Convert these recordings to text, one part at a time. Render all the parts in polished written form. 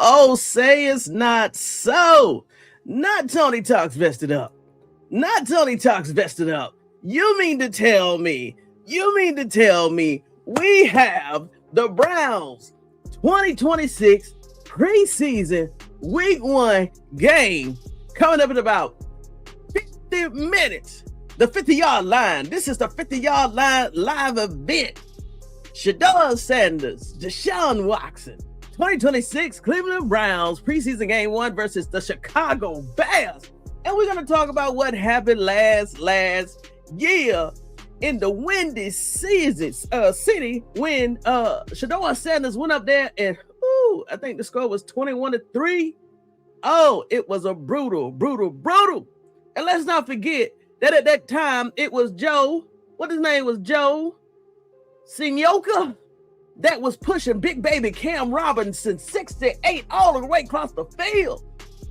Oh, say it's not so. Not Tony Talks vested up. Not Tony Talks vested up. You mean to tell me we have the Browns 2026 preseason week 1 game coming up in about 50 minutes. The 50-yard line. This is the 50-yard line live event. Shedeur Sanders, Deshaun Watson, 2026 Cleveland Browns preseason game 1 versus the Chicago Bears. And we're going to talk about what happened last year in the windy city when Shedeur Sanders went up there and I think the score was 21-3. Oh, it was a brutal. And let's not forget that at that time it was Joe, what his name was, Joe Sinyoka, that was pushing big baby Cam Robinson 68 all the way across the field.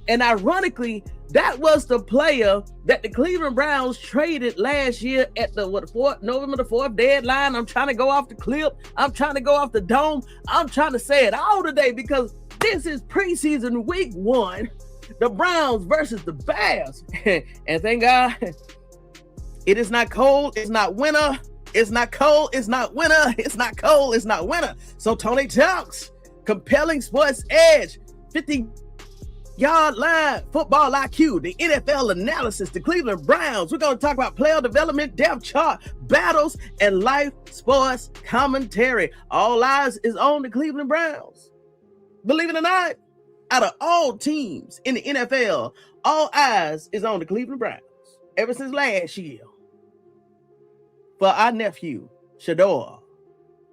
And ironically, that was the player that the Cleveland Browns traded last year at the November the 4th deadline. I'm trying to go off the clip. I'm trying to go off the dome. I'm trying to say it all today because this is preseason week 1, the Browns versus the Bears. And thank God, it is not cold. It's not winter. It's not cold, it's not winter. It's not cold, it's not winter. So Tony Talks, compelling sports edge, 50-yard line, football IQ, the NFL analysis, the Cleveland Browns. We're going to talk about player development, depth chart, battles, and live sports commentary. All eyes is on the Cleveland Browns. Believe it or not, out of all teams in the NFL, all eyes is on the Cleveland Browns ever since last year. For our nephew, Shedeur,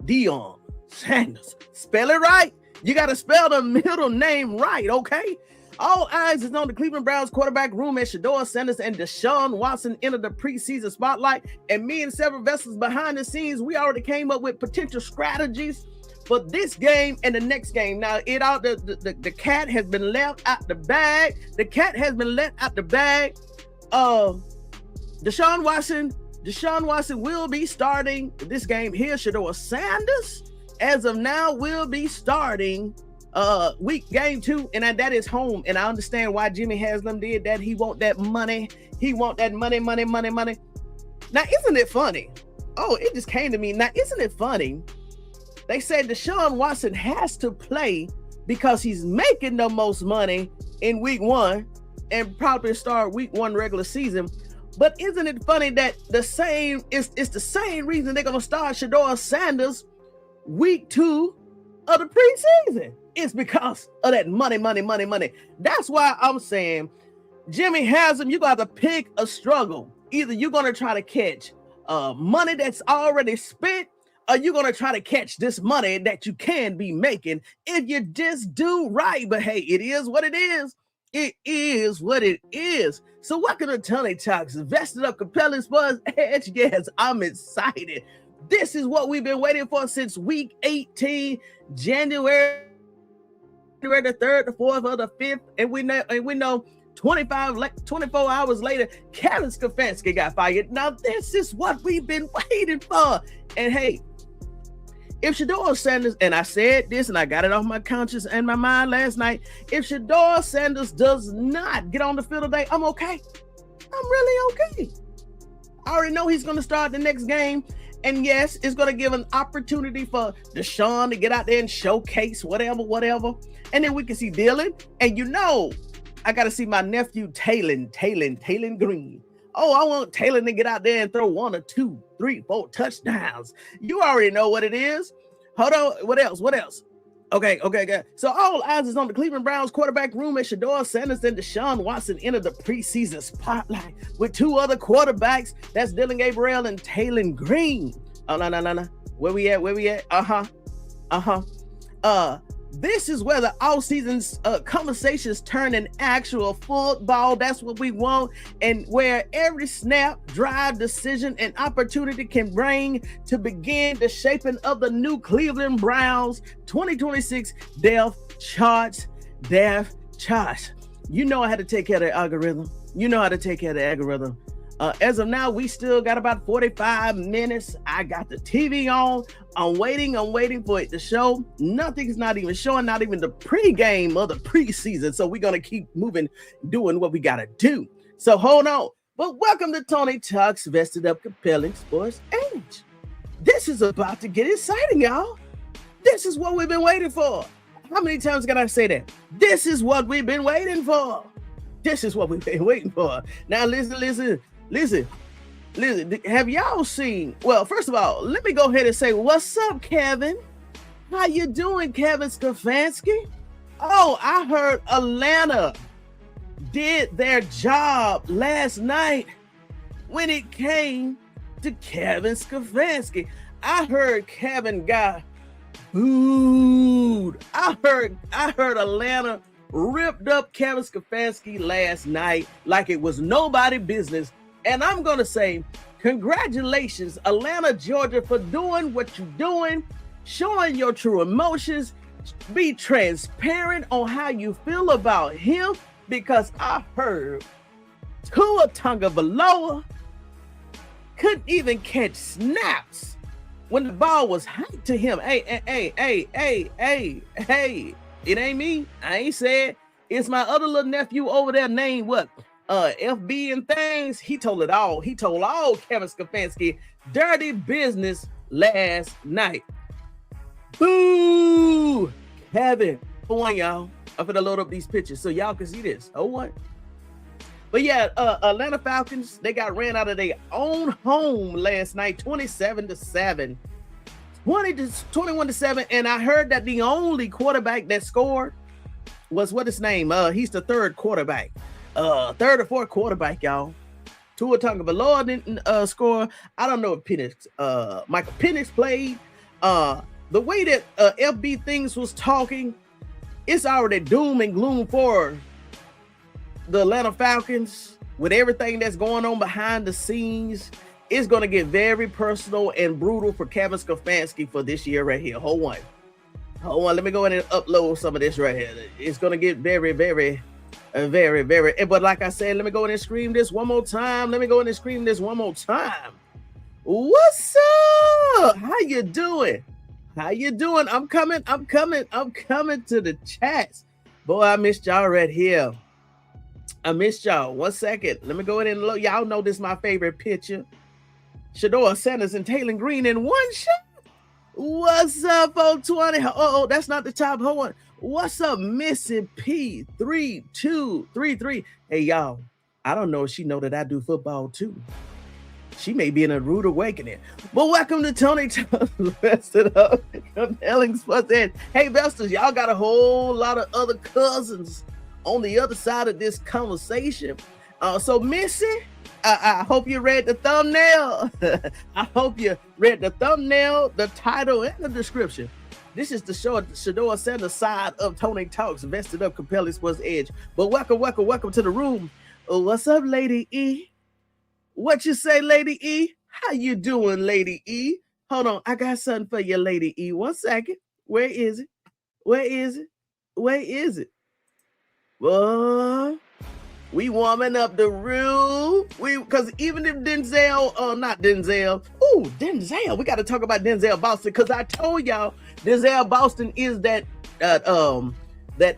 Dillon Sanders. Spell it right. You got to spell the middle name right, okay? All eyes is on the Cleveland Browns quarterback room as Shedeur Sanders and Deshaun Watson enter the preseason spotlight. And me and several vessels behind the scenes, we already came up with potential strategies for this game and the next game. Now, the cat has been left out the bag. The cat has been let out the bag. Deshaun Watson will be starting this game here. Shedeur Sanders, as of now, will be starting game 2, and that is home. And I understand why Jimmy Haslam did that. He want that money. He want that money. Now, isn't it funny? Oh, it just came to me. Now, isn't it funny? They said Deshaun Watson has to play because he's making the most money in week 1 and probably start week 1 regular season. But isn't it funny that it's the same reason they're going to start Shedeur Sanders week 2 of the preseason? It's because of that money. That's why I'm saying, Jimmy Haslam, you're going to have to pick a struggle. Either you're going to try to catch money that's already spent, or you're going to try to catch this money that you can be making if you just do right. But hey, it is what it is. It is what it is. So welcome to Tony Talks, vested up, compelling sports edge. Yes, I'm excited. This is what we've been waiting for since week 18, January the 3rd, the 4th, or the 5th. And we know 24 hours later, Kevin Stefanski got fired. Now, this is what we've been waiting for. And hey, if Shedeur Sanders, and I said this and I got it off my conscience and my mind last night, if Shedeur Sanders does not get on the field today, I'm okay. I'm really okay. I already know he's going to start the next game. And yes, it's going to give an opportunity for Deshaun to get out there and showcase whatever. And then we can see Dillon. And I got to see my nephew TAYLEN Green. Oh, I want TAYLEN to get out there and throw 1 or 2, 3, 4 touchdowns. You already know what it is. Hold on. What else? Okay. So all eyes is on the Cleveland Browns quarterback room as Shedeur Sanders and Deshaun Watson enter the preseason spotlight with 2 other quarterbacks. That's Dillon Garbiel and TAYLEN Green. Oh, no. Where we at? This is where the off-season conversations turn in actual football. That's what we want, and where every snap, drive, decision, and opportunity can bring to begin the shaping of the new Cleveland Browns 2026 depth charts. You know I had to take care of the algorithm. You know how to take care of the algorithm. As of now, we still got about 45 minutes. I got the TV on. I'm waiting for it to show. Nothing's not even showing, not even the pregame of the preseason. So we're going to keep moving, doing what we got to do. So hold on. But welcome to Tony Talks, Vested Up Compelling Sports Age. This is about to get exciting, y'all. This is what we've been waiting for. How many times can I say that? This is what we've been waiting for. This is what we've been waiting for. Now, listen. Have y'all seen? Well, first of all, let me go ahead and say, what's up, Kevin? How you doing, Kevin Stefanski? Oh, I heard Atlanta did their job last night when it came to Kevin Stefanski. I heard Kevin got booed. I heard Atlanta ripped up Kevin Stefanski last night like it was nobody's business. And I'm going to say, congratulations, Atlanta, Georgia, for doing what you're doing, showing your true emotions, be transparent on how you feel about him, because I heard Tua Tagovailoa couldn't even catch snaps when the ball was hiked to him. Hey, it ain't me. I ain't said. It's my other little nephew over there named what? FB and things. He told it all. He told all Kevin Stefanski dirty business last night. Boo! Kevin. Hold on, y'all. I'm gonna load up these pictures so y'all can see this. Hold on. But yeah, Atlanta Falcons, they got ran out of their own home last night, 27-7. 21-7. And I heard that the only quarterback that scored was what his name? He's the third quarterback. Third or fourth quarterback, y'all. Tua Tagovailoa didn't score. I don't know if Michael Penix played. The way that FB Things was talking, it's already doom and gloom for the Atlanta Falcons with everything that's going on behind the scenes. It's going to get very personal and brutal for Kevin Stefanski for this year right here. Hold on. Let me go in and upload some of this right here. It's going to get very, very, but like I said, let me go in and scream this one more time. What's up? How you doing? I'm coming to the chats. Boy, I missed y'all right here. I missed y'all. 1 second. Let me go in and look. Y'all know this is my favorite picture. Shedeur Sanders and TAYLEN Green in one shot. What's up, 420? Oh, that's not the top. Hold on. What's up, Missy P 3233? Hey, y'all. I don't know if she know that I do football too. She may be in a rude awakening. But welcome to Tony Vested Up Compelling Sports. And hey, Vesters, y'all got a whole lot of other cousins on the other side of this conversation. So Missy, I hope you read the thumbnail. I hope you read the thumbnail, the title, and the description. This is the show, Shedeur Sanders side of Tony Talks, Vested Up Compelling Sports Edge. But welcome to the room. What's up, Lady E? What you say, Lady E? How you doing, Lady E? Hold on, I got something for you, Lady E. 1 second. Where is it? Well, we warming up the room. Because even if Denzel, we got to talk about Denzel Boston, because I told y'all Denzel Boston is that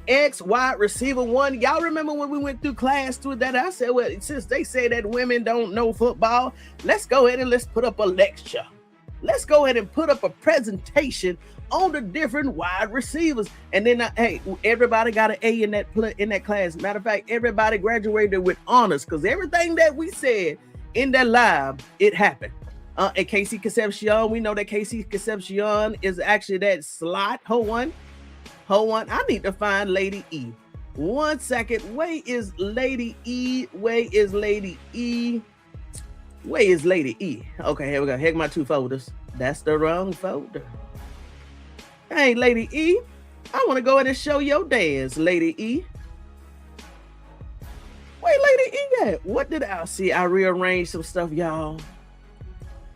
ex wide receiver one. Y'all remember when we went through class through that? I said, well, since they say that women don't know football, let's go ahead and let's put up a lecture. Let's go ahead and put up a presentation on the different wide receivers. And then, hey, everybody got an A in that class. Matter of fact, everybody graduated with honors, because everything that we said in that live, it happened. And Casey Concepcion, we know that Casey Concepcion is actually that slot. Hold on. I need to find Lady E. 1 second. Where is Lady E? Okay, here we go. Here's my two folders. That's the wrong folder. Hey, Lady E, I want to go ahead and show your dance, Lady E. Wait, Lady E, what did I see? I rearranged some stuff, y'all.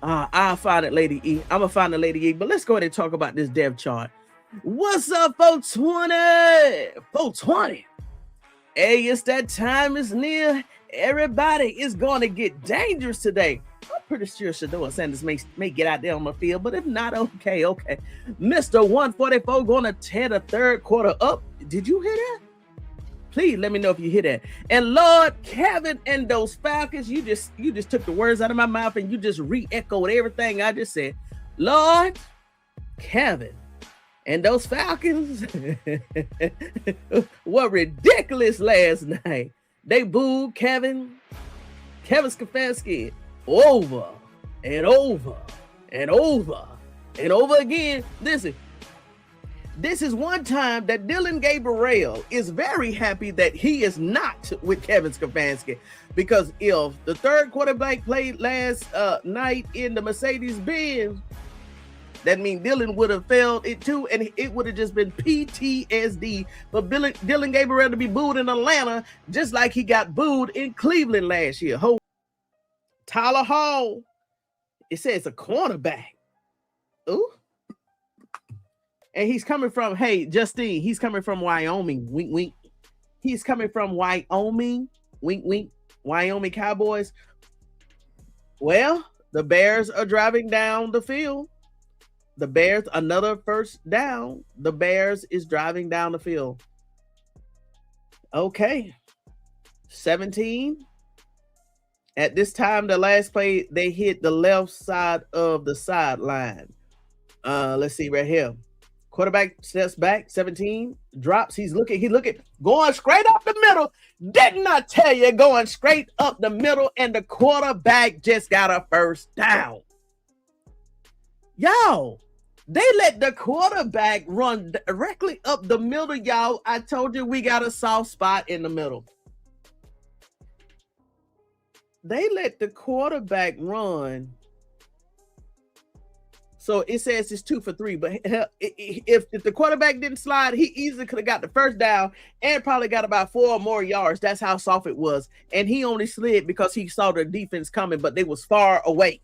I'll find it, Lady E. I'm gonna find the Lady E, but let's go ahead and talk about this depth chart. What's up, 420? 420. Hey, it's that time is near. Everybody is going to get dangerous today. I'm pretty sure Shedeur Sanders may get out there on the field, but if not, okay. Mr. 144 going to tear the third quarter up. Did you hear that? Please let me know if you hear that. And Lord, Kevin and those Falcons, you just took the words out of my mouth and you just re-echoed everything I just said. Lord, Kevin and those Falcons were ridiculous last night. They booed Kevin Stefanski over and over and over and over again. Listen, this is one time that Dillon Garbiel is very happy that he is not with Kevin Stefanski, because if the third quarterback played last night in the Mercedes-Benz, that means Dillon would have failed it too, and it would have just been PTSD for Dillon Garbiel to be booed in Atlanta, just like he got booed in Cleveland last year. Tyler Hall, it says a cornerback. Ooh. And he's coming from, hey, Justine, he's coming from Wyoming. Wink, wink. He's coming from Wyoming. Wink, wink. Wyoming Cowboys. Well, the Bears are driving down the field. The Bears, another first down. The Bears is driving down the field. Okay. 17. At this time, the last play, they hit the left side of the sideline. Let's see right here. Quarterback steps back, 17, drops. He's looking, going straight up the middle. Didn't I tell you, going straight up the middle, and the quarterback just got a first down. Y'all, they let the quarterback run directly up the middle, y'all. I told you we got a soft spot in the middle. They let the quarterback run. So it says it's 2 for 3, but if the quarterback didn't slide, he easily could have got the first down and probably got about 4 more yards. That's how soft it was. And he only slid because he saw the defense coming, but they was far away.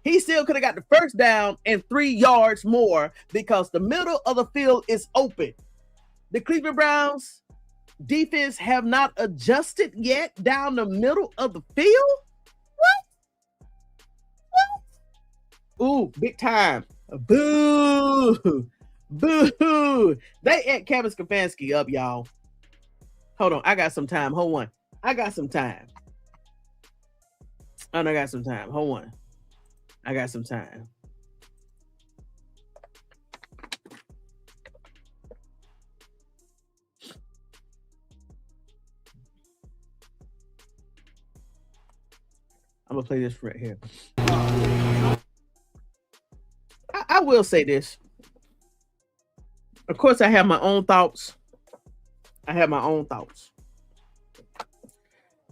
He still could have got the first down and 3 yards more because the middle of the field is open. The Cleveland Browns defense have not adjusted yet down the middle of the field. Ooh, big time. Boo. Boo. They ate Kevin Stefanski up, y'all. Hold on. I got some time. Hold on. I got some time. Oh, no, I got some time. Hold on. I got some time. I'm going to play this right here. I will say this. Of course, I have my own thoughts. And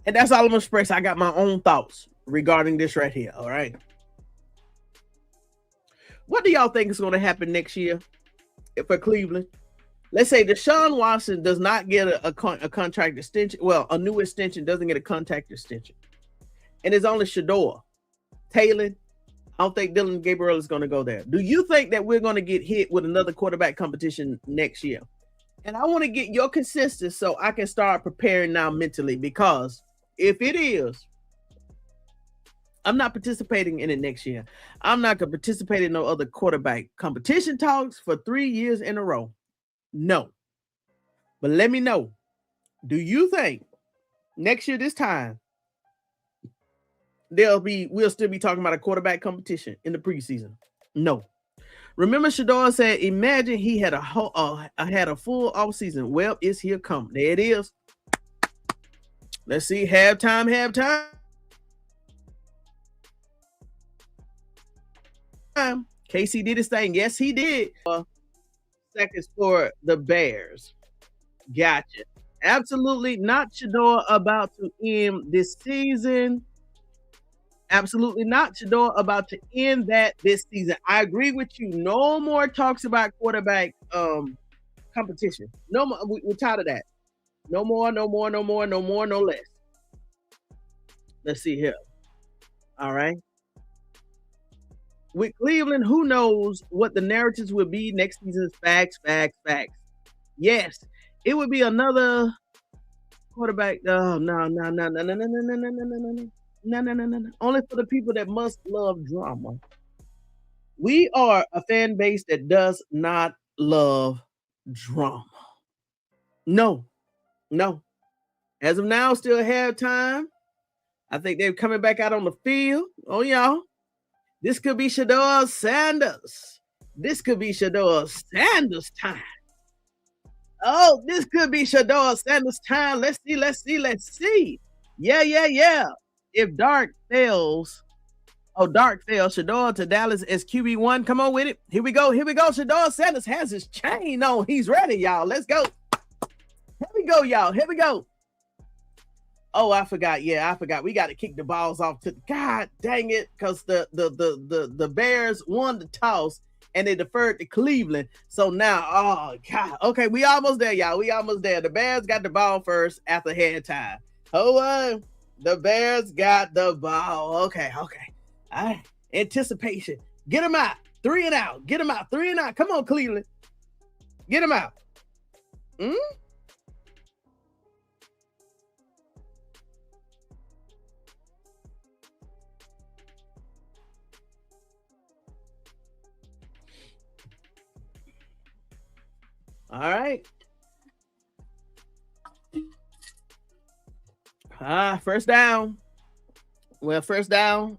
that's all I'm going to express. I got my own thoughts regarding this right here. All right. What do y'all think is going to happen next year for Cleveland? Let's say Deshaun Watson does not get a contract extension. Well, a new extension, doesn't get a contract extension. And it's only Shedeur, TAYLEN. I don't think Dillon Garbiel is going to go there. Do you think that we're going to get hit with another quarterback competition next year? And I want to get your consensus so I can start preparing now mentally, because if it is, I'm not participating in it next year. I'm not going to participate in no other quarterback competition talks for 3 years in a row. No. But let me know. Do you think next year this time we'll still be talking about a quarterback competition in the preseason? No. Remember, Shedeur said, imagine he had a full offseason. Well, it's here come. There it is. Let's see. Halftime. KC did his thing. Yes, he did. Seconds for the Bears. Gotcha. Absolutely not Shedeur about to end this season. Absolutely not. Shedeur about to end that this season. I agree with you. No more talks about quarterback competition. No more. We're tired of that. No more, no more, no more, no more, no less. Let's see here. All right. With Cleveland, who knows what the narratives will be next season's facts. Yes, it would be another quarterback. Oh, no. Only for the people that must love drama. We are a fan base that does not love drama. No. As of now, still have time. I think they're coming back out on the field. Oh, y'all. This could be Shedeur Sanders. This could be Shedeur Sanders time. Oh, this could be Shedeur Sanders time. Let's see. Yeah. If Dark fails, Shedeur to Dallas as QB1. Come on with it. Here we go. Shedeur Sanders has his chain on. He's ready, y'all. Let's go. Here we go, y'all. Here we go. Oh, I forgot. Yeah, I forgot. We got to kick the balls off to God dang it, because the Bears won the toss and they deferred to Cleveland. So now, oh God. Okay, we almost there, y'all. We almost there. The Bears got the ball first after halftime. Oh, the Bears got the ball. Okay. All right. Anticipation. Get them out. 3 and out. Get them out. 3 and out. Come on, Cleveland. Get them out. All right. First down. Well, first down.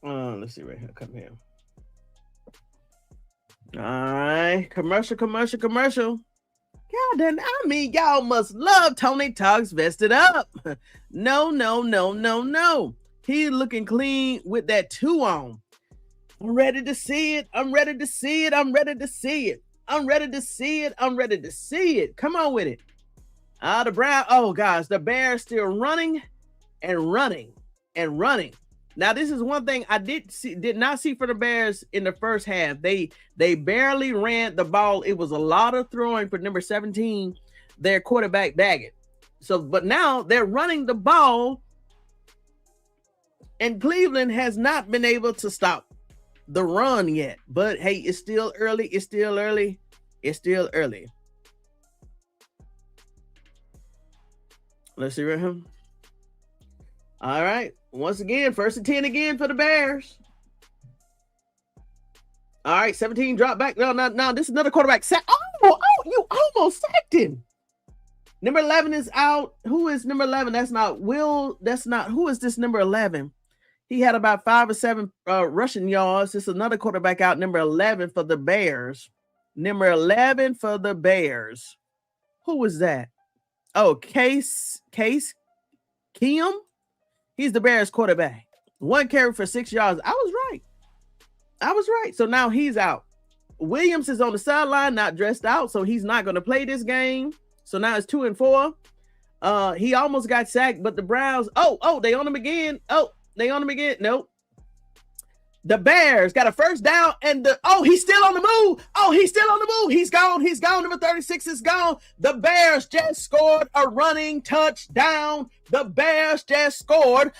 Let's see right here. Come here. All right. Commercial. God, I mean, y'all must love Tony Talks vested up. No. He looking clean with that 2 on. I'm ready to see it. Come on with it. The Browns. Oh gosh, the Bears still running. Now, this is one thing I did not see for the Bears in the first half. They barely ran the ball. It was a lot of throwing for number 17, their quarterback Baggett. But now they're running the ball, and Cleveland has not been able to stop the run yet. But hey, it's still early. Let's see right here. All right. Once again, 1st and 10 again for the Bears. All right, 17 drop back. No. This is another quarterback sack. Oh, you almost sacked him. Number 11 is out. Who is number 11? That's not Will. Who is this number 11? He had about 5 or 7 rushing yards. This is another quarterback out, number 11 for the Bears. Who was that? Oh, Case Keenum? He's the Bears quarterback. 1 carry for 6 yards. I was right. So now he's out. Williams is on the sideline, not dressed out, so he's not going to play this game. So now it's 2 and 4. He almost got sacked, but the Browns, they on him again. Nope. The Bears got a first down, and he's still on the move. He's gone. Number 36 is gone. The Bears just scored a running touchdown. Y'all, the Bears just scored a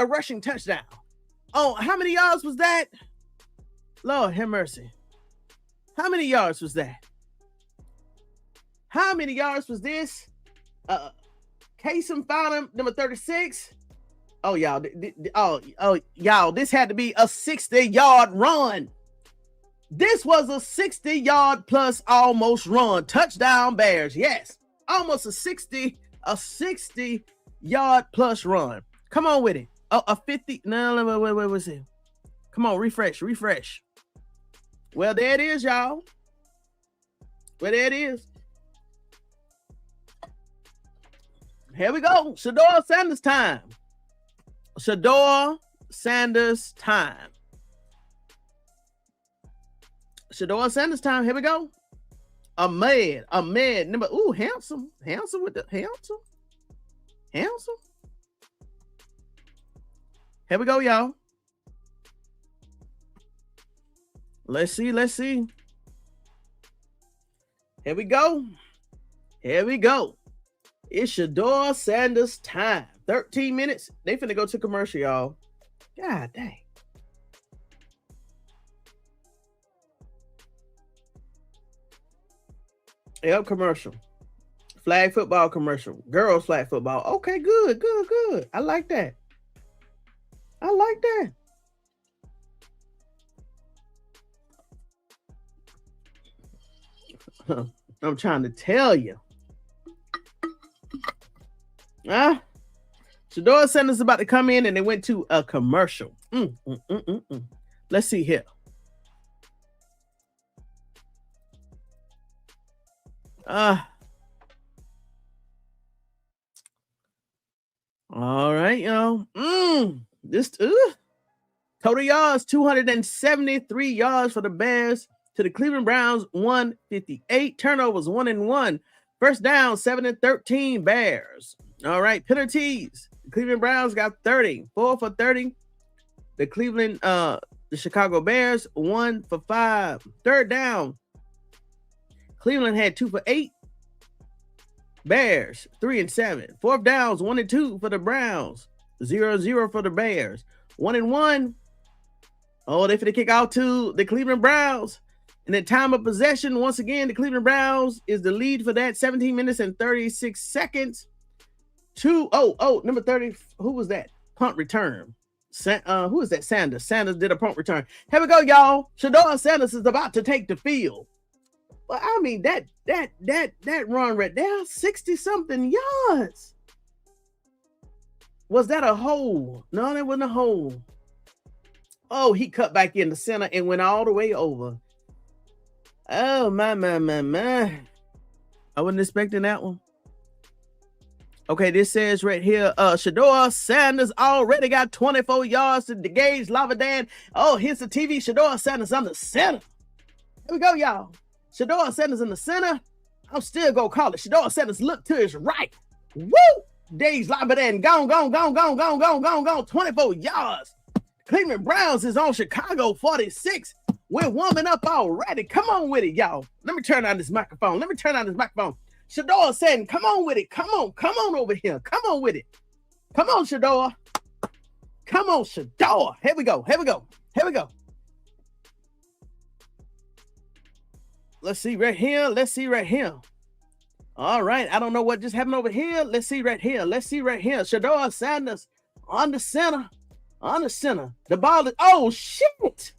rushing touchdown. Oh, how many yards was that? Lord have mercy. How many yards was that? How many yards was this? Kasem found him, number 36. Oh, y'all. Y'all, this had to be a 60-yard run. This was a 60-yard plus almost run. Touchdown Bears. Yes. Almost a 60-yard plus run. Come on with it. A 50. No, wait. What's it? Come on, refresh. Well, there it is, y'all. Here we go. Shedeur Sanders time. Here we go. Ahmed. Number, ooh, handsome with the handsome. Here we go, y'all. Let's see. Here we go. It's Shedeur Sanders time. 13 minutes. They finna go to commercial, y'all. God dang. Yep, commercial. Flag football commercial. Girls flag football. Okay, good. I like that. I'm trying to tell you. Shedeur Sanders is about to come in and they went to a commercial. Let's see here. All right, y'all. This total yards, 273 yards for the Bears to the Cleveland Browns, 158. Turnovers, 1-1. First down, 7-13 Bears. All right, penalties. The Cleveland Browns got 30, 4 for 30. The Chicago Bears, 1 for 5. Third down. Cleveland had 2 for 8. Bears, 3 and 7. Fourth downs, 1 and 2 for the Browns. 0-0 for the Bears. 1-1. Oh, they finna kick out to the Cleveland Browns. And at time of possession, once again, the Cleveland Browns is the lead for that. 17 minutes and 36 seconds. Number 30. Who was that? Punt return. Who is that? Sanders. Sanders did a punt return. Here we go, y'all. Shedeur Sanders is about to take the field. Well, I mean, that run right there, 60-something yards. Was that a hole? No, that wasn't a hole. Oh, he cut back in the center and went all the way over. Oh, my. I wasn't expecting that one. Okay, this says right here, Shedeur Sanders already got 24 yards to Gage Lavadan. Oh, here's the TV. Shedeur Sanders on the center. Here we go, y'all. Shedeur Sanders in the center. I'm still going to call it. Shedeur Sanders look to his right. Woo! Gage Lavadan gone. 24 yards. Cleveland Browns is on Chicago 46. We're warming up already. Come on with it, y'all. Let me turn on this microphone. Shedeur Sanders, come on with it. Come on over here. Come on with it. Come on, Shedeur. Here we go. Let's see right here. All right. I don't know what just happened over here. Let's see right here. Shedeur Sanders on the center. The ball is, oh, shit.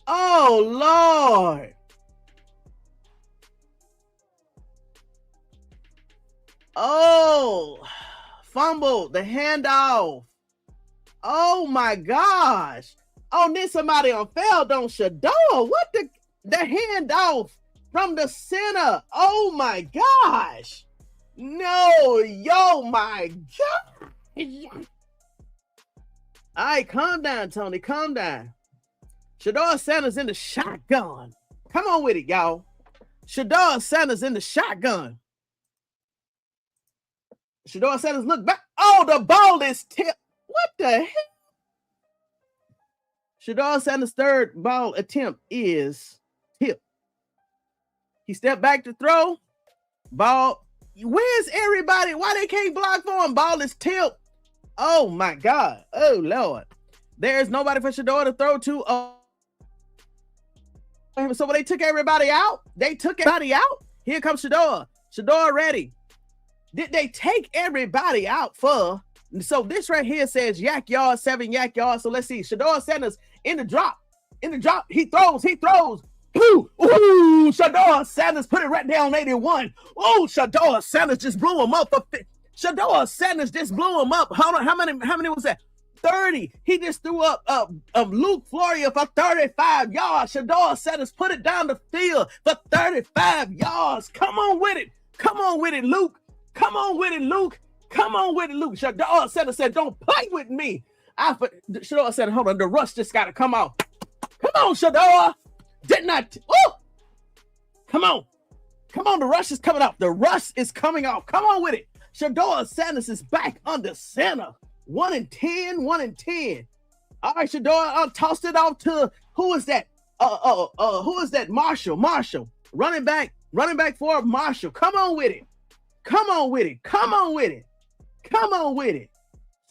Oh, Lord. Oh, fumble, the handoff. Oh, my gosh. Oh, then somebody unfailed on Shedeur. What the handoff from the center? Oh, my gosh. No, yo, my God. All right, calm down, Tony. Calm down. Shedeur Sanders in the shotgun. Come on with it, y'all. Shedeur Sanders in the shotgun. Shedeur Sanders look back. Oh, the ball is tipped. What the hell? Shedeur Sanders' third ball attempt is tipped. He stepped back to throw. Ball. Where's everybody? Why they can't block for him? Ball is tipped. Oh, my God. Oh, Lord. There's nobody for Shedeur to throw to. So when they took everybody out, Here comes Shedeur. Shedeur ready. Did they take everybody out for? So this right here says yak yards, 7 yak yards. So let's see. Shedeur Sanders in the drop. He throws. Ooh, Shedeur Sanders put it right there on 81. Oh, Shedeur Sanders just blew him up. Shedeur Sanders just blew him up. Hold on, how many was that? 30. He just threw up Luke Floreia for 35 yards. Shedeur Sanders put it down the field for 35 yards. Come on with it, Luke. Shedeur Sanders said, "Don't play with me." Shedeur said, "Hold on, the rush just got to come out." Come on, Shedeur. Did not. Oh, come on. Come on. The rush is coming off. The rush is coming off. Come on with it. Shedeur Sanders is back under center. 1-10, 1-10. All right, Shedeur tossed it off to, who is that? Who is that? Marshall. Running back for Marshall. Come on with it. Come on with it. Come on with it. Come on with it.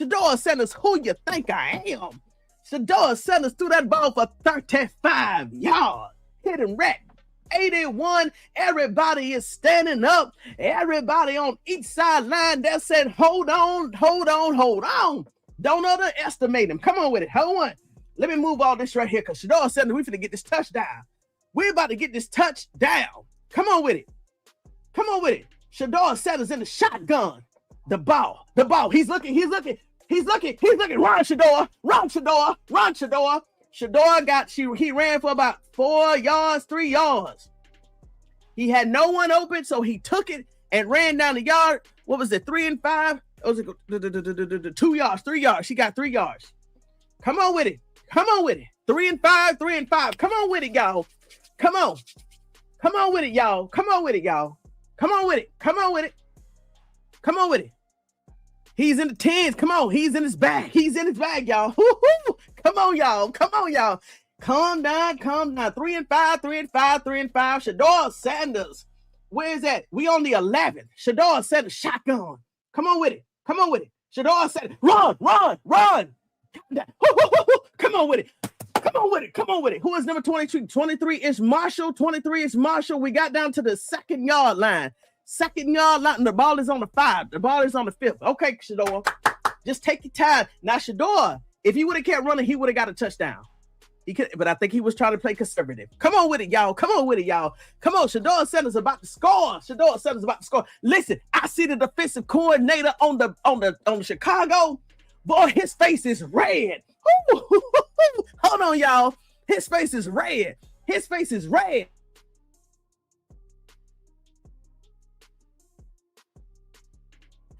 Shedeur Sanders, who you think I am? Shedeur Sanders threw that ball for 35 yards. Hitting rack. 81. Everybody is standing up. Everybody on each sideline that said, hold on. Don't underestimate him. Come on with it. Hold on. Let me move all this right here because Shedeur Sanders, we finna get this touchdown. We're about to get this touchdown. Come on with it. Come on with it. Shedeur Sanders in the shotgun. The ball. He's looking. Run, Shedeur. Shedeur he ran for about 3 yards. He had no one open, so he took it and ran down the yard. What was it, 3 and 5? It was 2 yards, 3 yards. She got 3 yards. Come on with it. 3 and 5. Come on with it, y'all. Come on with it, y'all. Come on with it. He's in the 10s. Come on. He's in his bag, y'all. Woo-hoo. Come on, y'all. Calm down. 3 and 5. Shedeur Sanders. Where is that? We on the 11. Shedeur Sanders shotgun. Come on with it. Shedeur Sanders. Run. Come on with it. Who is number 22? 23 is Marshall. We got down to the 2nd yard line. The ball is on the 5. The ball is on the 5th. Okay, Shedeur. Just take your time. Now, Shedeur, if he would have kept running, he would have got a touchdown. He could, but I think he was trying to play conservative. Come on with it, y'all. Come on. Shedeur Sanders about to score. Listen, I see the defensive coordinator on the Chicago. Boy, his face is red. Hold on, y'all. His face is red.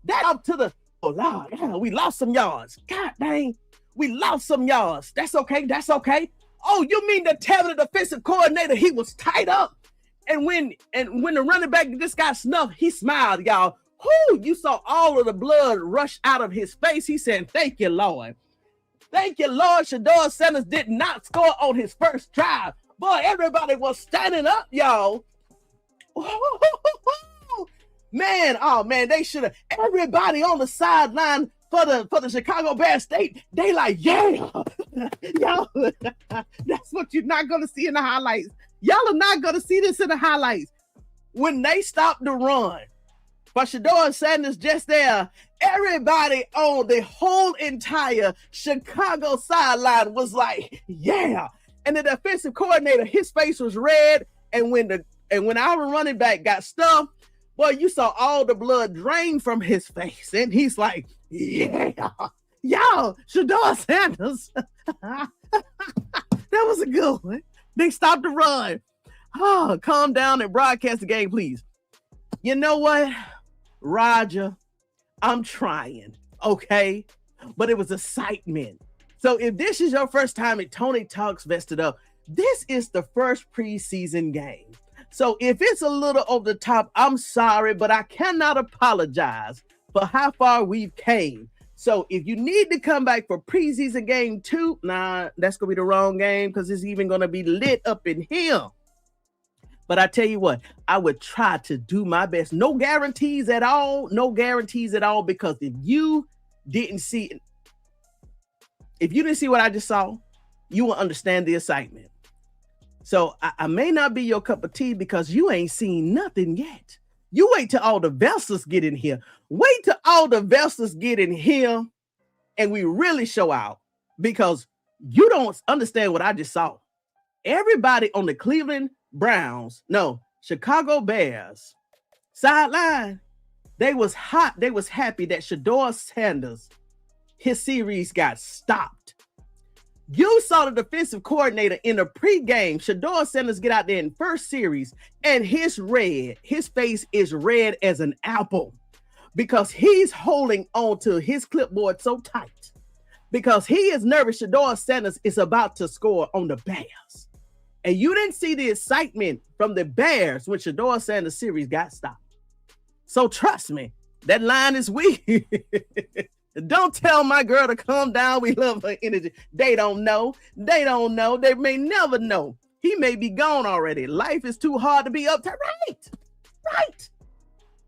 That up to the, oh Lord, we lost some yards. God dang, we lost some yards. That's okay. Oh, you mean to tell me the defensive coordinator, he was tied up? And when the running back just got snuffed, he smiled, y'all. You saw all of the blood rush out of his face. He said, thank you, Lord. Shedeur Sanders did not score on his first drive. Boy, everybody was standing up, y'all. Man, they should have. Everybody on the sideline for the Chicago Bears, they like, yeah. Y'all, that's what you're not going to see in the highlights. Y'all are not going to see this in the highlights. When they stopped the run, for Shedeur Sanders just there, everybody on the whole entire Chicago sideline was like, yeah. And the defensive coordinator, his face was red. And when our running back got stuffed, boy, you saw all the blood drain from his face. And he's like, yeah. Y'all, Shedeur Sanders. That was a good one. They stopped the run. Oh, calm down and broadcast the game, please. You know what, Roger? I'm trying, okay? But it was excitement. So if this is your first time at Tony Talks Vested Up, this is the first preseason game. So if it's a little over the top, I'm sorry, but I cannot apologize for how far we've came. So if you need to come back for preseason game 2, that's going to be the wrong game because it's even going to be lit up in here. But I tell you what, I would try to do my best. No guarantees at all, because if you didn't see what I just saw, you will understand the excitement. So I may not be your cup of tea because you ain't seen nothing yet. You wait till all the vessels get in here. And we really show out because you don't understand what I just saw. Everybody on the Chicago Bears sideline, they was hot. They was happy that Shedeur Sanders, his series got stopped. You saw the defensive coordinator in the pregame. Shedeur Sanders get out there in first series, and his face is red as an apple because he's holding on to his clipboard so tight because he is nervous. Shedeur Sanders is about to score on the Bears. And you didn't see the excitement from the Bears when Shedeur Sanders series got stopped. So trust me, that line is weak. Don't tell my girl to calm down. We love her energy. They don't know. They don't know. They may never know. He may be gone already. Life is too hard to be uptight. Right.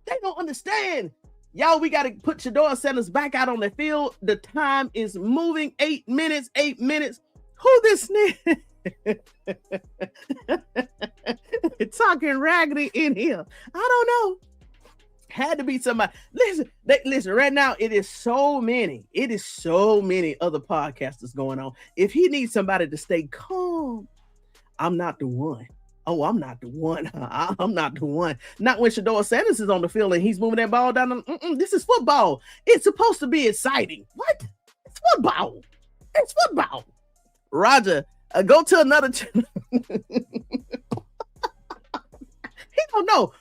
They don't understand. Y'all, we got to put Shedeur Sanders back out on the field. The time is moving. 8 minutes. Who this nigga? Talking raggedy in here. I don't know. Had to be somebody. Listen, right now, it is so many other podcasters going on. If he needs somebody to stay calm, I'm not the one. Oh, I'm not the one. I'm not the one. Not when Shedeur Sanders is on the field and he's moving that ball down. This is football. It's supposed to be exciting. What? It's football. Roger, go to another channel. He don't know.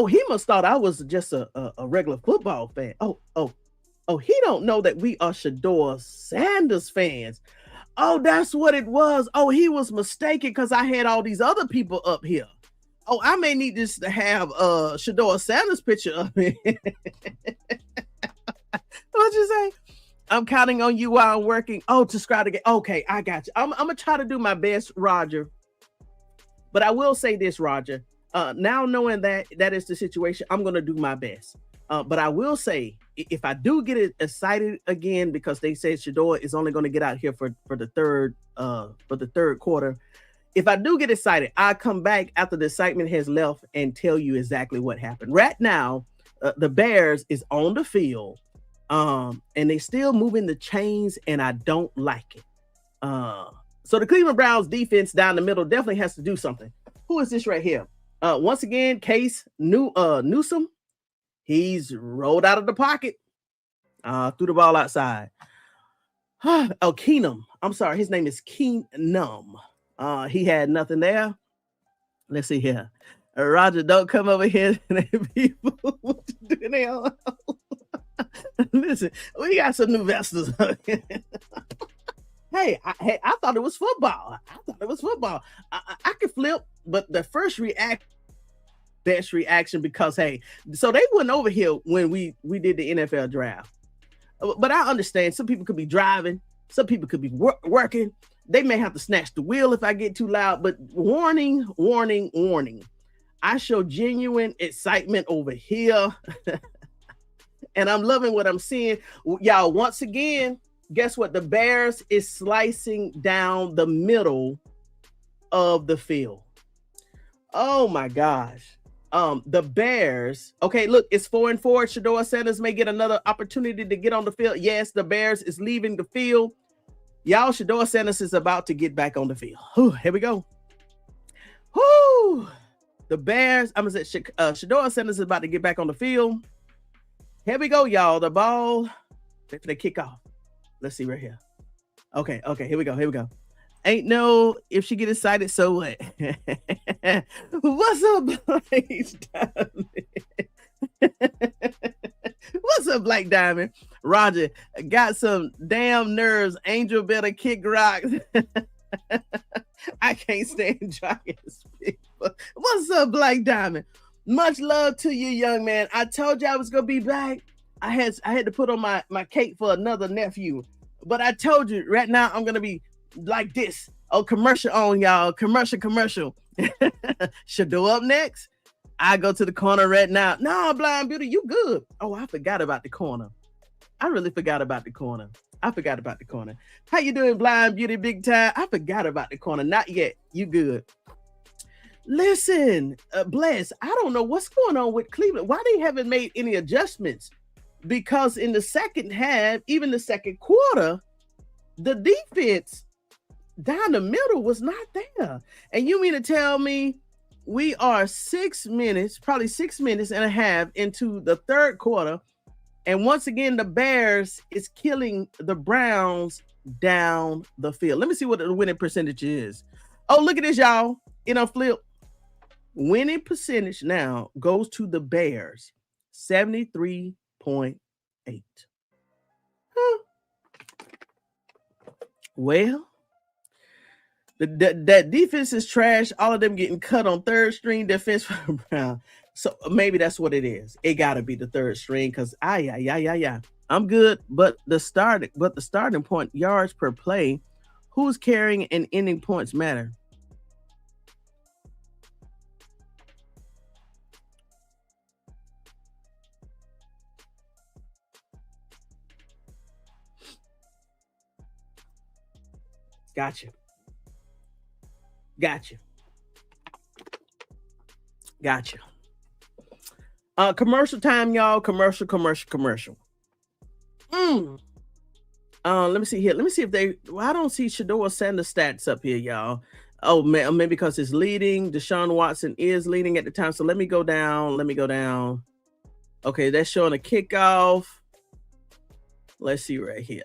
He must thought I was just a regular football fan. He don't know that we are Shedeur Sanders fans. Oh, that's what it was. Oh, he was mistaken because I had all these other people up here. Oh, I may need this to have Shedeur Sanders picture up here. What'd you say? I'm counting on you while I'm working. Oh, to subscribe to get. Okay, I got you. I'm gonna try to do my best, Roger. But I will say this, Roger. Now knowing that is the situation, I'm gonna do my best. But I will say, if I do get excited again, because they said Shedeur is only going to get out here for the third quarter. If I do get excited, I'll come back after the excitement has left and tell you exactly what happened. Right now, the Bears is on the field, and they still moving the chains, and I don't like it. So the Cleveland Browns defense down the middle definitely has to do something. Who is this right here? Once again, Case Newsome. He's rolled out of the pocket, threw the ball outside. Keenum. I'm sorry, his name is Keenum. He had nothing there. Let's see here. Roger, don't come over here. People, what you doing there? Listen, we got some new vestals. Hey, I thought it was football. I could flip, but the first best reaction, because hey, so they went over here when we did the NFL draft. But I understand some people could be driving, some people could be working. They may have to snatch the wheel if I get too loud, but warning. I show genuine excitement over here. And I'm loving what I'm seeing. Y'all, once again, guess what? The Bears is slicing down the middle of the field. Oh my gosh. The Bears, okay, look, it's 4-4. Shedeur Sanders may get another opportunity to get on the field. Yes, the Bears is leaving the field. Y'all, Shedeur Sanders is about to get back on the field. Whew, here we go. Whoo! The Bears, I'm gonna say Shedeur Sanders is about to get back on the field. Here we go, y'all. The ball, they kick off. Let's see right here. Okay, here we go. Ain't no, if she get excited, so what? What's up, Blaze Diamond? What's up, Black Diamond? Roger, got some damn nerves. Angel better kick rocks. I can't stand Giants people. What's up, Black Diamond? Much love to you, young man. I told you I was gonna be back. I had to put on my cake for another nephew. But I told you right now I'm gonna be like this. Oh, commercial on, y'all. Commercial. Shedeur up next. I go to the corner right now. No, Blind Beauty, you good. Oh, I forgot about the corner. I really forgot about the corner. How you doing, Blind Beauty, big time? I forgot about the corner. Not yet. You good. Listen, Bless, I don't know what's going on with Cleveland. Why they haven't made any adjustments? Because in the second half, even the second quarter, the defense down the middle was not there. And you mean to tell me we are 6 minutes, probably 6 minutes and a half into the third quarter, and once again, the Bears is killing the Browns down the field. Let me see what the winning percentage is. Oh, look at this, y'all. It on flip. Winning percentage now goes to the Bears, 73.8. Well, That defense is trash. All of them getting cut on third string defense for the Browns. So maybe that's what it is. It got to be the third string because I'm good, but the starting point yards per play, who's carrying and ending points matter. Gotcha. Commercial time, y'all. Commercial. Let me see here. Let me see if they. Well, I don't see Shedeur Sanders stats up here, y'all. Oh, man, maybe because it's leading. Deshaun Watson is leading at the time. So let me go down. Okay, that's showing a kickoff. Let's see right here.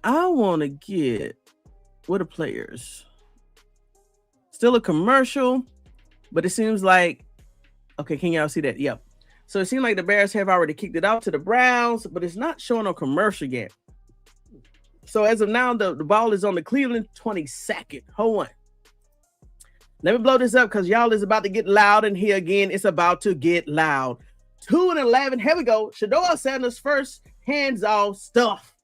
I want to get what are players? Still a commercial, but it seems like, okay, can y'all see that? Yep. So it seems like the Bears have already kicked it out to the Browns, but it's not showing a commercial yet. So as of now, the ball is on the Cleveland 22nd. Hold on. Let me blow this up because y'all is about to get loud in here again. It's about to get loud. 2-11. Here we go. Shedeur Sanders first hands off stuff.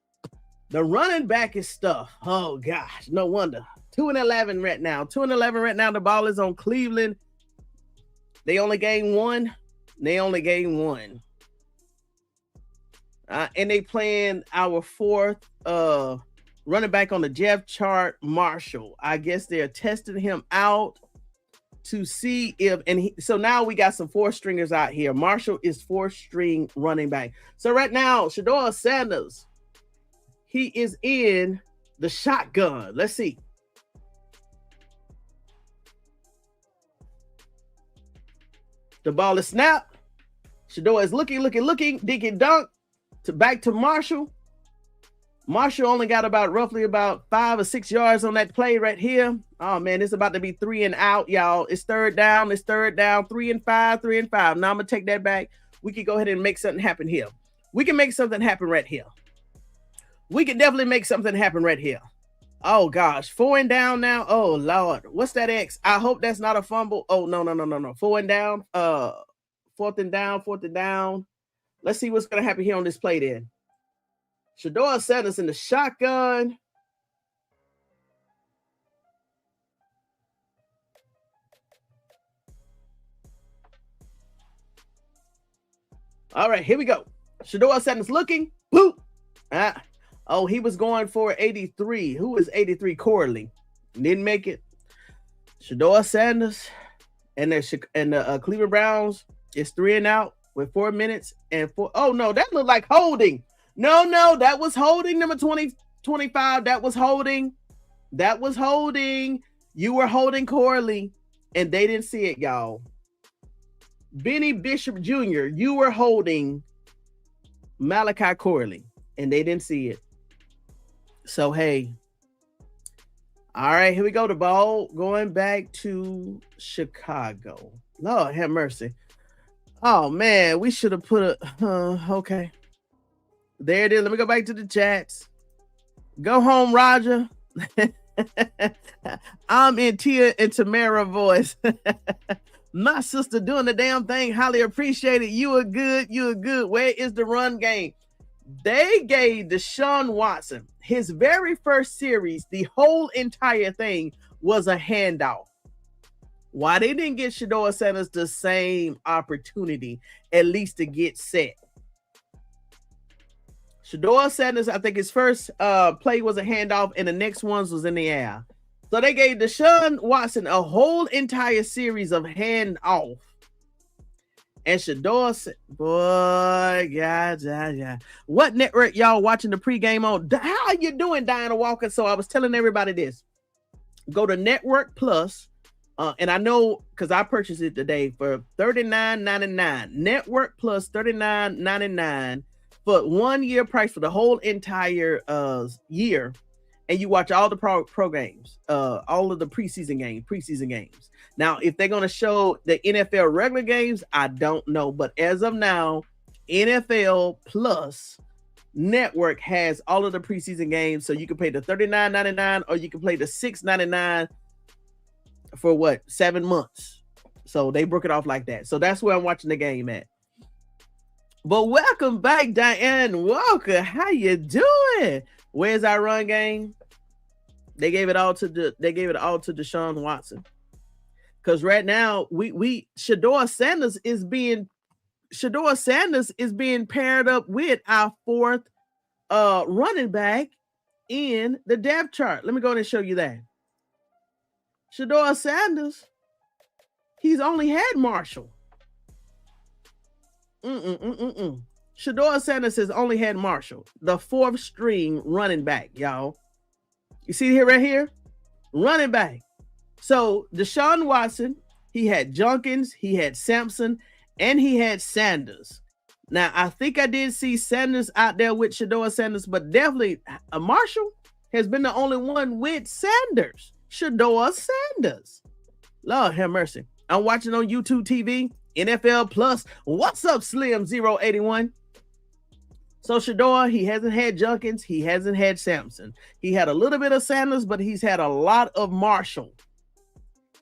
The running back is stuff. Oh, gosh. No wonder. 2-11 right now. 2-11 right now. The ball is on Cleveland. They only gained one. And they playing our fourth running back on the depth chart, Marshall. I guess they're testing him out to see if, so now we got some four stringers out here. Marshall is fourth string running back. So right now, Shedeur Sanders, he is in the shotgun. Let's see. The ball is snapped. Shedeur is looking, dink and dunk back to Marshall. Marshall only got roughly about 5 or 6 yards on that play right here. Oh man, it's about to be 3 and out, y'all. It's third down, 3 and 5. Now I'm gonna take that back. We can go ahead and make something happen here. We can make something happen right here. We can definitely make something happen right here. Oh gosh, 4 and down now. Oh Lord, what's that X? I hope that's not a fumble. Oh no. 4 and down. Fourth and down. Let's see what's gonna happen here on this play then. Shedeur Sanders in the shotgun. All right, here we go. Shedeur Sanders looking. Boop. Oh, he was going for 83. Who is 83? Corley. Didn't make it. Shedeur Sanders and the Cleveland Browns is 3 and out with 4 minutes and 4. Oh, no, that looked like holding. No, that was holding. Number 25. That was holding. You were holding Corley, and they didn't see it, y'all. Benny Bishop Jr., you were holding Malachi Corley, and they didn't see it. So, hey. All right, here we go. The ball going back to Chicago. Lord have mercy. Oh, man, we should have put okay. There it is. Let me go back to the chats. Go home, Roger. I'm in Tia and Tamara voice. My sister doing the damn thing. Highly appreciated. You are good. Where is the run game? They gave Deshaun Watson his very first series. The whole entire thing was a handoff. Why they didn't get Shedeur Sanders the same opportunity, at least to get set? Shedeur Sanders, I think his first play was a handoff, and the next ones was in the air. So they gave Deshaun Watson a whole entire series of handoff. And Shedeur, boy, yeah. What network y'all watching the pregame on? How are you doing, Diana Walker? So I was telling everybody this. Go to Network Plus, and I know because I purchased it today for $39.99. Network Plus, $39.99. for 1 year price for the whole entire year, and you watch all the pro games, all of the preseason games. Now, if they're going to show the NFL regular games, I don't know. But as of now, NFL Plus network has all of the preseason games, so you can pay the $39.99 or you can play the $6.99 for what, 7 months. So they broke it off like that. So that's where I'm watching the game at. But welcome back, Diane Walker. How you doing? Where's our run game? They gave it all to Deshaun Watson. Because right now Shedeur Sanders is being paired up with our fourth running back in the depth chart. Let me go ahead and show you that. Shedeur Sanders, he's only had Marshall. Shedeur Sanders has only had Marshall, the fourth string running back, y'all. You see here, right here? Running back. So Deshaun Watson, he had Jenkins, he had Sampson, and he had Sanders. Now, I think I did see Sanders out there with Shedeur Sanders, but definitely Marshall has been the only one with Sanders. Shedeur Sanders. Lord have mercy. I'm watching on YouTube TV, NFL Plus. What's up, Slim 081? So Shedeur, he hasn't had Jenkins, he hasn't had Sampson. He had a little bit of Sanders, but he's had a lot of Marshall.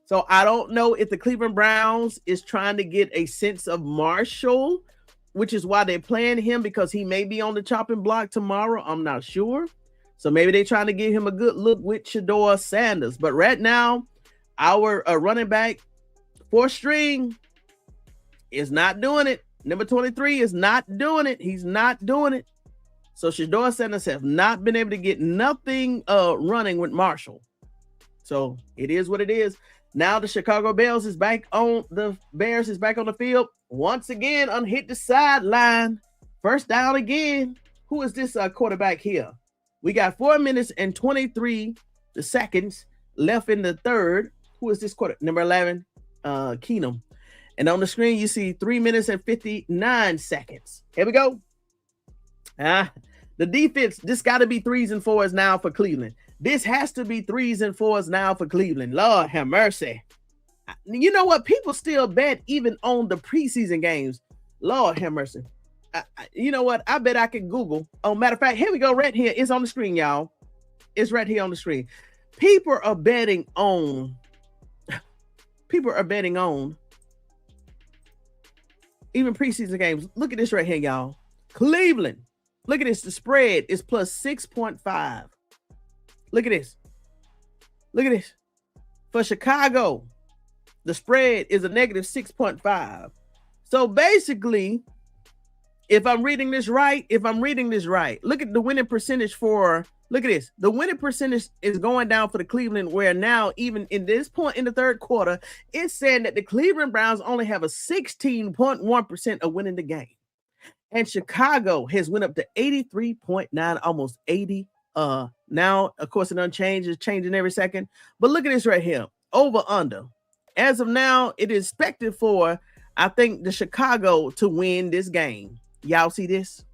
So I don't know if the Cleveland Browns is trying to get a sense of Marshall, which is why they're playing him, because he may be on the chopping block tomorrow. I'm not sure. So maybe they're trying to give him a good look with Shedeur Sanders. But right now, our running back, fourth string, is not doing it. Number 23 is not doing it. He's not doing it. So Shedeur Sanders have not been able to get nothing running with Marshall. So it is what it is. Now the Chicago Bears is back on the field. Once again, unhit the sideline. First down again. Who is this quarterback here? We got 4 minutes and 23 seconds left in the third. Who is this quarterback? Number 11, Keenum. And on the screen, you see 3 minutes and 59 seconds. Here we go. The defense, this got to be 3s and 4s now for Cleveland. This has to be 3s and 4s now for Cleveland. Lord have mercy. You know what? People still bet even on the preseason games. Lord have mercy. You know what? I bet I can Google. Oh, matter of fact, here we go right here. It's on the screen, y'all. It's right here on the screen. People are betting on even preseason games. Look at this right here, y'all. Cleveland. Look at this. The spread is plus 6.5. Look at this. Look at this. For Chicago, the spread is a negative 6.5. So basically, if I'm reading this right, look at the winning percentage for, look at this. The winning percentage is going down for the Cleveland, where now, even in this point in the third quarter, it's saying that the Cleveland Browns only have a 16.1% of winning the game. And Chicago has went up to 83.9, almost 80. Now, of course, it unchanged. It's changing every second. But look at this right here. Over under. As of now, it is expected for, I think, the Chicago to win this game. Y'all see this?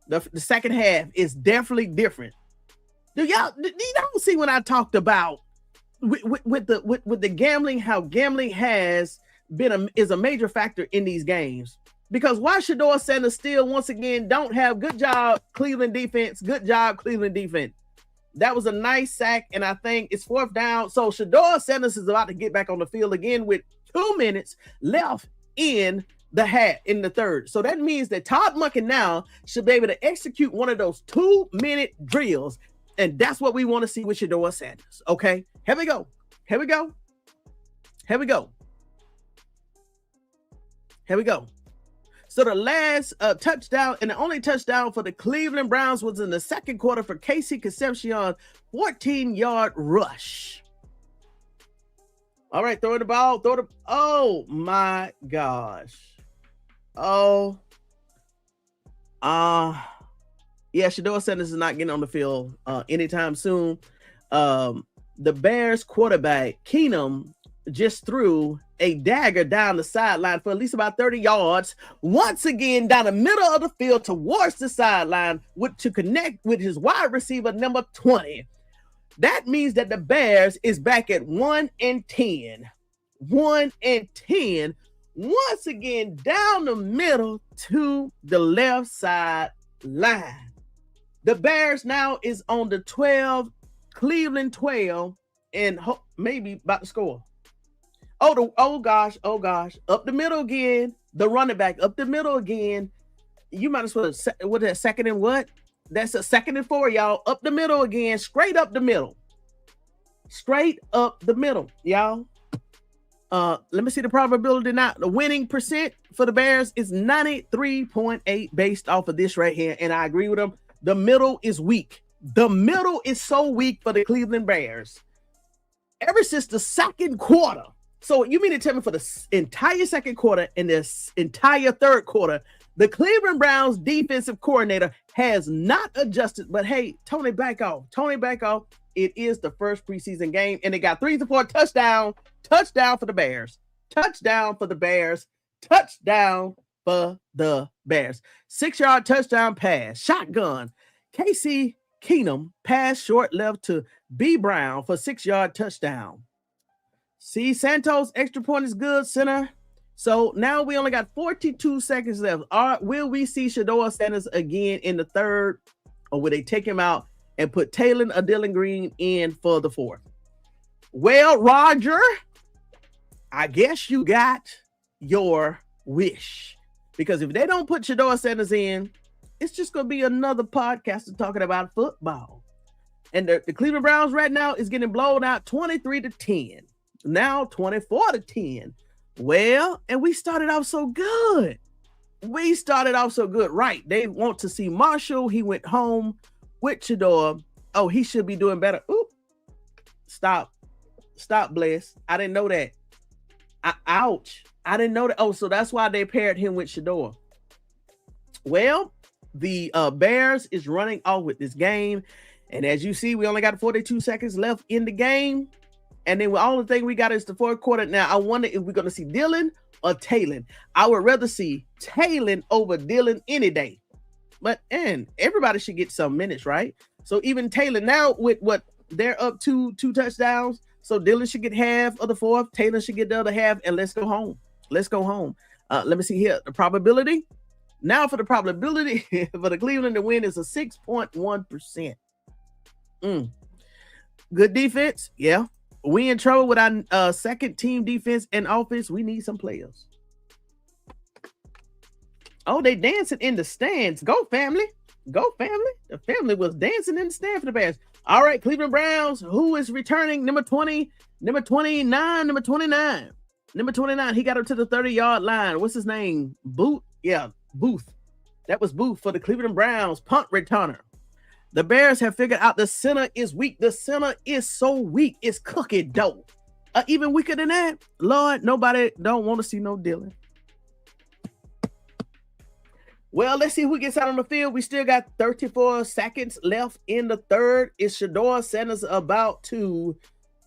The second half is definitely different. Do y'all see when I talked about with the gambling, how gambling has been is a major factor in these games? Because why Shedeur Sanders still once again don't have good job Cleveland defense. Good job Cleveland defense. That was a nice sack, and I think it's fourth down. So Shedeur Sanders is about to get back on the field again with 2 minutes left in the half, in the third. So that means that Todd Monken now should be able to execute one of those 2-minute drills, and that's what we want to see with Shedeur Sanders. Okay, here we go. Here we go. Here we go. Here we go. So the last touchdown and the only touchdown for the Cleveland Browns was in the second quarter for Casey Concepcion, 14-yard rush. All right, throw the ball. Oh my gosh. Oh. Yeah, Shedeur Sanders is not getting on the field anytime soon. The Bears quarterback, Keenum, just threw a dagger down the sideline for at least about 30 yards. Once again, down the middle of the field towards the sideline to connect with his wide receiver, number 20. That means that the Bears is back at 1-10. 1-10. Once again, down the middle to the left side line. The Bears now is on the 12, Cleveland 12, and maybe about to score. Oh gosh. Up the middle again. The running back up the middle again. You might as well, what is that, second and what? That's a 2nd and 4, y'all. Up the middle again, straight up the middle. Straight up the middle, y'all. Let me see the probability now. The winning percent for the Bears is 93.8 based off of this right here. And I agree with them. The middle is weak. The middle is so weak for the Cleveland Bears. Ever since the second quarter. So you mean to tell me for the entire second quarter and this entire third quarter, the Cleveland Browns defensive coordinator has not adjusted. But hey, Tony, back off. It is the first preseason game, and they got 3 to 4 touchdown for the Bears. Touchdown for the Bears. 6-yard touchdown pass. Shotgun. Casey Keenum pass short left to B. Brown for 6-yard touchdown. C. Santos extra point is good, center. So now we only got 42 seconds left. Will we see Shedeur Sanders again in the third, or will they take him out and put TAYLEN or Dillon Green in for the fourth? Well, Roger, I guess you got your wish, because if they don't put Shedeur Sanders in, it's just going to be another podcaster talking about football. And the Cleveland Browns right now is getting blown out 23-10. Now 24-10. Well, and we started off so good. Right. They want to see Marshall. He went home with Shedeur. Oh, he should be doing better. Oop. Stop, Bless. I didn't know that. Ouch. I didn't know that. Oh, so that's why they paired him with Shedeur. Well, the Bears is running off with this game. And as you see, we only got 42 seconds left in the game. And then all the thing we got is the fourth quarter. Now, I wonder if we're going to see Dillon or TAYLEN. I would rather see TAYLEN over Dillon any day. And everybody should get some minutes, right? So even TAYLEN now with what they're up to 2 touchdowns. So Dillon should get half of the fourth. TAYLEN should get the other half. And let's go home. Let me see here. The probability. Now for the probability for the Cleveland to win is a 6.1%. Good defense. Yeah. We in trouble with our second team defense and offense. We need some players. Oh, they dancing in the stands. Go, family. The family was dancing in the stand for the Bears. All right, Cleveland Browns. Who is returning? Number 20, number 29. Number 29. He got up to the 30-yard line. What's his name? Booth. Yeah, Booth. That was Booth for the Cleveland Browns. Punt returner. The Bears have figured out the center is weak. The center is so weak. It's cookie dough. Even weaker than that. Lord, nobody don't want to see no Dillon. Well, let's see who gets out on the field. We still got 34 seconds left in the third. Is Shedeur Sanders about to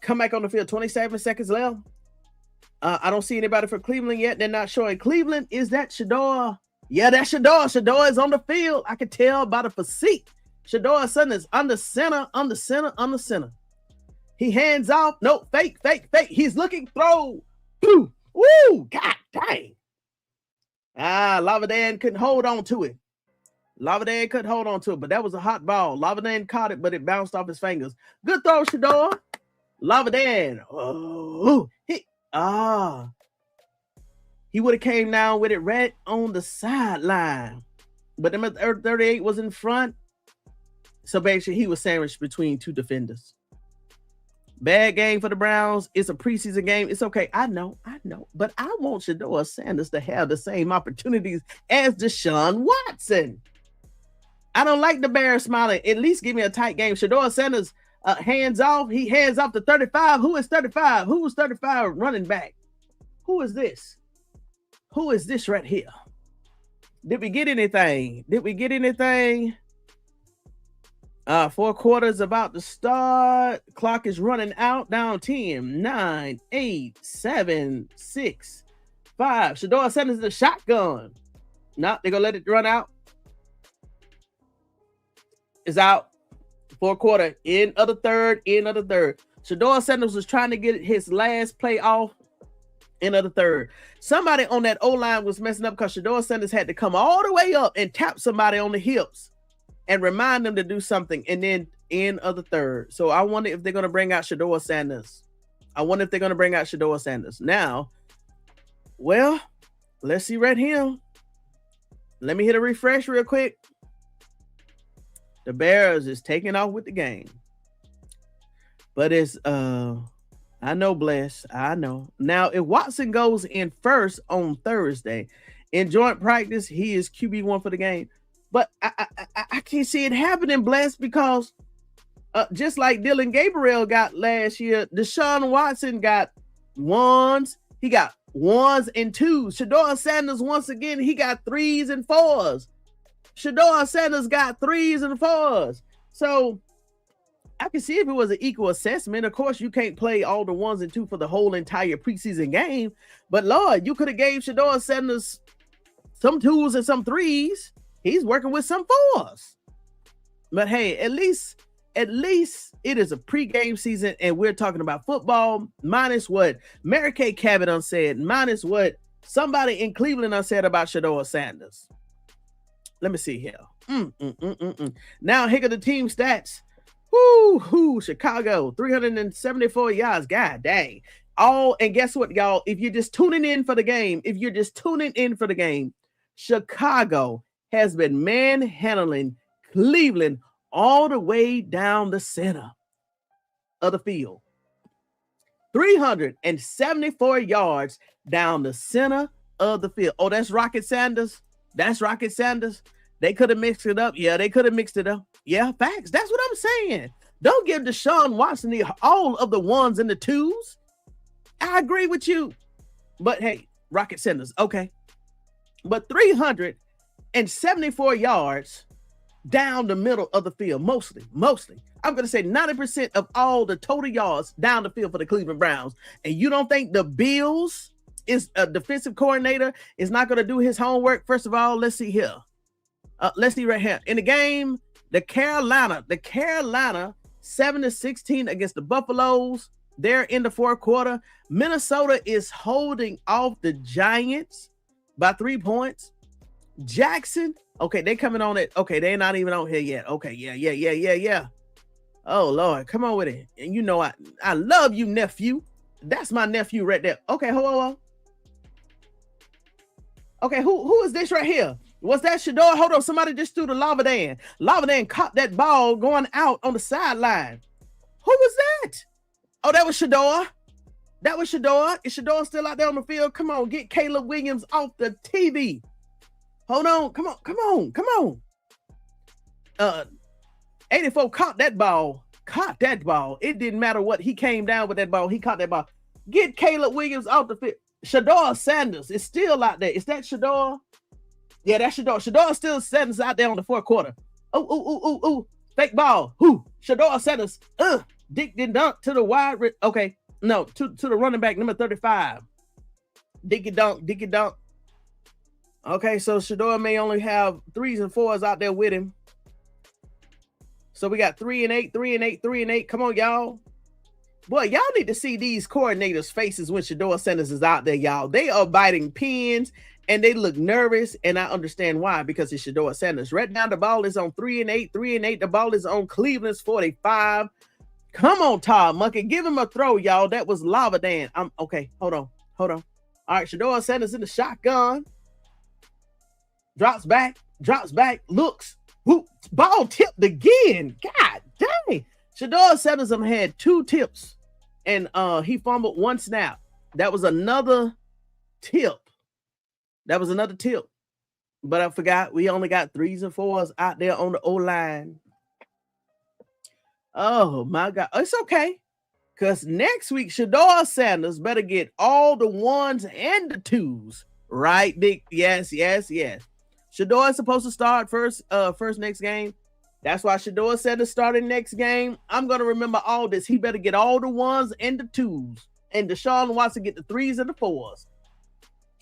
come back on the field? 27 seconds left. I don't see anybody for Cleveland yet. They're not showing Cleveland. Is that Shedeur? Yeah, that's Shedeur. Shedeur is on the field. I can tell by the physique. Shedeur Sanders on the center. He hands off. No, fake. He's looking, throw. Woo, God dang. Lavadan couldn't hold on to it. But that was a hot ball. Lavadan caught it, but it bounced off his fingers. Good throw, Shedeur. Lavadan. He would have came down with it right on the sideline. But number 38 was in front. So basically, he was sandwiched between 2 defenders. Bad game for the Browns. It's a preseason game. It's okay. I know. But I want Shedeur Sanders to have the same opportunities as Deshaun Watson. I don't like the Bears smiling. At least give me a tight game. Shedeur Sanders hands off. He hands off to 35. Who is 35? Who is 35 running back? Who is this? Who is this right here? Did we get anything? 4 quarters about to start. Clock is running out. Down 10, 9, 8, 7, 6, 5. Shedeur Sanders in the shotgun. No, they're going to let it run out. It's out. 4 quarter. End of the third. Shedeur Sanders was trying to get his last play off. End of the third. Somebody on that O-line was messing up because Shedeur Sanders had to come all the way up and tap somebody on the hips and remind them to do something. And then end of the third. So I wonder if they're going to bring out Shedeur Sanders. Now, well, let's see right here. Let me hit a refresh real quick. The Bears is taking off with the game. But it's I know, Bless. I know. Now, if Watson goes in first on Thursday in joint practice, he is QB1 for the game. But I can't see it happening, Bless, because just like Dillon Garbiel got last year, Deshaun Watson got ones. He got ones and twos. Shedeur Sanders, once again, he got threes and fours. Shedeur Sanders got threes and fours. So I can see if it was an equal assessment. Of course, you can't play all the ones and two for the whole entire preseason game. But Lord, you could have gave Shedeur Sanders some twos and some threes. He's working with some fours. But hey, at least it is a pregame season, and we're talking about football, minus what Mary Kay Cabot said, minus what somebody in Cleveland said about Shedeur Sanders. Let me see here. Now, here are the team stats. Chicago, 374 yards. God dang. And guess what, y'all? If you're just tuning in for the game, Chicago has been manhandling Cleveland all the way down the center of the field. 374 yards down the center of the field. Oh, that's Rocket Sanders. They could have mixed it up. Yeah, they could have mixed it up. Yeah, facts. That's what I'm saying. Don't give Deshaun Watson all of the ones and the twos. I agree with you. But hey, Rocket Sanders, okay. But 374 yards down the middle of the field, mostly. I'm going to say 90% of all the total yards down the field for the Cleveland Browns. And you don't think the Bills is a defensive coordinator is not going to do his homework? First of all, let's see here. Let's see right here. In the game, the Carolina 7-16 against the Buffaloes. They're in the fourth quarter. Minnesota is holding off the Giants by 3 points. Jackson, okay, they coming on it. Okay, they're not even on here yet. Okay, yeah. Oh, Lord, come on with it. And you know I love you, nephew. That's my nephew right there. Okay, hold on. Okay, who is this right here? Was that Shedeur? Hold on, somebody just threw the lava Dan. Lava Dan caught that ball going out on the sideline. Who was that? Oh, that was Shedeur. Is Shedeur still out there on the field? Come on, get Caleb Williams off the TV. Hold on, come on. 84 caught that ball. It didn't matter what. He came down with that ball. He caught that ball. Get Caleb Williams off the field. Shedeur Sanders is still out there. Is that Shedeur? Yeah, that's Shedeur. Shedeur still Sanders out there on the fourth quarter. Oh. Fake ball. Shedeur Sanders. Dick did dunk to the wide. Okay. No, to the running back, number 35. Dicky dunk. Okay, so Shedeur may only have threes and fours out there with him. So we got 3 and 8. Come on, y'all. Boy, y'all need to see these coordinators' faces when Shedeur Sanders is out there, y'all. They are biting pins and they look nervous, and I understand why, because it's Shedeur Sanders. Right now, the ball is on 3 and 8. The ball is on Cleveland's 45. Come on, Todd Monken. Give him a throw, y'all. That was Lava Dan. Okay. Hold on. All right, Shedeur Sanders in the shotgun. Drops back, looks. Ball tipped again. God dang. Shedeur Sanders had 2 tips, and he fumbled 1 snap. That was another tip. But I forgot we only got 3s and 4s out there on the O-line. Oh, my God. It's okay. Because next week, Shedeur Sanders better get all the 1s and the 2s. Right, Dick? Yes. Shedeur is supposed to start first next game. That's why Shedeur said to start in next game. I'm going to remember all this. He better get all the 1s and the 2s. And Deshaun Watson get the 3s and the 4s.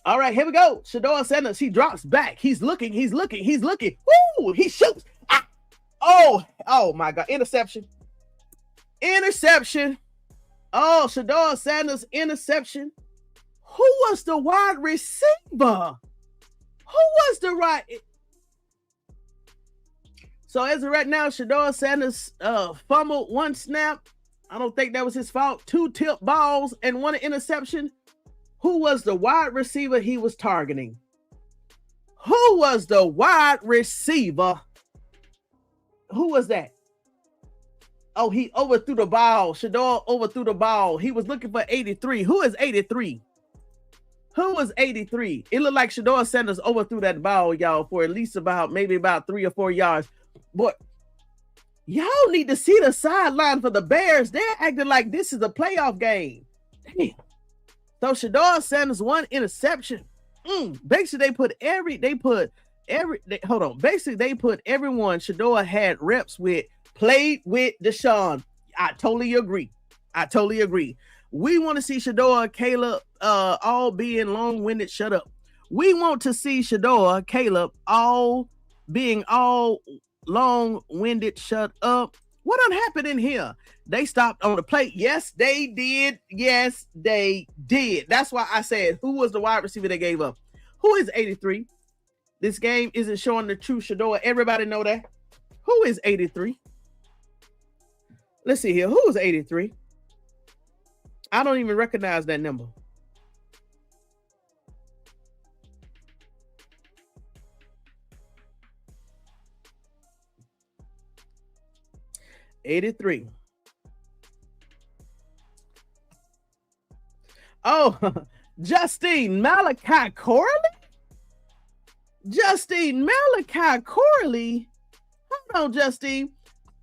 All right, here we go. Shedeur Sanders, he drops back. He's looking. Woo, he shoots. Ah! Oh my God. Interception. Oh, Shedeur Sanders, interception. Who was the wide receiver? Who was the right? So as of right now, Shedeur Sanders fumbled one snap. I don't think that was his fault. 2 tip balls and 1 interception. Who was the wide receiver he was targeting? Who was the wide receiver? Who was that? Oh, he overthrew the ball. Shedeur overthrew the ball. He was looking for 83. Who is 83? Who was 83? It looked like Shedeur Sanders overthrew that ball, y'all, for at least maybe about 3 or 4 yards. But y'all need to see the sideline for the Bears. They're acting like this is a playoff game. Damn. So Shedeur Sanders 1 interception. Basically, they put everyone Shedeur had reps with, played with Deshaun. I totally agree. We want to see Shedeur, Caleb, all being long-winded. Shut up. We want to see Shedeur, Caleb, all being all long-winded. Shut up. What done happened in here? They stopped on the plate. Yes, they did. That's why I said, who was the wide receiver they gave up? Who is 83? This game isn't showing the true Shedeur. Everybody know that. Who is 83? Let's see here. Who is 83? I don't even recognize that number. '83. Oh, Justine Malachi Corley? Justine Malachi Corley? Hold on, Justine.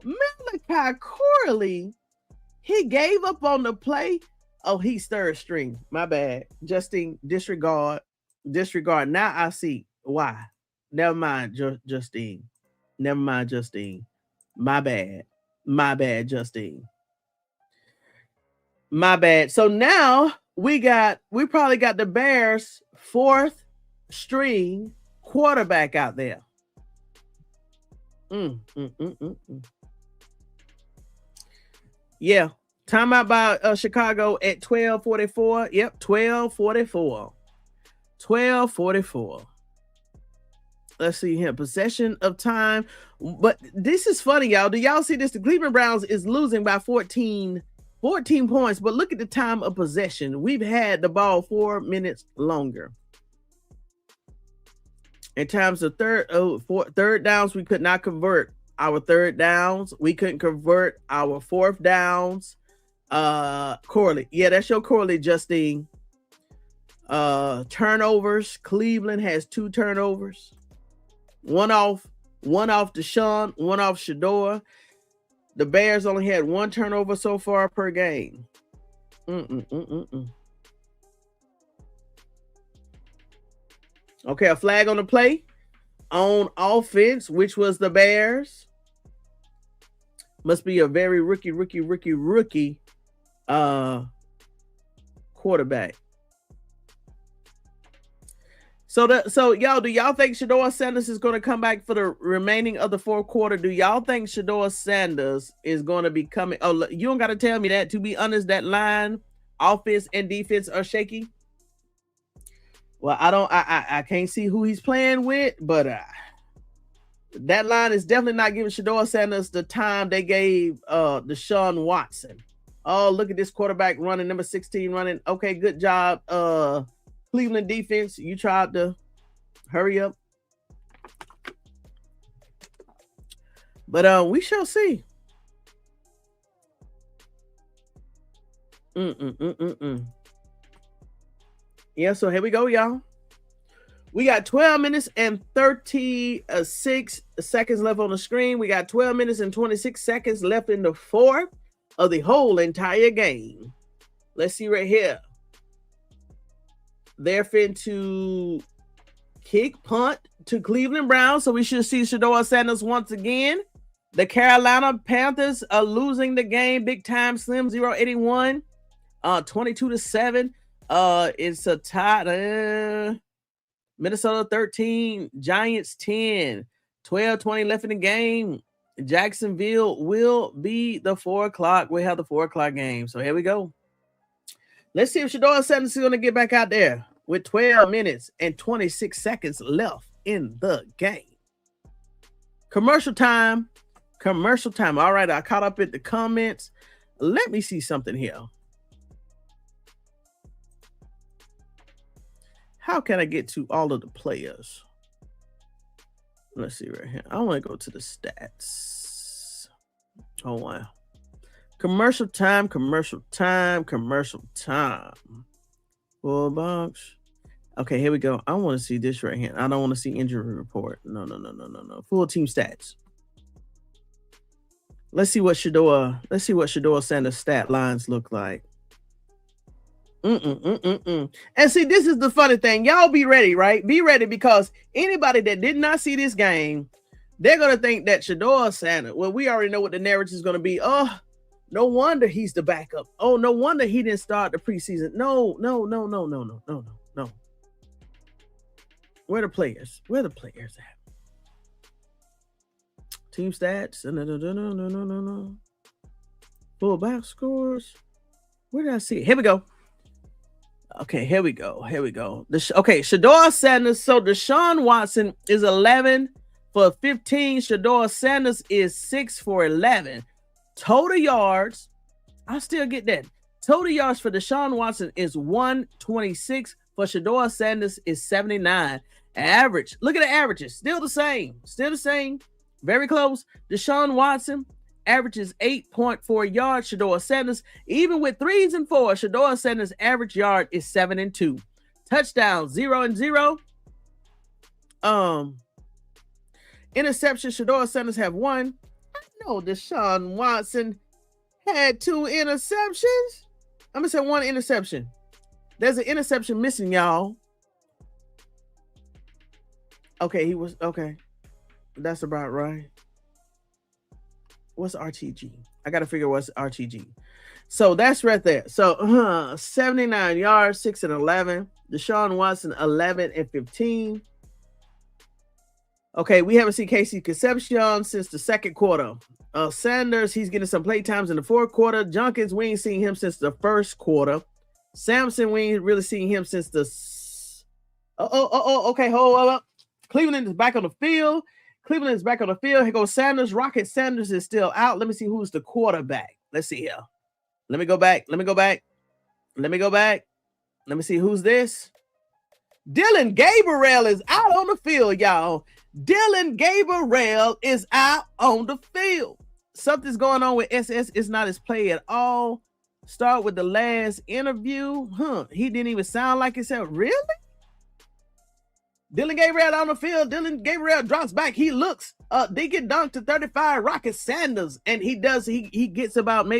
Malachi Corley, he gave up on the play. Oh, he's third string. My bad. Justine, disregard. Now I see why. Never mind, Justine. Never mind, Justine. My bad, Justine. My bad. So now we probably got the Bears' 4th string quarterback out there. Yeah. Timeout by Chicago at 12:44. Yep, 12:44. 12:44. Let's see here. Possession of time. But this is funny, y'all. Do y'all see this? The Cleveland Browns is losing by 14 points. But look at the time of possession. We've had the ball 4 minutes longer. In terms of third downs, we could not convert our third downs. We couldn't convert our 4th downs. Corley. Yeah, that's your Corley, Justine. Turnovers. Cleveland has 2 turnovers. One off Deshaun, one off Shedeur. The Bears only had 1 turnover so far per game. Okay, a flag on the play on offense, which was the Bears. Must be a very rookie quarterback. So y'all, do y'all think Shedeur Sanders is going to come back for the remaining of the 4th quarter? Do y'all think Shedeur Sanders is going to be coming? Oh, you don't got to tell me that. To be honest, that line, offense and defense are shaky. Well, I can't see who he's playing with, but that line is definitely not giving Shedeur Sanders the time they gave Deshaun Watson. Oh, look at this quarterback running, number 16 running. Okay, good job, Cleveland defense. You tried to hurry up. But we shall see. Yeah, so here we go, y'all. We got 12 minutes and 36 seconds left on the screen. We got 12 minutes and 26 seconds left in the 4th of the whole entire game. Let's see right here. They're fin to kick punt to Cleveland Browns. So we should see Shedeur Sanders once again. The Carolina Panthers are losing the game big time. Slim 0-81, 22-7. It's a tie. Minnesota 13, Giants 10, 12:20 left in the game. Jacksonville will be the 4 o'clock. We have the 4 o'clock game. So here we go. Let's see if Shedeur Sanders is going to get back out there with 12 minutes and 26 seconds left in the game. Commercial time. Commercial time. All right, I caught up at the comments. Let me see something here. How can I get to all of the players? Let's see right here. I want to go to the stats. Oh, wow. Commercial time, commercial time, commercial time. Full box. Okay, here we go. I want to see this right here. I don't want to see injury report. No. Full team stats. Let's see what Shedeur Sanders stat lines look like. And see, this is the funny thing. Y'all be ready, right? Be ready, because anybody that did not see this game, they're gonna think that Shedeur Sanders. Well, we already know what the narrative is gonna be. Oh, no wonder he's the backup. Oh, no wonder he didn't start the preseason. No. Where the players? Where the players at? Team stats. No. Full back scores. Where did I see it? Here we go. Okay, here we go. Okay, Shedeur Sanders. So Deshaun Watson is 11 for 15. Shedeur Sanders is 6 for 11. Total yards, I still get that. Total yards for Deshaun Watson is 126. For Shedeur Sanders is 79. Average, look at the averages. Still the same. Very close. Deshaun Watson averages 8.4 yards. Shedeur Sanders, even with 3s and 4s, Shedeur Sanders' average yard is 7 and 2. Touchdowns 0 and 0. Interception, Shedeur Sanders have 1. I know Deshaun Watson had 2 interceptions. I'm gonna say 1 interception. There's an interception missing, y'all. Okay, he was okay. That's about right. What's RTG? I gotta figure what's RTG. So that's right there. So 79 yards, 6 and 11. Deshaun Watson 11 and 15. Okay, we haven't seen Casey Concepcion since the second quarter. Sanders, he's getting some play times in the fourth quarter. Junkins, we ain't seen him since the first quarter. Sampson, we ain't really seen him since the. Okay, hold up. Cleveland is back on the field. Here goes Sanders. Rocket Sanders is still out. Let me see who's the quarterback. Let's see here. Let me go back. Let me see who's this. Dillon Garbiel is out on the field, y'all. Dillon Garbiel is out on the field. Something's going on with SS. It's not his play at all. Start with the last interview. He didn't even sound like himself. Really? Dillon Garbiel on the field. Dillon Garbiel drops back. He looks. They get dunked to 35. Rocket Sanders, and he gets about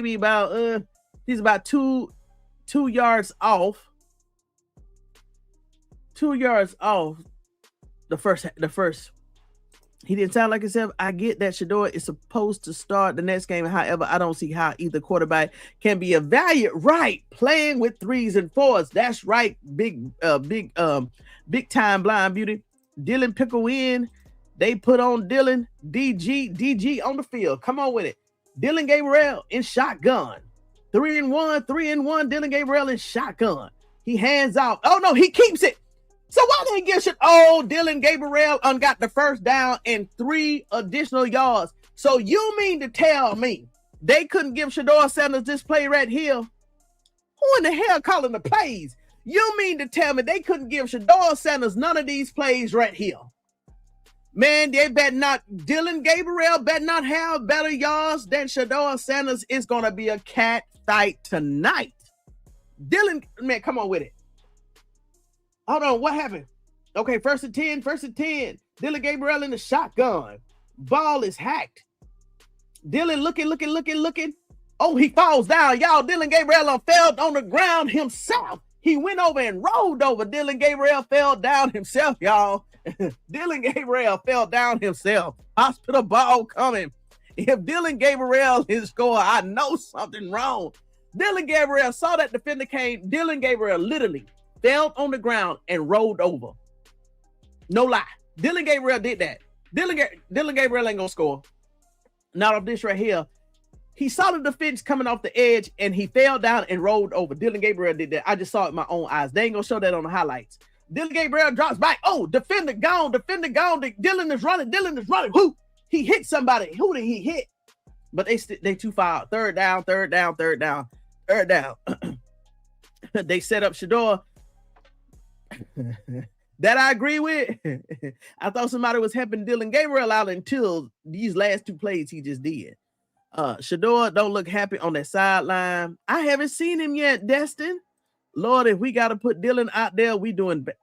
he's about two yards off. 2 yards off. The first. He didn't sound like himself. I get that Shedeur is supposed to start the next game. However, I don't see how either quarterback can be evaluated right playing with 3s and 4s. That's right. Big time blind beauty. Dillon pickle in. They put on Dillon. DG on the field. Come on with it. Dillon Garbiel in shotgun. 3 and 1. Dillon Garbiel in shotgun. He hands off. Oh no, he keeps it. So why did he give shit? Oh, Dillon Garbiel got the first down and 3 additional yards. So you mean to tell me they couldn't give Shedeur Sanders this play right here? Who in the hell calling the plays? You mean to tell me they couldn't give Shedeur Sanders none of these plays right here? Man, they better not. Dillon Garbiel better not have better yards than Shedeur Sanders. It's going to be a cat fight tonight. Dillon, man, come on with it. Hold on, what happened? Okay, first and 10. Dillon Garbiel in the shotgun. Ball is hacked. Dillon looking. Oh, he falls down. Y'all, Dillon Garbiel fell on the ground himself. He went over and rolled over. Dillon Garbiel fell down himself, y'all. Dillon Garbiel fell down himself. Hospital ball coming. If Dillon Garbiel is scoring, I know something wrong. Dillon Garbiel saw that defender came. Dillon Garbiel literally fell on the ground and rolled over. No lie. Dillon Garbiel did that. Dillon Garbiel ain't gonna score. Not off this right here. He saw the defense coming off the edge, and he fell down and rolled over. Dillon Garbiel did that. I just saw it with my own eyes. They ain't gonna show that on the highlights. Dillon Garbiel drops back. Oh, defender gone. Dillon is running. Who? He hit somebody. Who did he hit? But they too far. Third down. They set up Shedeur. That I agree with. I thought somebody was helping Dillon Garbiel out until these last two plays he just did. Shedeur don't look happy on that sideline. I haven't seen him yet, Destin. Lord, if we got to put Dillon out there, we doing bad.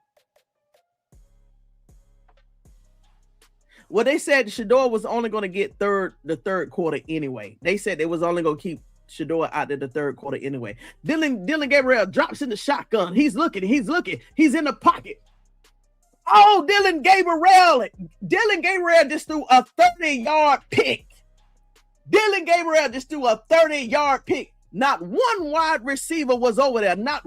Well, they said Shedeur was only going to get the third quarter anyway. They said they was only going to keep Shedeur out there the third quarter anyway. Dillon Garbiel drops in the shotgun. He's looking. He's in the pocket. Oh, Dillon Garbiel just threw a 30-yard pick. Dillon Garbiel just threw a 30-yard pick. Not one wide receiver was over there. Dillon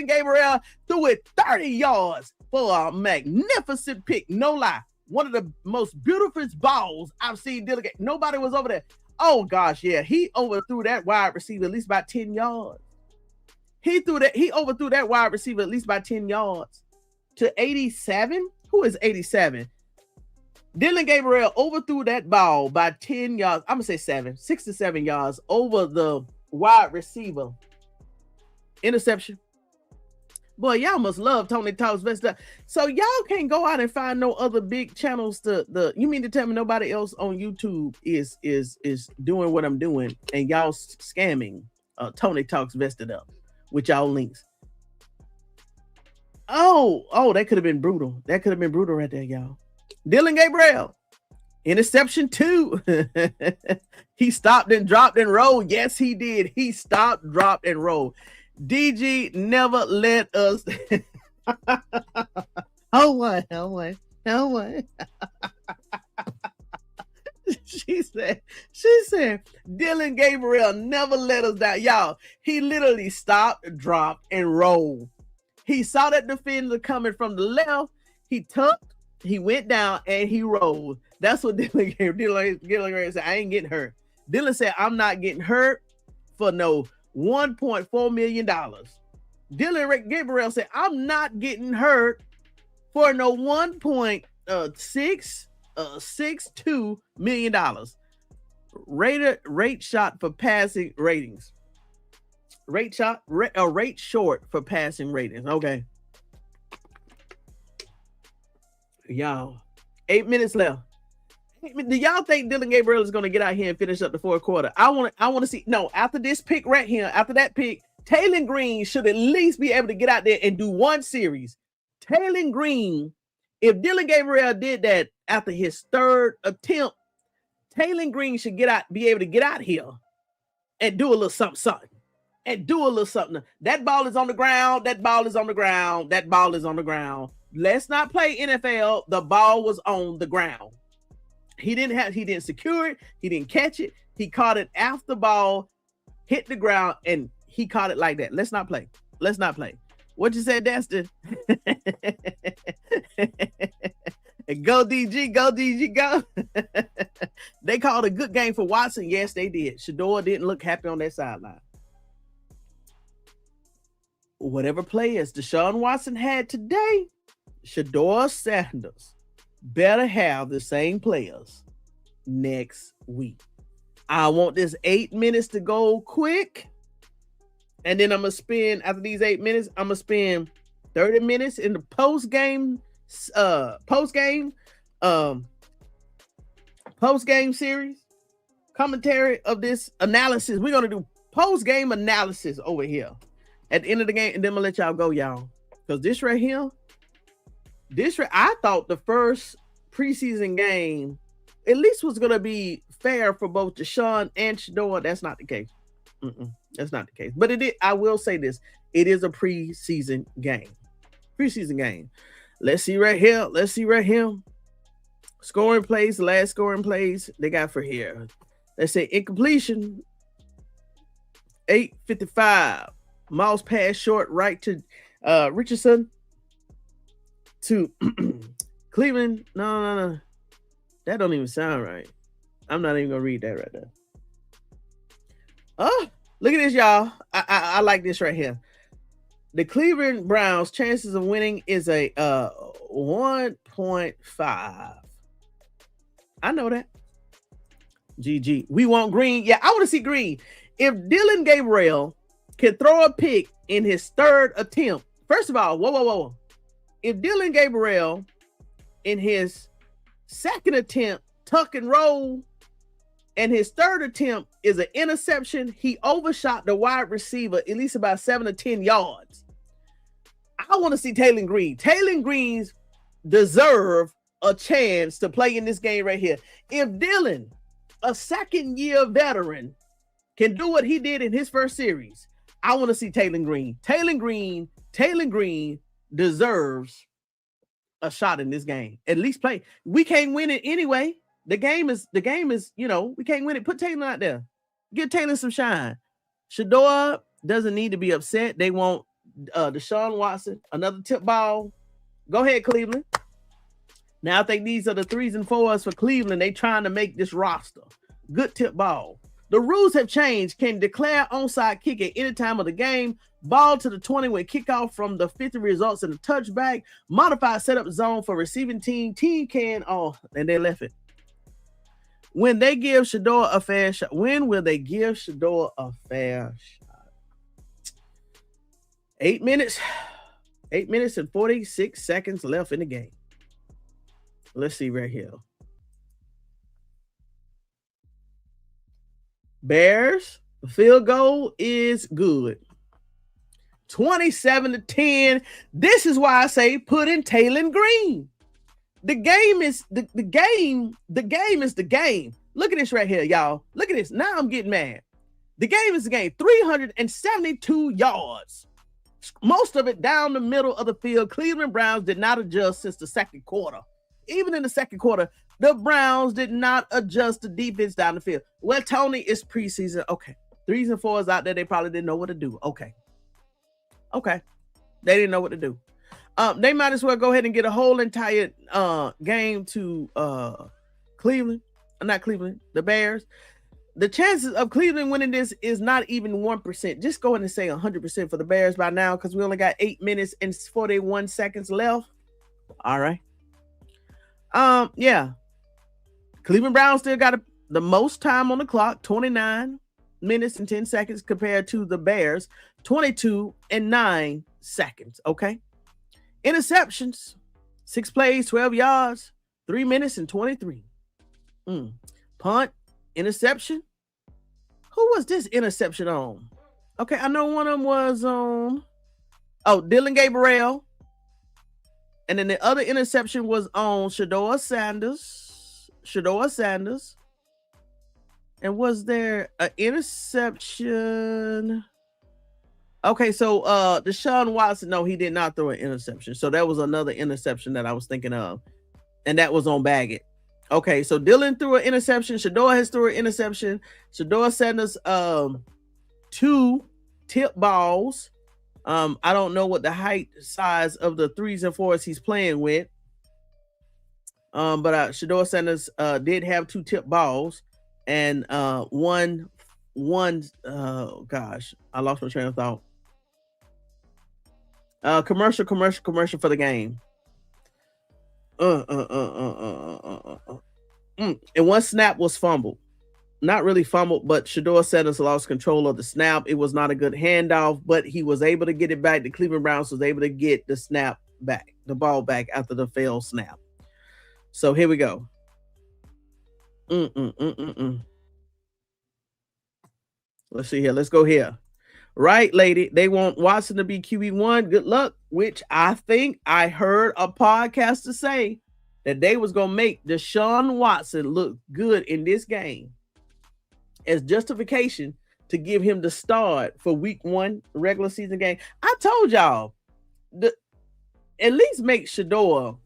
Garbiel threw it 30 yards for a magnificent pick. No lie. One of the most beautiful balls I've seen Dillon Garbiel. Nobody was over there. Oh, gosh, yeah. He overthrew that wide receiver at least by 10 yards. He overthrew that wide receiver at least by 10 yards. To 87? Who is 87? Dillon Garbiel overthrew that ball by 10 yards. I'm going to say 6 to 7 yards over the wide receiver. Interception. Boy, y'all must love Tony Talks Best Stuff. So y'all can't go out and find no other big channels you mean to tell me nobody else on YouTube is doing what I'm doing and y'all scamming Tony Talks Vested Up with y'all links? Oh, that could have been brutal. That could have been brutal right there, y'all. Dillon Garbiel, interception 2. He stopped and dropped and rolled. Yes, he did. He stopped, dropped, and rolled. DG never let us. Oh, what? She said, Dillon Garbiel never let us down. Y'all, he literally stopped, dropped, and rolled. He saw that defender coming from the left. He tucked. He went down and he rolled. That's what Dillon Garbiel said. I ain't getting hurt. Dillon said, I'm not getting hurt for no $1.4 million. Dillon Garbiel said, I'm not getting hurt for no $1.662 million. Rate shot for passing ratings. Rate short for passing ratings. Okay. Y'all, 8 minutes left. Do y'all think Dillon Garbiel is going to get out here and finish up the fourth quarter? I want to see. No, after this pick right here, after that pick, TAYLEN Green should at least be able to get out there and do one series. TAYLEN Green, if Dillon Garbiel did that after his third attempt, TAYLEN Green should be able to get out here and do a little something. That ball is on the ground. Let's not play NFL. The ball was on the ground. He didn't secure it. He didn't catch it. He caught it after the ball hit the ground and he caught it like that. Let's not play. What you said, Destin? Go DG, go. They called a good game for Watson. Yes, they did. Shedeur didn't look happy on that sideline. Whatever players Deshaun Watson had today, Shedeur Sanders better have the same players next week. I want this 8 minutes to go quick. And then I'm going to spend, after these 8 minutes, I'm going to spend 30 minutes in the post-game series, commentary of this analysis. We're going to do post-game analysis over here at the end of the game. And then I'm going to let y'all go, y'all. Because this right here, I thought the first preseason game at least was going to be fair for both Deshaun and Shedeur. That's not the case. That's not the case. But I will say this. It is a preseason game. Let's see right here. Scoring plays, the last scoring plays they got for here. Let's say incompletion. 8:55. Mouse pass short right to Richardson. To Cleveland. No. That don't even sound right. I'm not even gonna read that right there. Oh, look at this, y'all. I like this right here. The Cleveland Browns' chances of winning is a 1.5. I know that. GG. We want green. Yeah, I want to see green. If Dillon Garbiel can throw a pick in his third attempt, first of all, whoa. If Dillon Garbiel in his second attempt tuck and roll, and his third attempt is an interception, he overshot the wide receiver at least about 7 to 10 yards. I want to see TAYLEN Green. TAYLEN Greens deserve a chance to play in this game right here. If Dillon, a second-year veteran, can do what he did in his first series, I want to see TAYLEN Green. TAYLEN Green deserves a shot in this game. At least play. We can't win it anyway. The game is, we can't win it. Put TAYLEN out there. Give TAYLEN some shine. Shedeur doesn't need to be upset. They want Deshaun Watson, another tip ball. Go ahead, Cleveland. Now I think these are the 3s and 4s for Cleveland. They trying to make this roster. Good tip ball. The rules have changed. Can declare onside kick at any time of the game. Ball to the 20 when kickoff from the 50 results in a touchback. Modified setup zone for receiving team. Team can, and they left it. When they give Shedeur a fair shot. When will they give Shedeur a fair shot? 8 minutes. 8 minutes and 46 seconds left in the game. Let's see right here. Bears, the field goal is good. 27 to 10. This is why I say put in TAYLEN Green. The game is the game is the game. Look at this right here, y'all. Look at this. Now I'm getting mad. The game is the game. 372 yards. Most of it down the middle of the field. Cleveland Browns did not adjust since the second quarter. Even in the second quarter, the Browns did not adjust the defense down the field. Well, Tony, it's preseason. Okay. 3s and 4s out there, they probably didn't know what to do. Okay. They didn't know what to do. They might as well go ahead and get a whole entire game to Cleveland. Not Cleveland, the Bears. The chances of Cleveland winning this is not even 1%. Just go ahead and say 100% for the Bears by now because we only got 8 minutes and 41 seconds left. All right. Yeah. Cleveland Browns still got the most time on the clock, 29 minutes and 10 seconds compared to the Bears, 22 and 9 seconds. Okay. Interceptions, 6 plays, 12 yards, 3 minutes and 23. Punt, interception. Who was this interception on? Okay, I know one of them was on Dillon Garbiel. And then the other interception was on Shedeur Sanders. And was there an interception? Okay, so Deshaun Watson, no, he did not throw an interception. So that was another interception that I was thinking of. And that was on Baggett. Okay, so Dillon threw an interception. Shedeur has threw an interception. Shedeur Sanders 2 tip balls. I don't know what the height size of the 3s and 4s he's playing with. But Shedeur Sanders did have 2 tip balls and one gosh, I lost my train of thought. Commercial for the game. And one snap was fumbled. Not really fumbled, but Shedeur Sanders lost control of the snap. It was not a good handoff, but he was able to get it back. The Cleveland Browns was able to get the snap back, the ball back after the failed snap. So here we go. Let's see here. Let's go here. Right, lady. They want Watson to be QB1. Good luck, which I think I heard a podcaster say that they was going to make Deshaun Watson look good in this game as justification to give him the start for week 1 regular season game. I told y'all, at least make Shedeur,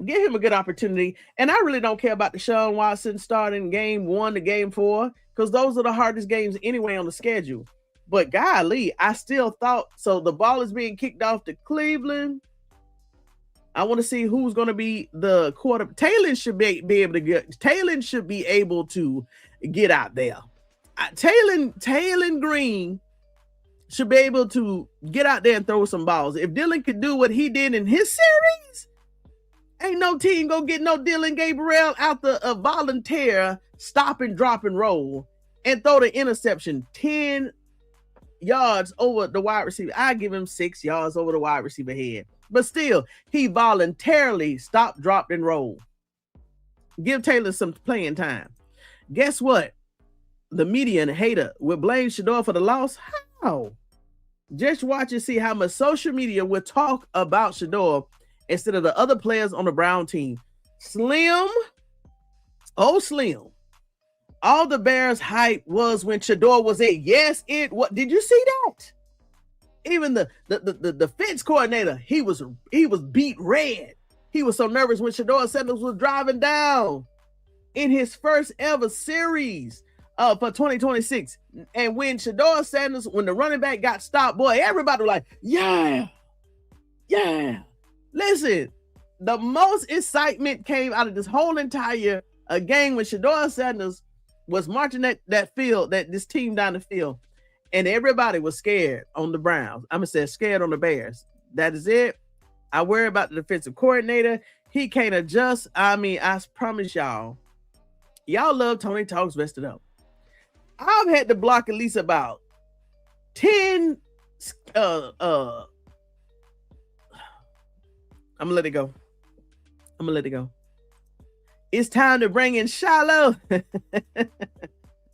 give him a good opportunity. And I really don't care about Deshaun Watson starting game 1 to game 4 because those are the hardest games anyway on the schedule. But golly, I still thought, so the ball is being kicked off to Cleveland. I want to see who's going to be the quarter. TAYLEN should be able to get. TAYLEN should be able to get out there. TAYLEN Green should be able to get out there and throw some balls. If Dillon could do what he did in his series, ain't no team gonna get no Dillon Garbiel out the volunteer stop and drop and roll and throw the interception 10 yards over the wide receiver. I give him 6 yards over the wide receiver head. But still, he voluntarily stopped, dropped, and rolled. Give Taylor some playing time. Guess what? The media and hater will blame Shedeur for the loss. How? Just watch and see how much social media will talk about Shedeur instead of the other players on the Brown team. Slim. All the Bears hype was when Shedeur was a yes, it what did you see that? Even the defense coordinator, he was beat red. He was so nervous when Shedeur Sanders was driving down in his first ever series for 2026. And when Shedeur Sanders, when the running back got stopped, boy, everybody was like, yeah. Listen, the most excitement came out of this whole entire game when Shedeur Sanders was marching that field, this team down the field. And everybody was scared on the Browns. I'm going to say scared on the Bears. That is it. I worry about the defensive coordinator. He can't adjust. I mean, I promise y'all love Tony Talks vested up. I've had to block at least about 10. I'm going to let it go. It's time to bring in Shiloh.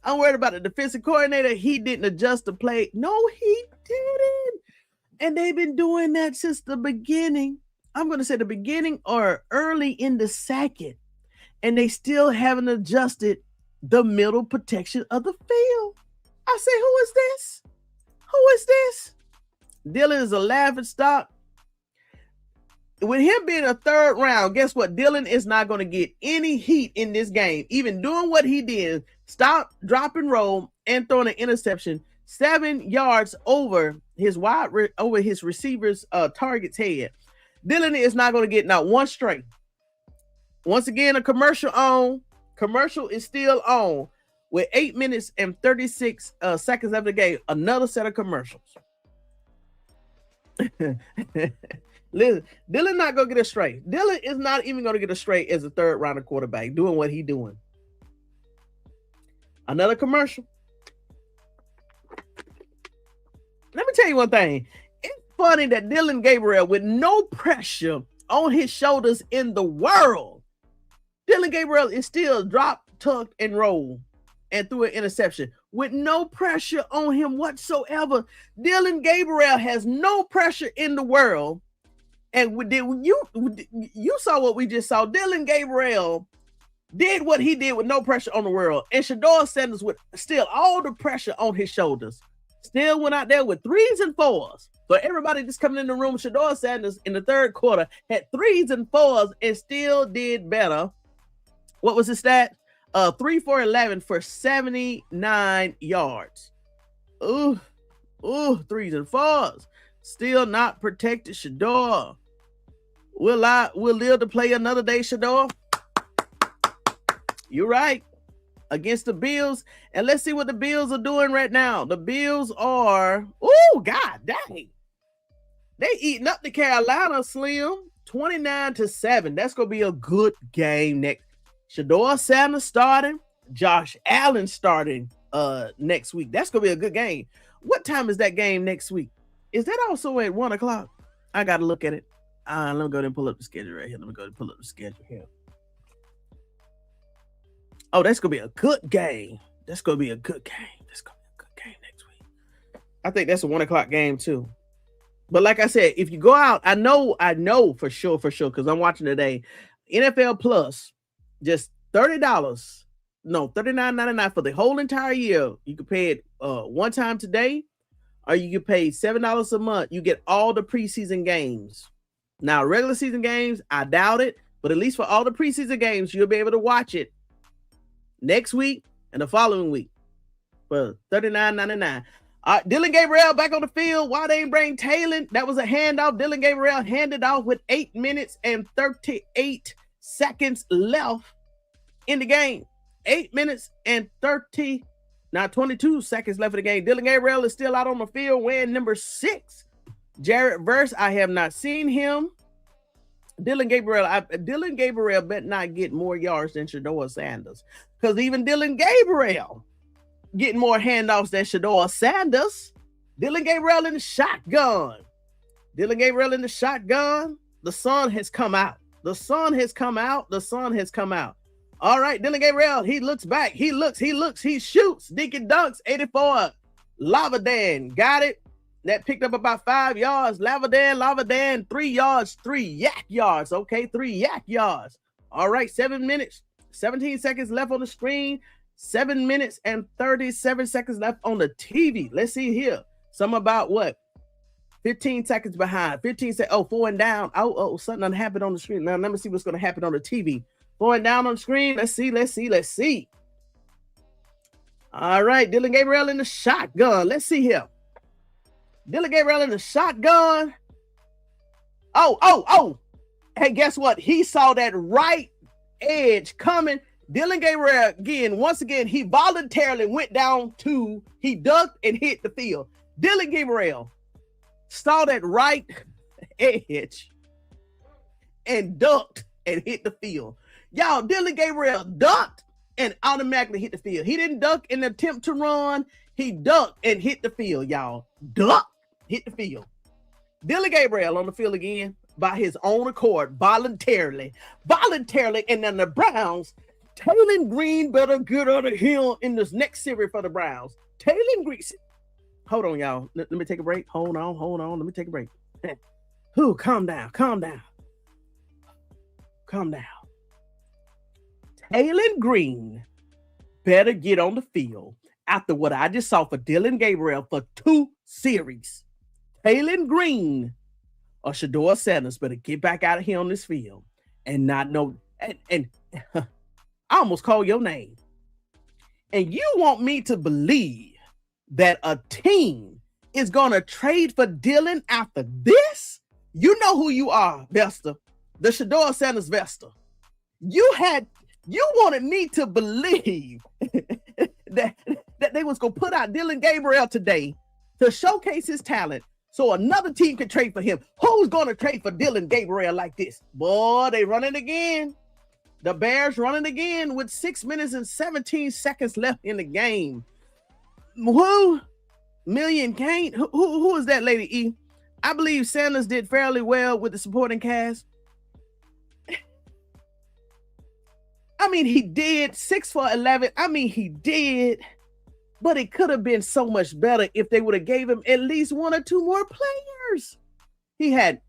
I'm worried about the defensive coordinator. He didn't adjust the play. No, he didn't. And they've been doing that since the beginning. I'm going to say the beginning or early in the second. And they still haven't adjusted the middle protection of the field. I say, who is this? Who is this? Dillon is a laughing stock. With him being a third round, guess what? Dillon is not going to get any heat in this game. Even doing what he did, stop, drop, and roll, and throwing an interception 7 yards over his receiver's target's head. Dillon is not going to get not one straight. Once again, a commercial on. Commercial is still on with 8 minutes and 36 seconds after the game. Another set of commercials. Listen, Dillon not gonna get a straight. Dillon is not even gonna get a straight as a third rounder quarterback doing what he doing. Another commercial. Let me tell you one thing. It's funny that Dillon Garbiel, with no pressure on his shoulders in the world, Dillon Garbiel is still dropped, tucked, and rolled and threw an interception with no pressure on him whatsoever. Dillon Garbiel has no pressure in the world. And you saw what we just saw. Dillon Garbiel did what he did with no pressure on the world. And Shedeur Sanders with still all the pressure on his shoulders. Still went out there with 3s and 4s. So everybody just coming in the room, Shedeur Sanders in the third quarter had 3s and 4s and still did better. What was his stat? 3 for 11 for 79 yards. Ooh, 3s and 4s. Still not protected. Shedeur. Will live to play another day, Shedeur? You're right. Against the Bills. And let's see what the Bills are doing right now. The Bills are, God dang. They eating up the Carolina, Slim. 29-7. That's going to be a good game next. Shedeur Sanders starting. Josh Allen starting next week. That's going to be a good game. What time is that game next week? Is that also at 1 o'clock? I got to look at it. Let me go ahead and pull up the schedule right here. Oh, that's going to be a good game. That's going to be a good game next week. I think that's a 1 o'clock game too. But like I said, if you go out, I know for sure, because I'm watching today, NFL Plus, just $30. No, $39.99 for the whole entire year. You can pay it one time today, or you can pay $7 a month. You get all the preseason games. Now, regular season games, I doubt it, but at least for all the preseason games, you'll be able to watch it next week and the following week for $39.99. Dillon Garbiel back on the field. Why they ain't bring TAYLEN? That was a handoff. Dillon Garbiel handed off with 8 minutes and 38 seconds left in the game. 8 minutes and 22 seconds left in the game. Dillon Garbiel is still out on the field wearing number 6. Jared Verse, I have not seen him. Dillon Garbiel better not get more yards than Shedeur Sanders, because even Dillon Garbiel getting more handoffs than Shedeur Sanders. Dillon Garbiel in the shotgun. Dillon Garbiel in the shotgun. The sun has come out. The sun has come out. The sun has come out. All right, Dillon Garbiel, he looks back. He looks, he shoots. Dinky dunks, 84. Lavadan, got it. That picked up about 5 yards. Lavadan, 3 yards, 3 yak yards. Okay, 3 yak yards. All right, 7 minutes, 17 seconds left on the screen. 7 minutes and 37 seconds left on the TV. Let's see here. Some about what? 15 seconds behind. 15 seconds. Oh, 4 and down. Oh, something happened on the screen. Now, let me see what's going to happen on the TV. 4 and down on the screen. Let's see. All right, Dillon Garbiel in the shotgun. Let's see here. Dillon Garbiel in the shotgun. Oh. Hey, guess what? He saw that right edge coming. Dillon Garbiel, once again, he voluntarily went down to, he ducked and hit the field. Dillon Garbiel saw that right edge and ducked and hit the field. Y'all, Dillon Garbiel ducked and automatically hit the field. He didn't duck in the attempt to run. He ducked and hit the field, y'all. Duck, hit the field. Dillon Garbiel on the field again by his own accord, voluntarily. And then the Browns, TAYLEN Green better get out of here in this next series for the Browns. TAYLEN Green. Hold on, y'all. Let me take a break. Hold on. Let me take a break. Who? Calm down. TAYLEN Green better get on the field after what I just saw for Dillon Garbiel for 2 series. TAYLEN Green or Shedeur Sanders better get back out of here on this field and not know. And I almost call your name. And you want me to believe that a team is going to trade for Dillon after this? You know who you are, Vesta. The Shedeur Sanders Vesta. You wanted me to believe that they was going to put out Dillon Garbiel today to showcase his talent so another team could trade for him. Who's going to trade for Dillon Garbiel like this? Boy, they running again. The Bears running again with 6 minutes and 17 seconds left in the game. Who? Million Kane? Who is that lady, E? I believe Sanders did fairly well with the supporting cast. I mean, he did 6 for 11. I mean, he did. But it could have been so much better if they would have gave him at least 1 or 2 more players. He had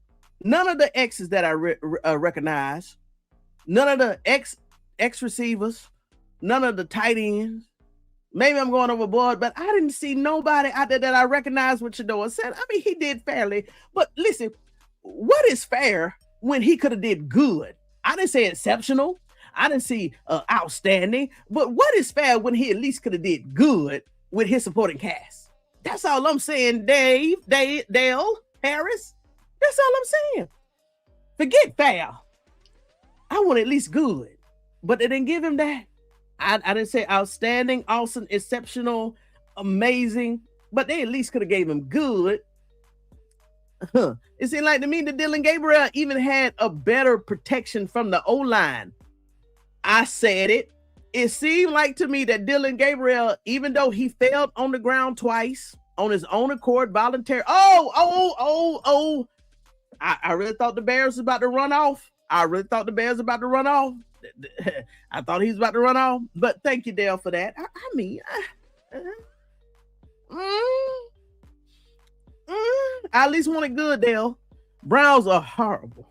none of the X's that I recognize. None of the X receivers, none of the tight ends. Maybe I'm going overboard, but I didn't see nobody out there that I recognize what Shedeur said. I mean, he did fairly, but listen, what is fair when he could have did good? I didn't say exceptional. I didn't see outstanding, but what is fair when he at least could have did good with his supporting cast? That's all I'm saying, Dale, Harris. That's all I'm saying. Forget fair. I want at least good, but they didn't give him that. I didn't say outstanding, awesome, exceptional, amazing, but they at least could have gave him good. It seemed like to me that Dillon Garbiel even had a better protection from the O-line. I said it. It seemed like to me that Dillon Garbiel, even though he fell on the ground twice on his own accord, voluntary. I really thought the Bears was about to run off. I thought he was about to run off, but thank you, Dale, for that. I at least wanted good, Dale. Browns are horrible.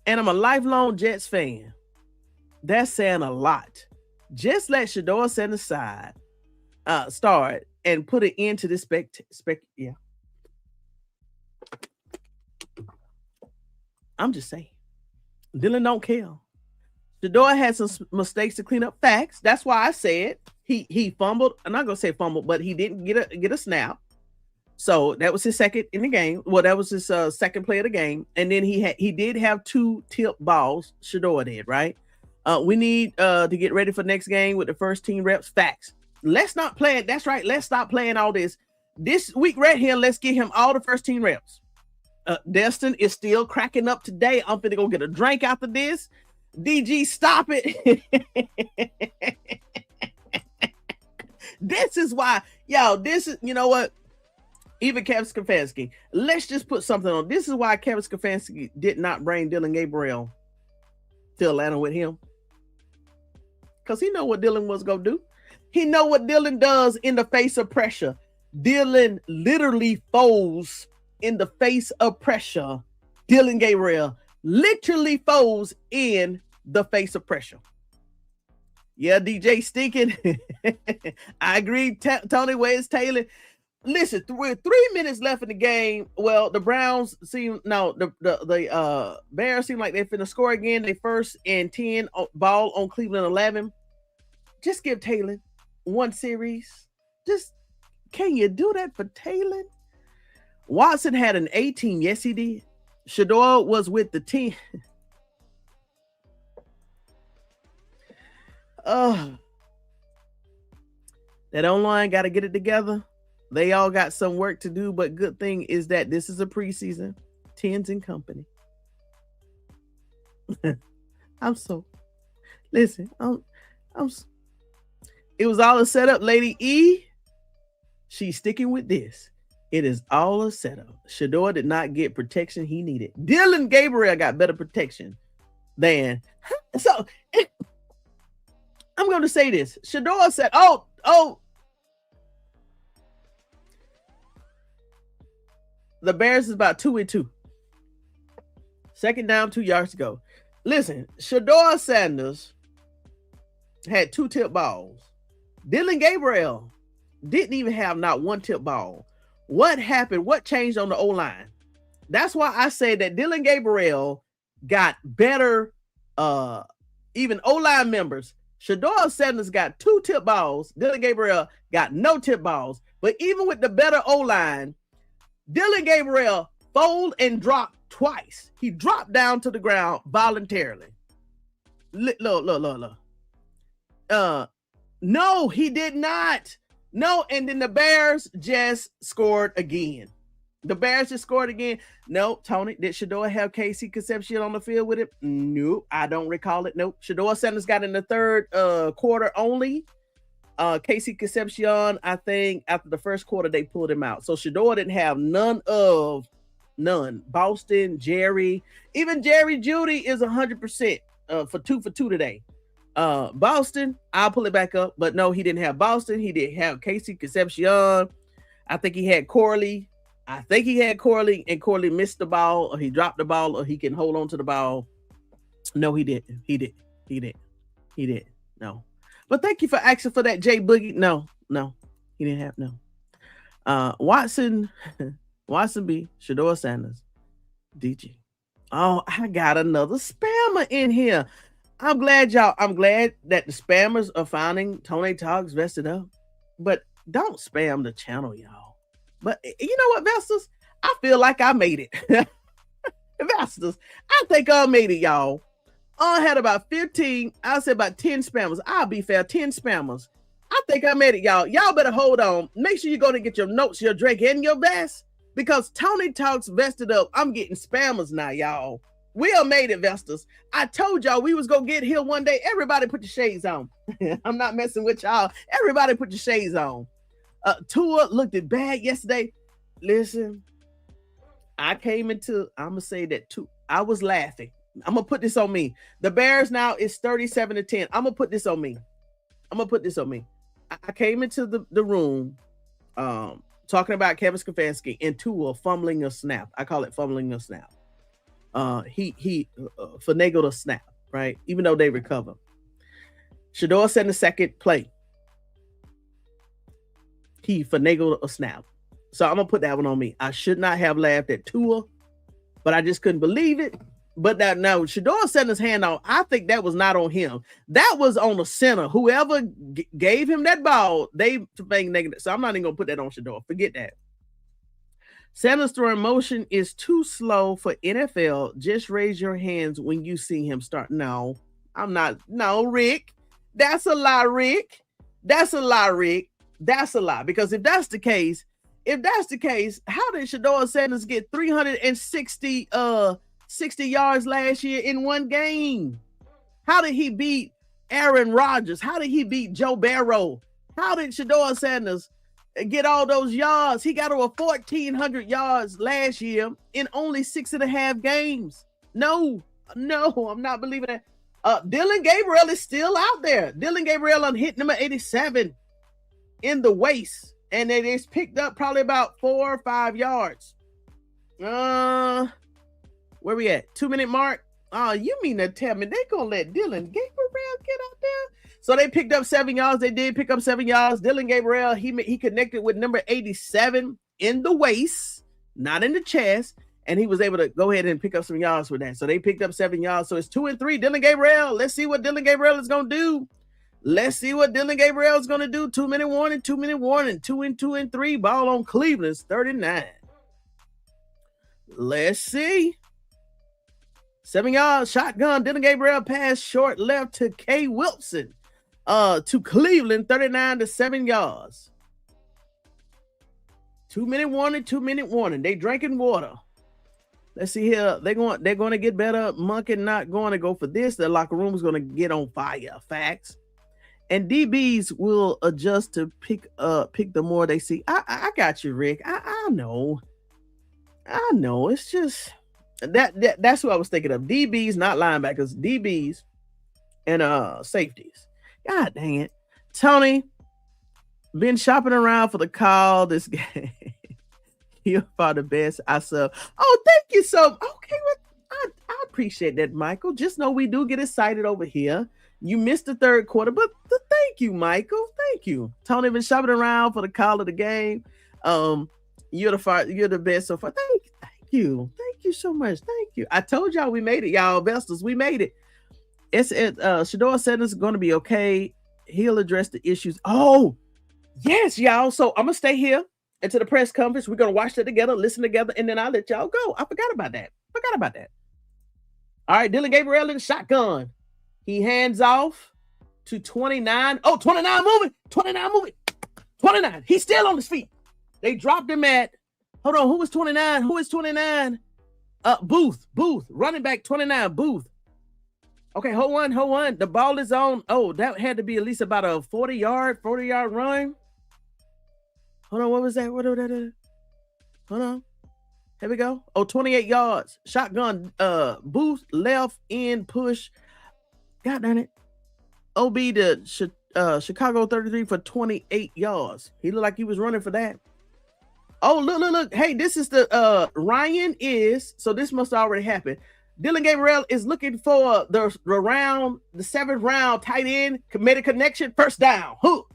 And I'm a lifelong Jets fan. That's saying a lot. Just let Shedeur Sanders start and put it into this yeah. I'm just saying. Dillon don't care. Shedeur had some mistakes to clean up. Facts. That's why I said He fumbled. I'm not gonna say fumbled, but he didn't get a snap. So that was his second in the game. Well, that was his second play of the game. And then he did have 2 tip balls. Shedeur did, right? We need to get ready for next game with the first team reps. Facts. Let's not play it. That's right. Let's stop playing all this. This week right here, let's get him all the first team reps. Destin is still cracking up today. I'm finna go get a drink after this. DG, stop it. This is why, y'all, this is, you know what? Even Kevin Stefanski, let's just put something on. This is why Kevin Stefanski did not bring Dillon Garbiel to Atlanta with him. Because he know what Dillon was going to do. He know what Dillon does in the face of pressure. Dillon literally folds in the face of pressure. Dillon Garbiel literally folds in the face of pressure. Yeah, DJ stinking. I agree. Tony, where's TAYLEN? Listen, with 3 minutes left in the game, well, the Browns the Bears seem like they're finna score again. They 1st and 10 ball on Cleveland 11. Just give TAYLEN 1 series. Just, can you do that for TAYLEN? Watson had an 18. Yes, he did. Shedeur was with the team. That online got to get it together. They all got some work to do, but good thing is that this is a preseason. Tens and company. Listen, it was all a setup, Lady E. She's sticking with this. It is all a setup. Shedeur did not get protection he needed. Dillon Garbiel got better protection than. So I'm going to say this. Shedeur said, oh, the Bears is about 2-2. Second down, 2 yards to go. Listen, Shedeur Sanders had 2 tip balls. Dillon Garbiel didn't even have not 1 tip ball. What happened? What changed on the O-line? That's why I say that Dillon Garbiel got better, even O-line members. Shedeur Sanders got 2 tip balls. Dillon Garbiel got no tip balls. But even with the better O-line, Dillon Garbiel folded and dropped twice. He dropped down to the ground voluntarily. Look. No, he did not. No, and then the Bears just scored again. The Bears just scored again. No, Tony, did Shedeur have Casey Concepcion on the field with him? No, I don't recall it. Nope. Shedeur Sanders got in the third quarter only. Casey Concepcion, I think after the first quarter, they pulled him out. So Shedeur didn't have none. Boston, Jerry, even Jerry Judy is 100% for 2 for 2 today. Boston, I'll pull it back up, but no, he didn't have Boston. He didn't have Casey Concepcion. I think he had Corley. And Corley missed the ball, or he dropped the ball, or he can hold on to the ball. No, he didn't. He did. No. But thank you for asking for that, Jay Boogie. No, he didn't have no. Watson B, Shedeur Sanders, DG. Oh, I got another spammer in here. I'm glad that the spammers are finding Tony Talks vested up. But don't spam the channel, y'all. But you know what, Vestas? I feel like I made it. Vestas, I think I made it, y'all. I had about 15, I'll say about 10 spammers. I'll be fair, 10 spammers. I think I made it, y'all. Y'all better hold on. Make sure you go to get your notes, your drink, and your vest. Because Tony Talks vested up. I'm getting spammers now, y'all. We all made it, Vestas. I told y'all we was going to get here one day. Everybody put your shades on. I'm not messing with y'all. Everybody put your shades on. Tua looked it bad yesterday. Listen, I'm going to say that too. I was laughing. I'm going to put this on me. The Bears now is 37-10. I'm going to put this on me. I came into the room talking about Kevin Stefanski and Tua fumbling a snap. I call it fumbling a snap. He finagled a snap, right? Even though they recover. Shedeur said in the second play, he finagled a snap. So I'm going to put that one on me. I should not have laughed at Tua, but I just couldn't believe it. But that now Shedeur setting his hand on, I think that was not on him. That was on the center. Whoever gave him that ball, they think negative. So I'm not even gonna put that on Shedeur. Forget that. Sanders throwing motion is too slow for NFL. Just raise your hands when you see him start. No, I'm not. No, Rick. That's a lie, Rick. That's a lie, Rick. That's a lie. Because if that's the case, how did Shedeur Sanders get 360 60 yards last year in one game? How did he beat Aaron Rodgers? How did he beat Joe Burrow? How did Shedeur Sanders get all those yards? He got over 1,400 yards last year in only 6.5 games. No, I'm not believing that. Dillon Garbiel is still out there. Dillon Garbiel hit number 87 in the waist, and it is picked up probably about 4 or 5 yards. Where we at? 2-minute mark. Oh, you mean to tell me they gonna let Dillon Garbiel get out there? So they picked up 7 yards. They did pick up 7 yards. Dillon Garbiel, he connected with number 87 in the waist, not in the chest, and he was able to go ahead and pick up some yards with that. So they picked up 7 yards. So it's 2-3. Dillon Garbiel. Let's see what Dillon Garbiel is gonna do. 2-minute warning. 2-minute warning. 2-2-3. Ball on Cleveland's 39. Let's see. 7 yards, shotgun. Dillon Garbiel pass short left to K. Wilson. To Cleveland, 39 to 7 yards. 2-minute warning. They drinking water. Let's see here. They're going to get better. Monken not going to go for this. The locker room is going to get on fire. Facts. And DBs will adjust to pick the more they see. I got you, Rick. I know. It's just that's what I was thinking of. DBs, not linebackers. DBs and safeties. God dang it. Tony, been shopping around for the call this game. You're far the best. I sub. Oh, thank you so. Okay, I appreciate that, Michael. Just know we do get excited over here. You missed the third quarter, but thank you, Michael. Thank you. Tony been shopping around for the call of the game. You're the best so far. Thank you so much. Thank you. I told y'all we made it, y'all investors. We made it. Shedeur Sanders is going to be okay. He'll address the issues. Oh, yes, y'all. So I'm gonna stay here until the press conference. We're gonna watch that together, listen together, and then I'll let y'all go. I forgot about that. All right, Dillon Garbiel in the shotgun. He hands off to 29. Oh, 29 moving. 29. He's still on his feet. They dropped him at. Hold on. Who is 29? Booth. Running back 29. Booth. Okay, hold on. The ball is on. Oh, that had to be at least about a 40-yard run. Hold on, what was that? Hold on. Here we go. Oh, 28 yards. Shotgun. Booth left in push. God damn it. OB to Chicago 33 for 28 yards. He looked like he was running for that. Oh, look. Hey, this is the Ryan is. So this must already happen. Dillon Garbiel is looking for the 7th round tight end, committed connection, first down. Who?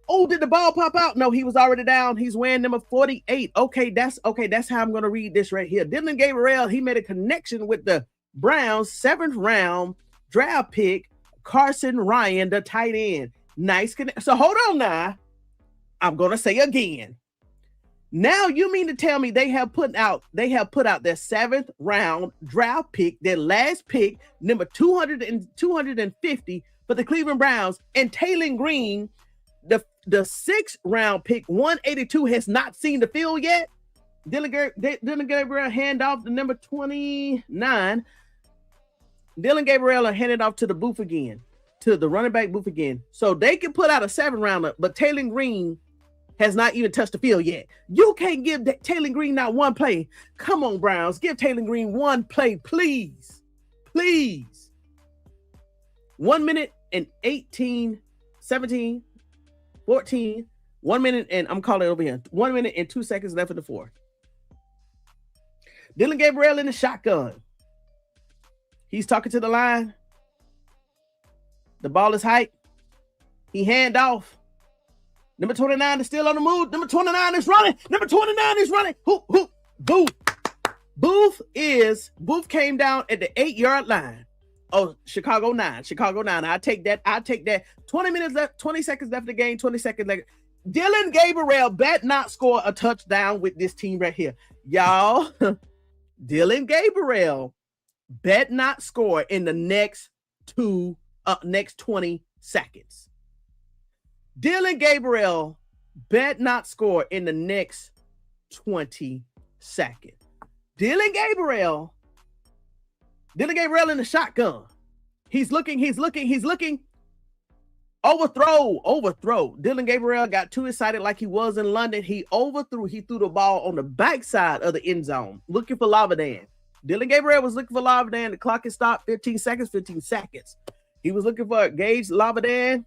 Oh, did the ball pop out? No, he was already down. He's wearing number 48. Okay, that's how I'm gonna read this right here. Dillon Garbiel, he made a connection with the Browns 7th round draft pick, Carson Ryan, the tight end. Nice connection. So hold on now. I'm gonna say again. Now you mean to tell me they have put out their 7th round draft pick, their last pick, number 250 for the Cleveland Browns, and TAYLEN Green, the 6th round pick, 182, has not seen the field yet. Dillon Garbiel hand off the number 29. Dillon Garbiel handed off to the booth again, to the running back booth again. So they can put out a 7th rounder, but TAYLEN Green has not even touched the field yet. You can't give TAYLEN Green not one play. Come on, Browns. Give TAYLEN Green one play, please. 1 minute and 18, 17, 14. 1 minute and I'm calling it over here. 1 minute and 2 seconds left in the fourth. Dillon Garbiel in the shotgun. He's talking to the line. The ball is hyped. He hand off. Number 29 is still on the move. Number 29 is running. Who? Booth came down at the 8-yard line. Oh, Chicago 9. I take that. 20 minutes left, 20 seconds left in the game, 20 seconds left. Dillon Garbiel bet not score a touchdown with this team right here. Y'all, Dillon Garbiel bet not score in the next 20 seconds. Dillon Garbiel bet not score in the next 20 seconds. Dillon Garbiel in the shotgun. He's looking. Overthrow. Dillon Garbiel got too excited like he was in London. He overthrew. He threw the ball on the backside of the end zone, looking for Lavadan. Dillon Garbiel was looking for Lavadan. The clock had stopped. 15 seconds. He was looking for Gage, Lavadan.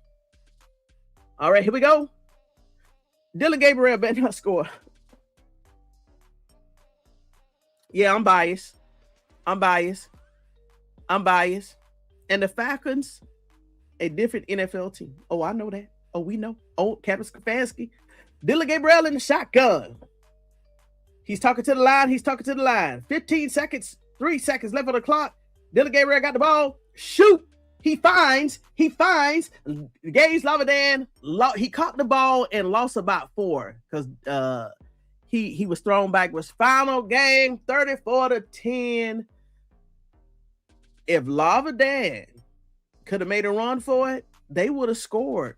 All right, here we go. Dillon Garbiel better not score. Yeah, I'm biased. And the Falcons, a different NFL team. Oh, I know that. Oh, we know. Oh, Captain Stefanski. Dillon Garbiel in the shotgun. He's talking to the line. 15 seconds, 3 seconds left on the clock. Dillon Garbiel got the ball. Shoot. He finds Gage Lavadan. He caught the ball and lost about 4 because he was thrown back. It was final game 34-10. If Lavadan could have made a run for it, they would have scored.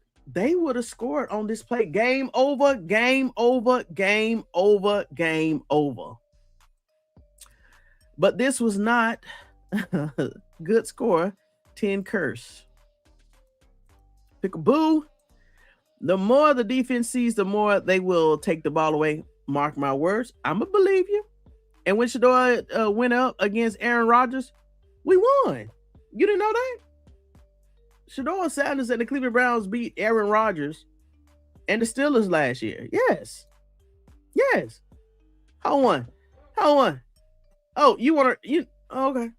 On this play. Game over. But this was not a good score. 10 curse. Pick-a-boo. The more the defense sees, the more they will take the ball away. Mark my words. I'm going to believe you. And when Shedeur went up against Aaron Rodgers, we won. You didn't know that? Shedeur Sanders and the Cleveland Browns beat Aaron Rodgers and the Steelers last year. Yes. Hold on. Oh, you want to... okay.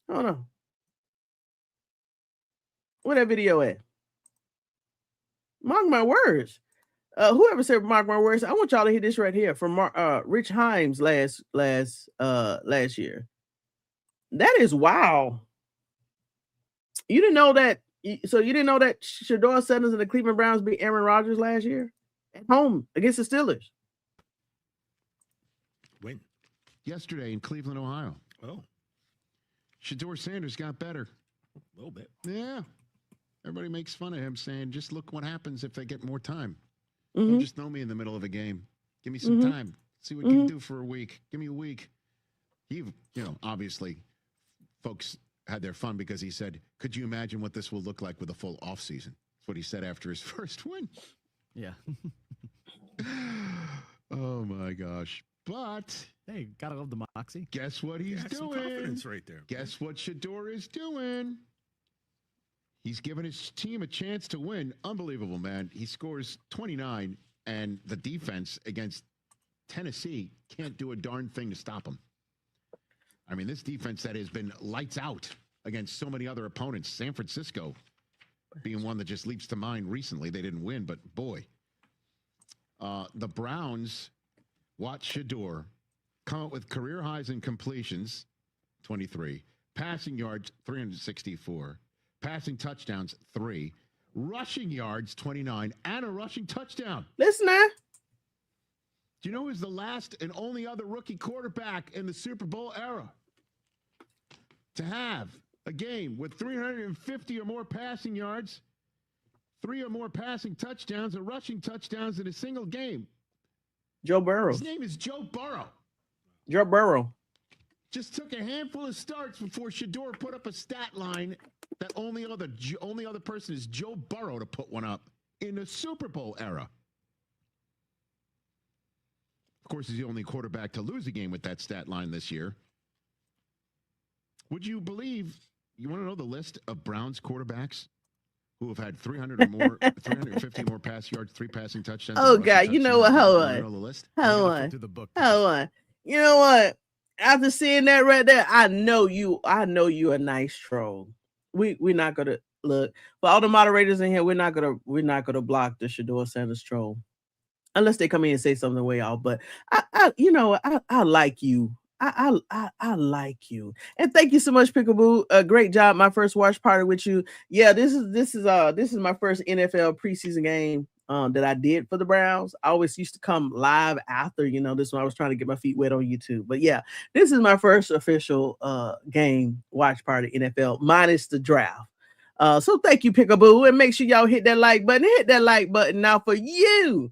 Hold on. Where that video at? Mark my words. Whoever said mark my words, I want y'all to hear this right here from Rich Himes last year. That is wow. You didn't know that. So you didn't know that Shedeur Sanders and the Cleveland Browns beat Aaron Rodgers last year at home against the Steelers. When? Yesterday in Cleveland, Ohio. Oh. Shedeur Sanders got better. A little bit. Yeah. Everybody makes fun of him, saying, just look what happens if they get more time. Mm-hmm. Don't just know me in the middle of a game. Give me some time. See what you can do for a week. Give me a week. Obviously, folks had their fun because he said, could you imagine what this will look like with a full offseason? That's what he said after his first win. Yeah. Oh, my gosh. But... hey, gotta love the moxie. Guess what he's doing? Some confidence right there. Guess what Shedeur is doing? He's giving his team a chance to win. Unbelievable, man. He scores 29, and the defense against Tennessee can't do a darn thing to stop him. I mean, this defense that has been lights out against so many other opponents, San Francisco being one that just leaps to mind recently. They didn't win, but boy. The Browns, watch Shedeur come up with career highs in completions, 23. Passing yards, 364. Passing touchdowns, 3. Rushing yards, 29. And a rushing touchdown. Listen now. Do you know who's the last and only other rookie quarterback in the Super Bowl era to have a game with 350 or more passing yards, 3 or more passing touchdowns, or rushing touchdowns in a single game? Joe Burrow. His name is Joe Burrow. Joe Burrow. Just took a handful of starts before Shedeur put up a stat line that only other person is Joe Burrow to put one up in the Super Bowl era. Of course, he's the only quarterback to lose a game with that stat line this year. Would you believe, you want to know the list of Browns quarterbacks who have had 300 or more, 350 more pass yards, 3 passing touchdowns? Oh, God, you know what? Hold on. You know the list? Hold on. You know what? After seeing that right there, I know you a nice troll. We're not gonna look for all the moderators in here. We're not gonna block the Shedeur Sanders troll. unless they come in and say something way off. But I like you. I like you, and thank you so much, Pickaboo. Great job. My first watch party with you. Yeah, this is my first NFL preseason game that I did for the Browns. I always used to come live after, this one I was trying to get my feet wet on YouTube. But yeah, this is my first official game watch party NFL minus the draft. So thank you, Pickaboo, and make sure y'all hit that like button. Hit that like button now for you.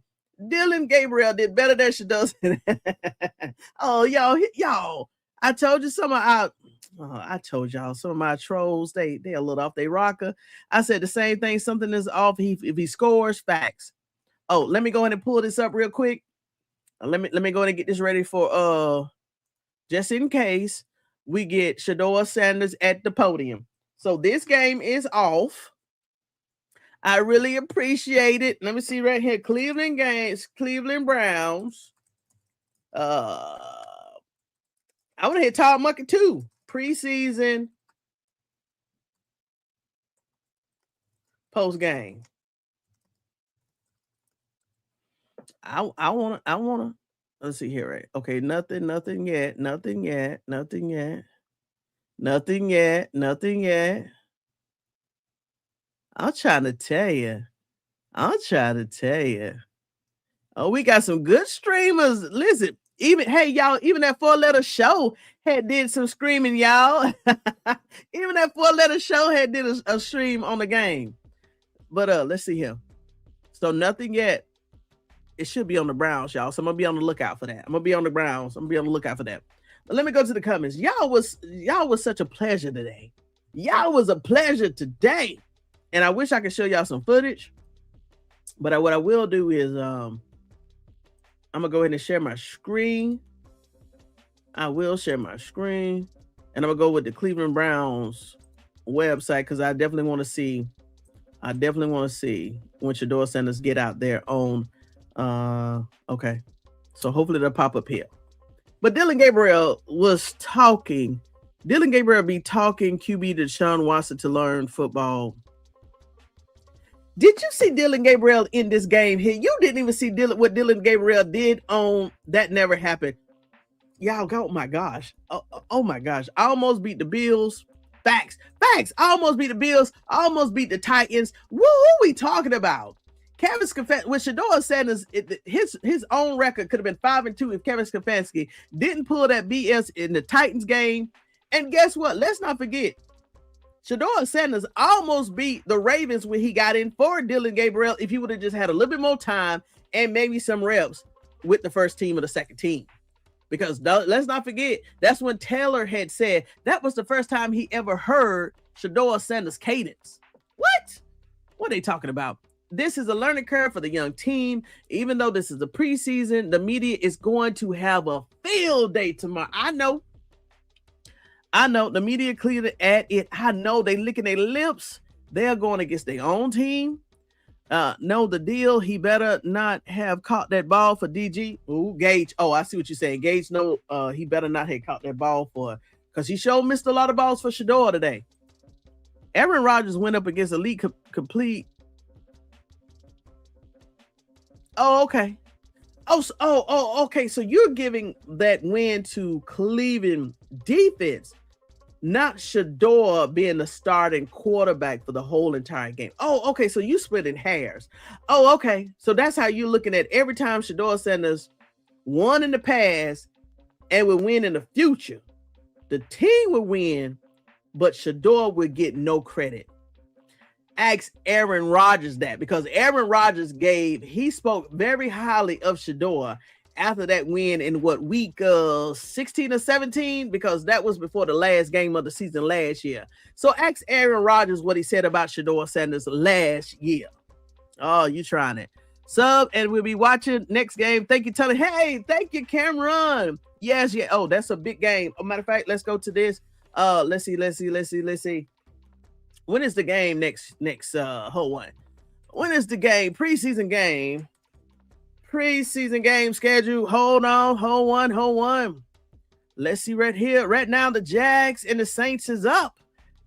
Dillon Garbiel did better than she does. Oh, y'all. I told you some of some of my trolls, they a little off their rocker. I said the same thing. Something is off. If he scores, facts. Oh, let me go ahead and pull this up real quick. Let me go ahead and get this ready for just in case we get Shedeur Sanders at the podium. So this game is off. I really appreciate it. Let me see right here. Cleveland Browns. I want to hit Todd Monken too. Preseason post game. I wanna let's see here, right? Okay, nothing yet. I'm trying to tell you. Oh, we got some good streamers. Listen, even that 4-letter show had did some screaming, y'all. Even that 4-letter show had did a stream on the game. But let's see here. So nothing yet. It should be on the Browns, y'all. So I'm gonna be on the lookout for that. I'm gonna be on the Browns. I'm gonna be on the lookout for that. But let me go to the comments. Y'all was such a pleasure today. Y'all was a pleasure today. And I wish I could show y'all some footage. But what I will do is I'm gonna go ahead and share my screen. I will share my screen, and I'm gonna go with the Cleveland Browns website because I definitely want to see. when Shedeur Sanders get out there on. Okay, so hopefully they'll pop up here. But Dillon Garbiel was talking. Dillon Garbiel be talking QB to Deshaun Watson to learn football. Did you see Dillon Garbiel in this game here? You didn't even see what Dillon Garbiel did on That Never Happened. Y'all, oh my gosh. Oh my gosh. I almost beat the Bills. Facts. I almost beat the Bills. I almost beat the Titans. Who we talking about? Kevin Stefanski, with Shedeur Sanders, his own record could have been 5-2 if Kevin Stefanski didn't pull that BS in the Titans game. And guess what? Let's not forget, Shedeur Sanders almost beat the Ravens when he got in for Dillon Garbiel if he would have just had a little bit more time and maybe some reps with the first team or the second team. Because let's not forget, that's when Taylor had said that was the first time he ever heard Shedeur Sanders' cadence. What are they talking about? This is a learning curve for the young team. Even though this is the preseason, the media is going to have a field day tomorrow. I know the media cleared at it. I know they licking their lips. They're going against their own team. Know the deal. He better not have caught that ball for DG. Ooh, Gage. Oh, I see what you're saying. Gage, no, he better not have caught that ball because he sure missed a lot of balls for Shedeur today. Aaron Rodgers went up against elite complete. Oh, okay. Okay. So you're giving that win to Cleveland defense, not Shedeur being the starting quarterback for the whole entire game. Oh, okay. So you splitting hairs. Oh, okay. So that's how you're looking at every time Shedeur Sanders won in the past and would win in the future. The team would win, but Shedeur would get no credit. Ask Aaron Rodgers that, because Aaron Rodgers he spoke very highly of Shedeur after that win in week 16 or 17, because that was before the last game of the season last year. So ask Aaron Rodgers what he said about Shedeur Sanders last year. Oh, you trying it. Sub, and we'll be watching next game. Thank you, Tony. Hey, thank you, Cameron. Yes, yeah. Oh, that's a big game. Matter of fact, let's go to this. Let's see. When is the game next hold on. When is the game? Preseason game schedule. Hold on. Let's see right here. Right now, the Jags and the Saints is up.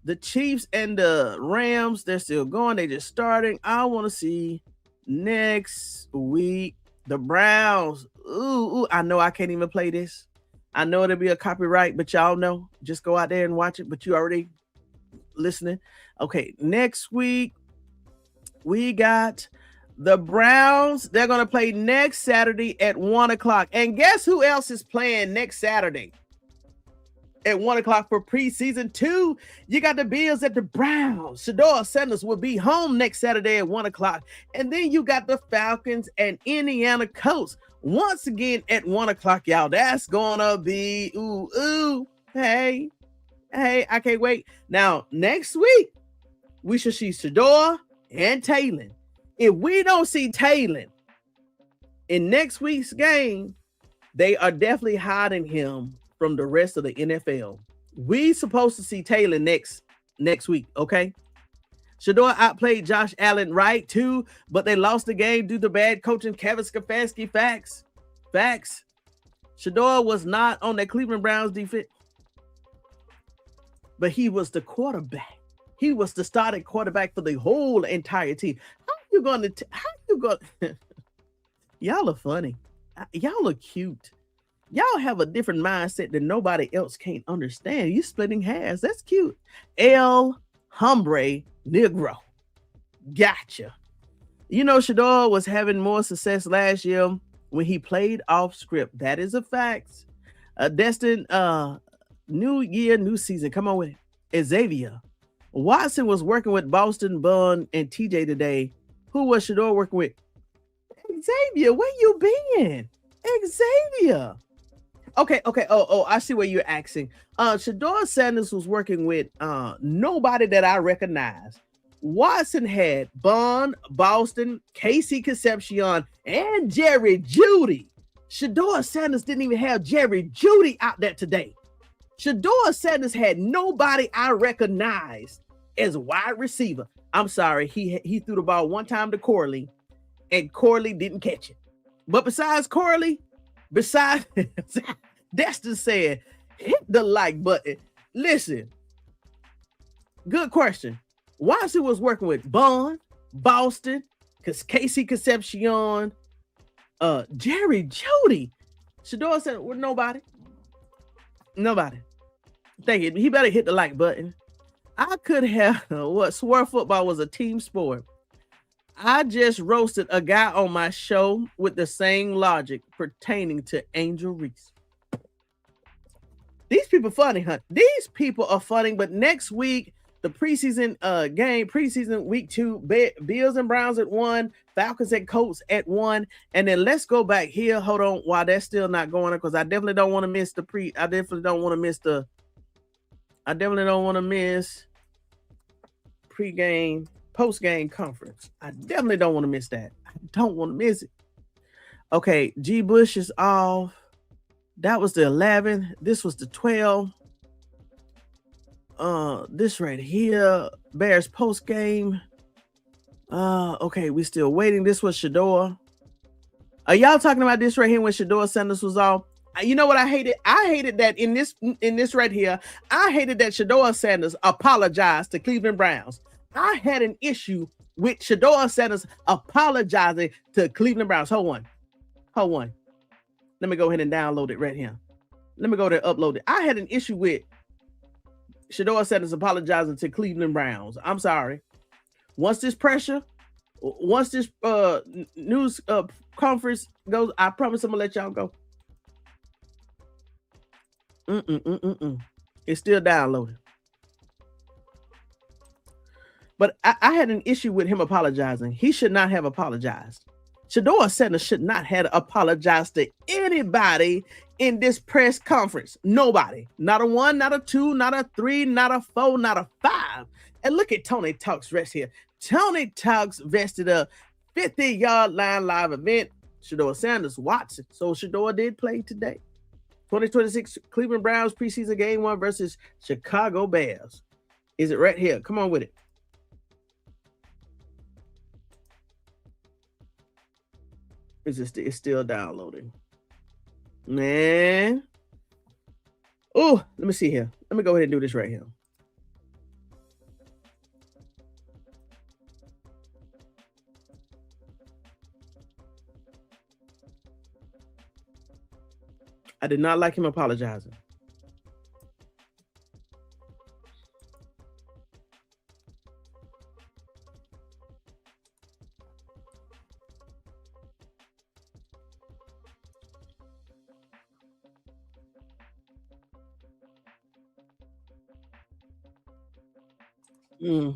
The Chiefs and the Rams, they're still going. They just starting. I want to see next week. The Browns. Ooh, I know I can't even play this. I know it'll be a copyright, but y'all know. Just go out there and watch it. But you already listening. Okay, next week we got the Browns. They're going to play next Saturday at 1 o'clock. And guess who else is playing next Saturday at 1 o'clock for preseason 2? You got the Bills at the Browns. Shedeur Sanders will be home next Saturday at 1 o'clock. And then you got the Falcons and Indiana Colts once again at 1 o'clock, y'all. That's going to be, hey, I can't wait. Now, next week, we should see Shedeur and TAYLEN. If we don't see TAYLEN in next week's game, they are definitely hiding him from the rest of the NFL. We supposed to see TAYLEN next week, okay? Shedeur outplayed Josh Allen, right, too, but they lost the game due to bad coaching. Kevin Stefanski, facts. Shedeur was not on the Cleveland Browns defense, but he was the quarterback. He was the starting quarterback for the whole entire team. How you going? Y'all are funny. Y'all are cute. Y'all have a different mindset that nobody else can't understand. You splitting hairs. That's cute. El Hombre Negro. Gotcha. You know, Shedeur was having more success last year when he played off script. That is a fact. Destin, new year, new season. Come on with it. Xavier. Watson was working with Boston, Bun, and TJ today. Who was Shedeur working with? Xavier, where you been? Xavier. Okay. Oh, I see what you're asking. Shedeur Sanders was working with nobody that I recognize. Watson had Bun, Boston, Casey Concepcion, and Jerry Jeudy. Shedeur Sanders didn't even have Jerry Jeudy out there today. Shedeur Sanders had nobody I recognized as a wide receiver. I'm sorry, he threw the ball one time to Corley, and Corley didn't catch it. But besides Corley, Destin said, hit the like button. Listen, good question. Watson was working with Bun, Boston, Casey Concepcion, Jerry Jeudy. Shedeur said, well, nobody. Thank you. He better hit the like button. I could have swore football was a team sport. I just roasted a guy on my show with the same logic pertaining to Angel Reese. These people funny, huh? These people are funny, but next week, the preseason game, preseason week 2, Bills and Browns at 1, Falcons and Colts at 1, and then let's go back here. Hold on, while that's still not going on, because I definitely don't want to miss pregame, post-game conference. I definitely don't want to miss that. I don't want to miss it. Okay, G. Bush is off. That was the 11. This was the 12. This right here, Bears post game. Okay, we still waiting. This was Shedeur. Are y'all talking about this right here when Shedeur Sanders was off? You know what I hated? I hated that in this right here. I hated that Shedeur Sanders apologized to Cleveland Browns. I had an issue with Shedeur Sanders apologizing to Cleveland Browns. Hold on. Let me go ahead and download it right here. Let me go there, upload it. I had an issue with Shedeur Sanders apologizing to Cleveland Browns. I'm sorry. Once this news conference goes, I promise I'm gonna let y'all go. It's still downloading. But I had an issue with him apologizing. He should not have apologized. Shedeur Sanders should not have apologized to anybody in this press conference. Nobody. Not a 1, not a 2, not a 3, not a 4, not a 5. And look at Tony Talks rest here. Tony Talks vested a 50-yard line live event. Shedeur Sanders Watson. So Shedeur did play today. 2026 Cleveland Browns preseason game 1 versus Chicago Bears. Is it right here? Come on with it. It's still downloading. Man. Oh, let me see here. Let me go ahead and do this right here. I did not like him apologizing. Mm.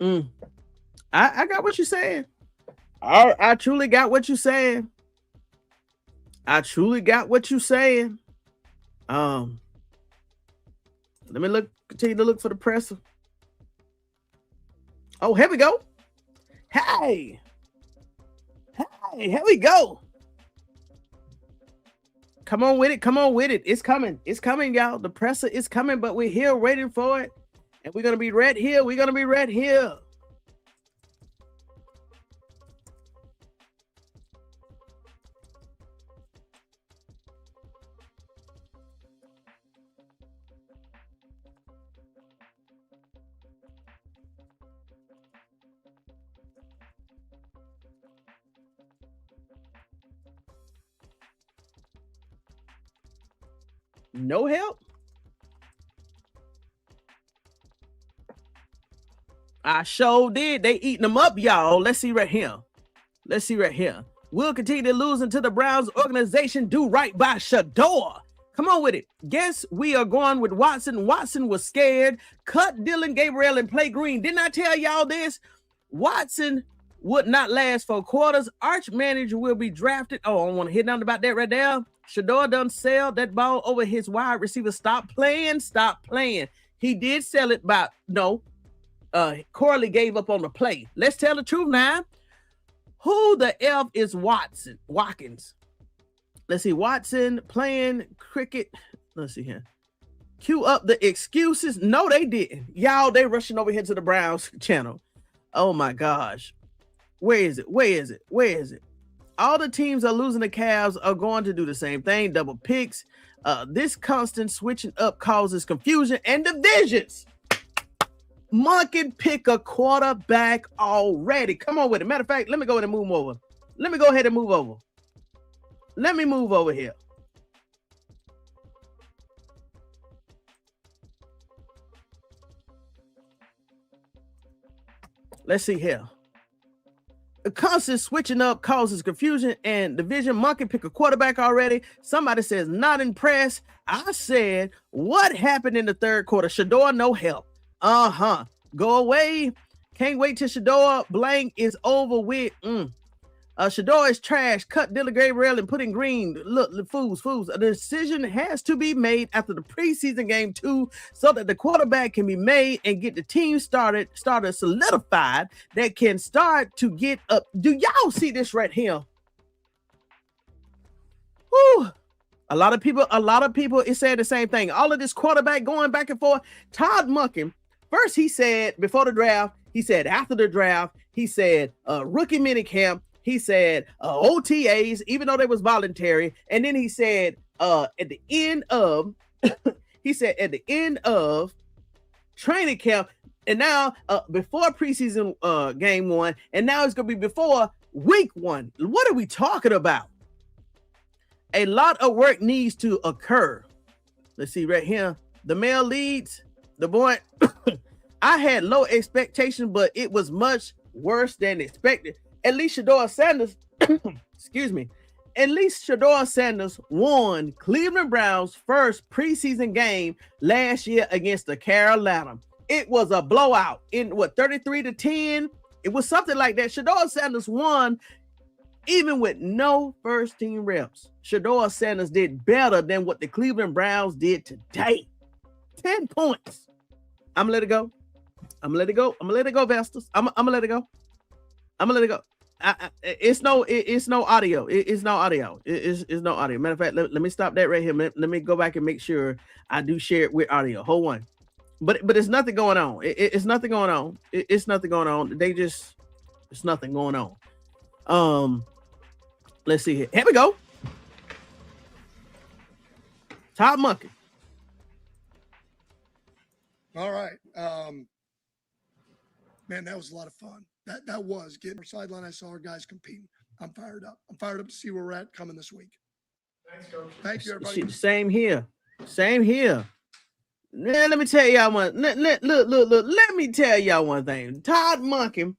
Mm. I got what you're saying. I truly got what you're saying. I truly got what you're saying. Let me continue to look for the presser. Oh, here we go. Hey, here we go. Come on with it. Come on with it. It's coming. It's coming, y'all. The presser is coming, but we're here waiting for it. And we're going to be right here. We're going to be right here. No help. I sure did. They eating them up, y'all. Let's see right here. Let's see right here. We'll continue to lose until the Browns organization do right by Shedeur. Come on with it. Guess we are going with Watson. Watson was scared. Cut Dillon Garbiel and play green. Didn't I tell y'all this? Watson would not last for quarters. Arch manager will be drafted. Oh, I want to hit down about that right there. Shedeur done sell that ball over his wide receiver. Stop playing. Stop playing. He did sell it by no. Corley gave up on the play. Let's tell the truth now. Who the F is Watson? Watkins. Let's see. Watson playing cricket. Let's see here. Cue up the excuses. No, they didn't. Y'all, they rushing over here to the Browns channel. Oh my gosh. Where is it? Where is it? Where is it? All the teams are losing. The Cavs are going to do the same thing. Double picks. This constant switching up causes confusion and divisions. Monken pick a quarterback already. Come on with it. Matter of fact, let me go ahead and move over. Let me go ahead and move over. Let me move over here. Let's see here. A constant switching up causes confusion and division. Monken pick a quarterback already. Somebody says not impressed. I said, what happened in the third quarter? Shedeur, no help. Go away. Can't wait till Shedeur blank is over with. Shedeur is trash. Cut Dillon Garbiel and put in green. Look, fools. A decision has to be made after the preseason game 2 so that the quarterback can be made and get the team started solidified that can start to get up. Do y'all see this right here? Whew. A lot of people is saying the same thing. All of this quarterback going back and forth. Todd Monken, first he said before the draft, he said after the draft, he said rookie minicamp. He said OTAs, even though they was voluntary. And then he said at the end of training camp, and now before preseason game 1, and now it's gonna be before week 1. What are we talking about? A lot of work needs to occur. Let's see right here. The male leads, the boy. I had low expectations, but it was much worse than expected. At least Shedeur Sanders, excuse me, at least Shedeur Sanders won Cleveland Browns' first preseason game last year against the Carolina. It was a blowout in 33-10. It was something like that. Shedeur Sanders won Even with no first team reps, Shedeur Sanders did better than what the Cleveland Browns did today. 10 points. I'm gonna let it go. I'm gonna let it go. I'm gonna let it go, Vestas. I'm gonna let it go. I'm gonna let it go. It's no audio. It's no audio. It's no audio. Matter of fact, let me stop that right here. Let me go back and make sure I do share it with audio. Hold on. But it's nothing going on. It's nothing going on. It's nothing going on. It's nothing going on. Let's see here. Here we go. Todd Monken. All right. Man, that was a lot of fun. That was getting our sideline. I saw our guys competing. I'm fired up. I'm fired up to see where we're at coming this week. Thanks, Coach. Thank you, everybody. Same here. Same here. Now, let me tell y'all one. Look. Let me tell y'all one thing. Todd Monken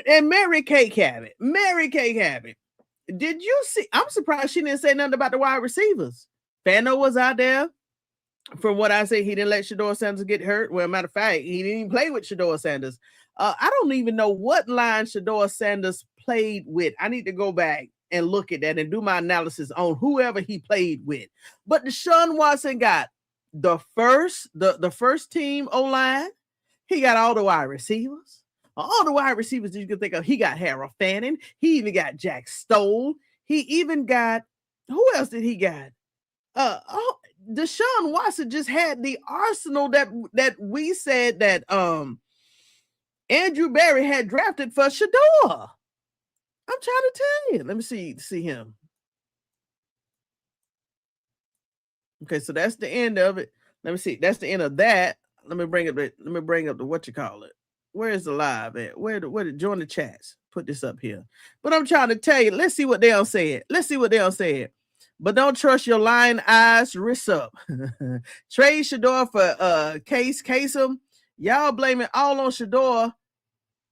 and Mary Kay Cabot. Did you see? I'm surprised she didn't say nothing about the wide receivers. Fano was out there. From what I say, he didn't let Shedeur Sanders get hurt. Well, matter of fact, he didn't even play with Shedeur Sanders. I don't even know what line Shedeur Sanders played with. I need to go back and look at that and do my analysis on whoever he played with. But Deshaun Watson got the first team O-line. He got all the wide receivers. All the wide receivers that you can think of. He got Harold Fanning. He even got Jack Stoll. He even got, who else did he got? Deshaun Watson just had the arsenal that we said that Andrew Berry had drafted for Shedeur. I'm trying to tell you. Let me see him. Okay, so that's the end of it. Let me see. That's the end of that. Let me bring up the what you call it. Where is the live at? Where to join the chats? Put this up here. But I'm trying to tell you. Let's see what they all said. But don't trust your lying eyes. Wrists up. Trade Shedeur for Kasem. Y'all blaming all on Shedeur.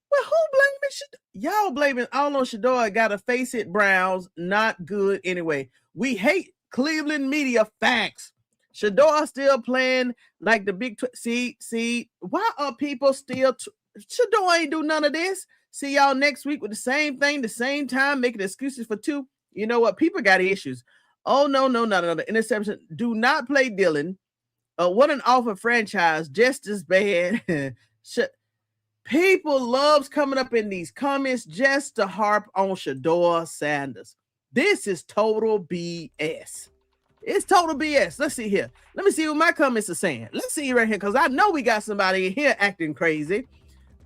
Well, who blaming Shedeur? Y'all blaming all on Shedeur. Gotta face it, Browns. Not good anyway. We hate Cleveland media. Facts. Shedeur still playing like the big. See. Why are people still? Shedeur ain't do none of this. See y'all next week with the same thing, the same time, making excuses for two. You know what? People got issues. Oh, no, not another interception. Do not play Dillon. What an awful franchise. Just as bad. People loves coming up in these comments just to harp on Shedeur Sanders. This is total BS. It's total BS. Let's see here. Let me see what my comments are saying. Let's see right here, because I know we got somebody in here acting crazy.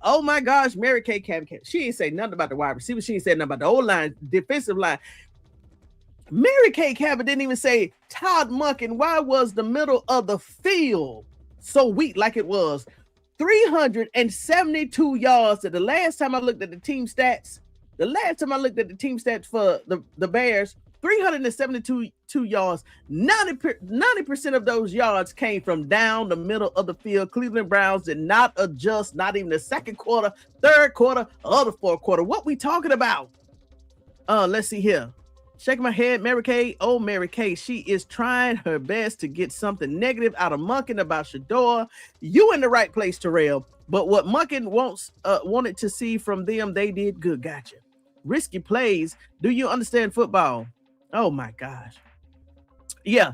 Oh, my gosh. Mary Kay Cabot. She ain't say nothing about the wide receiver. She ain't say nothing about the O-line, defensive line. Mary Kay Cabot didn't even say, Todd Monken, why was the middle of the field so weak like it was? 372 yards. The last time I looked at the team stats for the Bears, 372 yards. 90% of those yards came from down the middle of the field. Cleveland Browns did not adjust, not even the second quarter, third quarter, or the fourth quarter. What we talking about? Let's see here. Shaking my head, Mary Kay. Oh, Mary Kay, she is trying her best to get something negative out of Monken about Shedeur. You in the right place, Terrell. But what Monken wanted to see from them, they did good. Gotcha. Risky plays. Do you understand football? Oh my gosh. Yeah.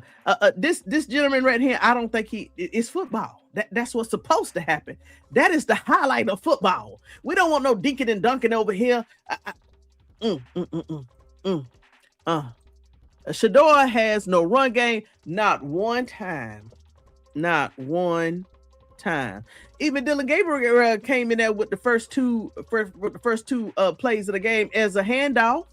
This gentleman right here, I don't think it's football. That's what's supposed to happen. That is the highlight of football. We don't want no dinking and dunking over here. Shedeur has no run game, not one time. Even Dillon Garbiel came in there with the first two plays of the game as a handoff.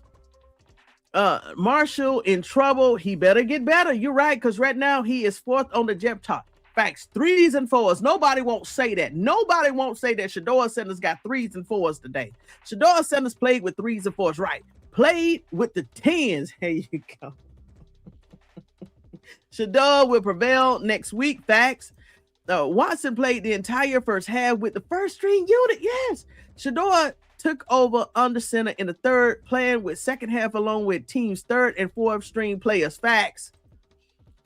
Marshall in trouble. He better get better. You're right, because right now he is fourth on the depth chart. Facts, 3s and 4s. Nobody won't say that. Nobody won't say that Shedeur Sanders got 3s and 4s today. Shedeur Sanders played with 3s and 4s, right? Played with the 10s. Here you go. Shedeur will prevail next week. Facts. Watson played the entire first half with the first string unit. Yes. Shedeur took over under center in the third, playing with second half along with team's third and fourth string players. Facts.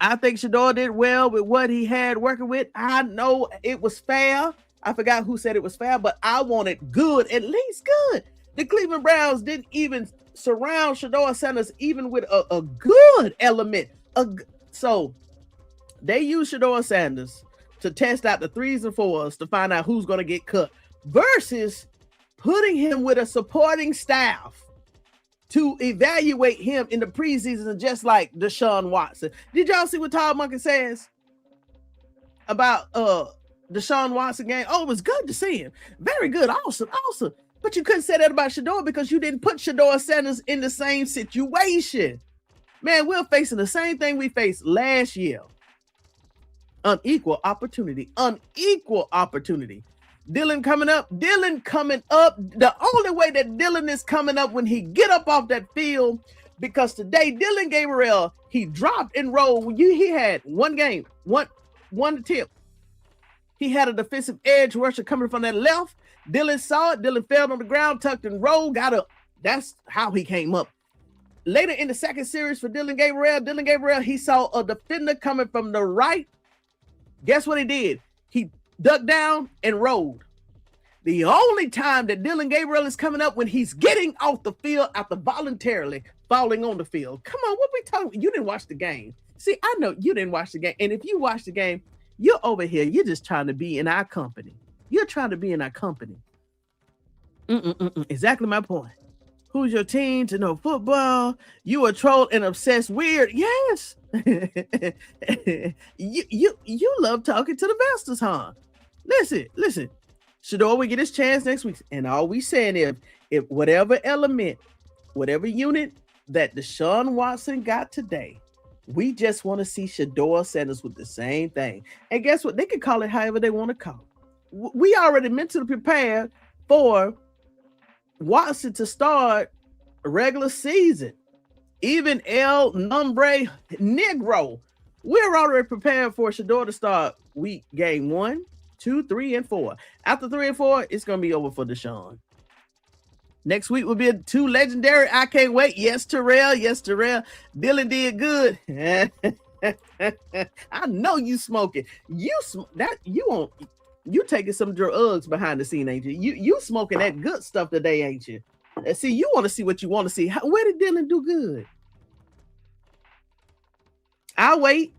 I think Shedeur did well with what he had working with. I know it was fair. I forgot who said it was fair, but I wanted good, at least good. The Cleveland Browns didn't even surround Shedeur Sanders even with a good element. So they used Shedeur Sanders to test out the 3s and 4s to find out who's going to get cut versus putting him with a supporting staff to evaluate him in the preseason, just like Deshaun Watson. Did y'all see what Monken says about Deshaun Watson game? Oh, it was good to see him. Very good. Awesome. But you couldn't say that about Shedeur because you didn't put Shedeur Sanders in the same situation. Man, we're facing the same thing we faced last year. Unequal opportunity. Dillon coming up. The only way that Dillon is coming up when he get up off that field, because today Dillon Garbiel, he dropped and rolled. He had one attempt. He had a defensive edge rusher coming from that left. Dillon saw it. Dillon fell on the ground, tucked and rolled, got up. That's how he came up. Later in the second series for Dillon Garbiel, he saw a defender coming from the right. Guess what he did? He ducked down and rolled. The only time that Dillon Garbiel is coming up when he's getting off the field after voluntarily falling on the field. Come on, what we talking? You didn't watch the game. See, I know you didn't watch the game. And if you watch the game, you're over here. You're just trying to be in our company. You're trying to be in our company. Exactly my point. Who's your team to know football? You a troll and obsessed weird. Yes. you love talking to the masters, huh? Listen. Shedeur will get his chance next week. And all we saying is, if whatever element, whatever unit that Deshaun Watson got today, we just want to see Shedeur Sanders with the same thing. And guess what? They can call it however they want to call it. We already mentally prepared for Watson to start a regular season. Even El Nombre Negro. We're already prepared for Shedeur to start game 1, 2, 3, and 4. After 3 and 4, it's going to be over for Deshaun. Next week will be 2 legendary. I can't wait. Yes, Terrell. Dillon did good. I know you smoking. You taking some drugs behind the scene, ain't you? You smoking that good stuff today, ain't you? See, you want to see what you want to see. Where did Dillon do good? I'll wait.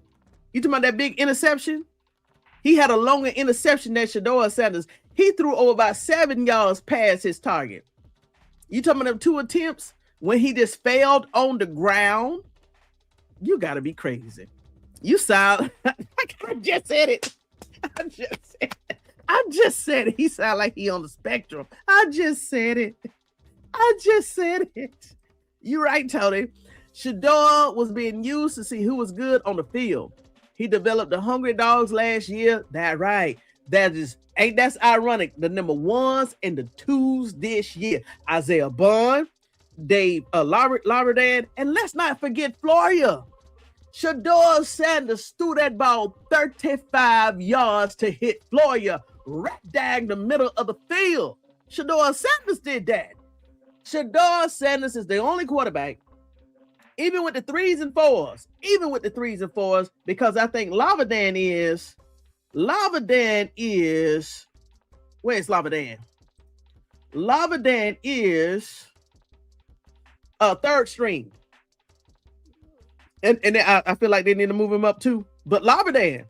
You talking about that big interception? He had a longer interception than Shedeur Sanders. He threw over about 7 yards past his target. You talking about them 2 attempts when he just failed on the ground? You got to be crazy. You sound I just said it. I just said it. He sound like he on the spectrum. I just said it. You're right, Tony. Shedeur was being used to see who was good on the field. He developed the Hungry Dogs last year. That's right. That's ironic. The number 1s and the 2s this year. Isaiah Bond, Dave Laverdan, and let's not forget Floreia. Shedeur Sanders threw that ball 35 yards to hit Floreia right down the middle of the field. Shedeur Sanders did that. Shedeur Sanders is the only quarterback, even with the 3s and 4s, because I think Laverdan is, where's Laverdan? Laverdan is a 3rd string. And I feel like they need to move him up too. But Laverdan.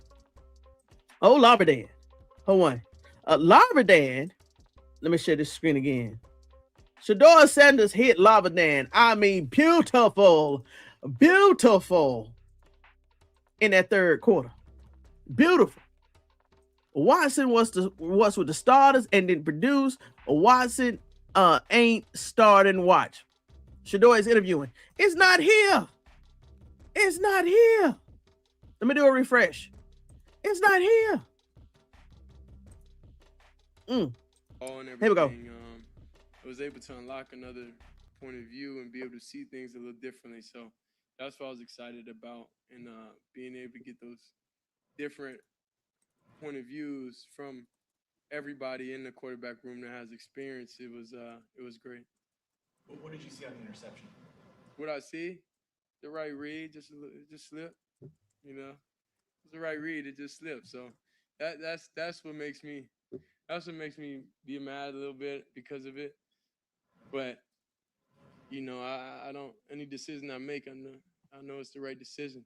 Hold on. Laverdan, let me share this screen again. Shedeur Sanders hit Laverdan. I mean, beautiful in that 3rd quarter. Beautiful. Watson was with the starters and didn't produce. Watson ain't starting. Watch. Shedeur is interviewing. It's not here. Let me do a refresh. It's not here. Here we go. I was able to unlock another point of view and be able to see things a little differently. So that's what I was excited about, and being able to get those different point of views from everybody in the quarterback room that has experience. It was great. What did you see on the interception? What I see, the right read, just slipped. You know, it's the right read. It just slipped. So that's what makes me be mad a little bit because of it. But you know, I don't any decision I make, I know it's the right decision.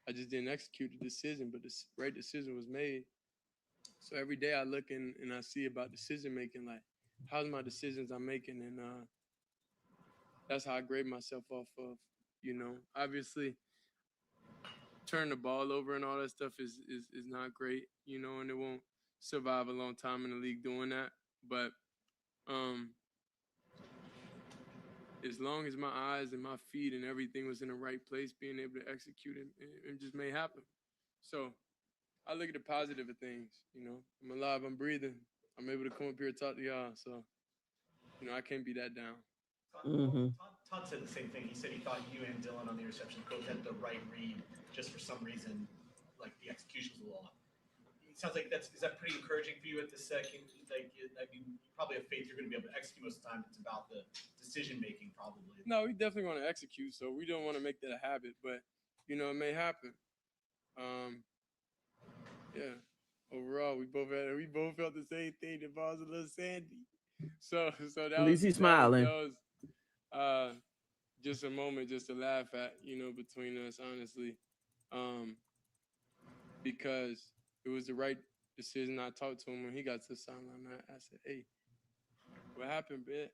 I just didn't execute the decision, but the right decision was made. So every day I look and I see about decision making, like how's my decisions I'm making, and that's how I grade myself off of. You know, obviously, turn the ball over and all that stuff is not great. You know, and it won't survive a long time in the league doing that. But as long as my eyes and my feet and everything was in the right place, being able to execute it just may happen. So I look at the positive of things. You know, I'm alive, I'm breathing. I'm able to come up here and talk to y'all. So, you know, I can't be that down. Todd said the same thing. He said he thought you and Dillon on the interception coach had the right read, just for some reason, like the execution was a little off. It sounds like is that pretty encouraging for you at the second? Like, I mean, you probably have faith you're going to be able to execute most of the time. It's about the decision making, probably. No, we definitely want to execute, so we don't want to make that a habit. But you know, it may happen. Yeah. Overall, we both felt the same thing. The ball's a little sandy. So that At least he's smiling. That was just a moment just to laugh at, you know, between us, honestly, because it was the right decision. I talked to him when he got to the sideline. I said, "Hey, what happened, bitch?"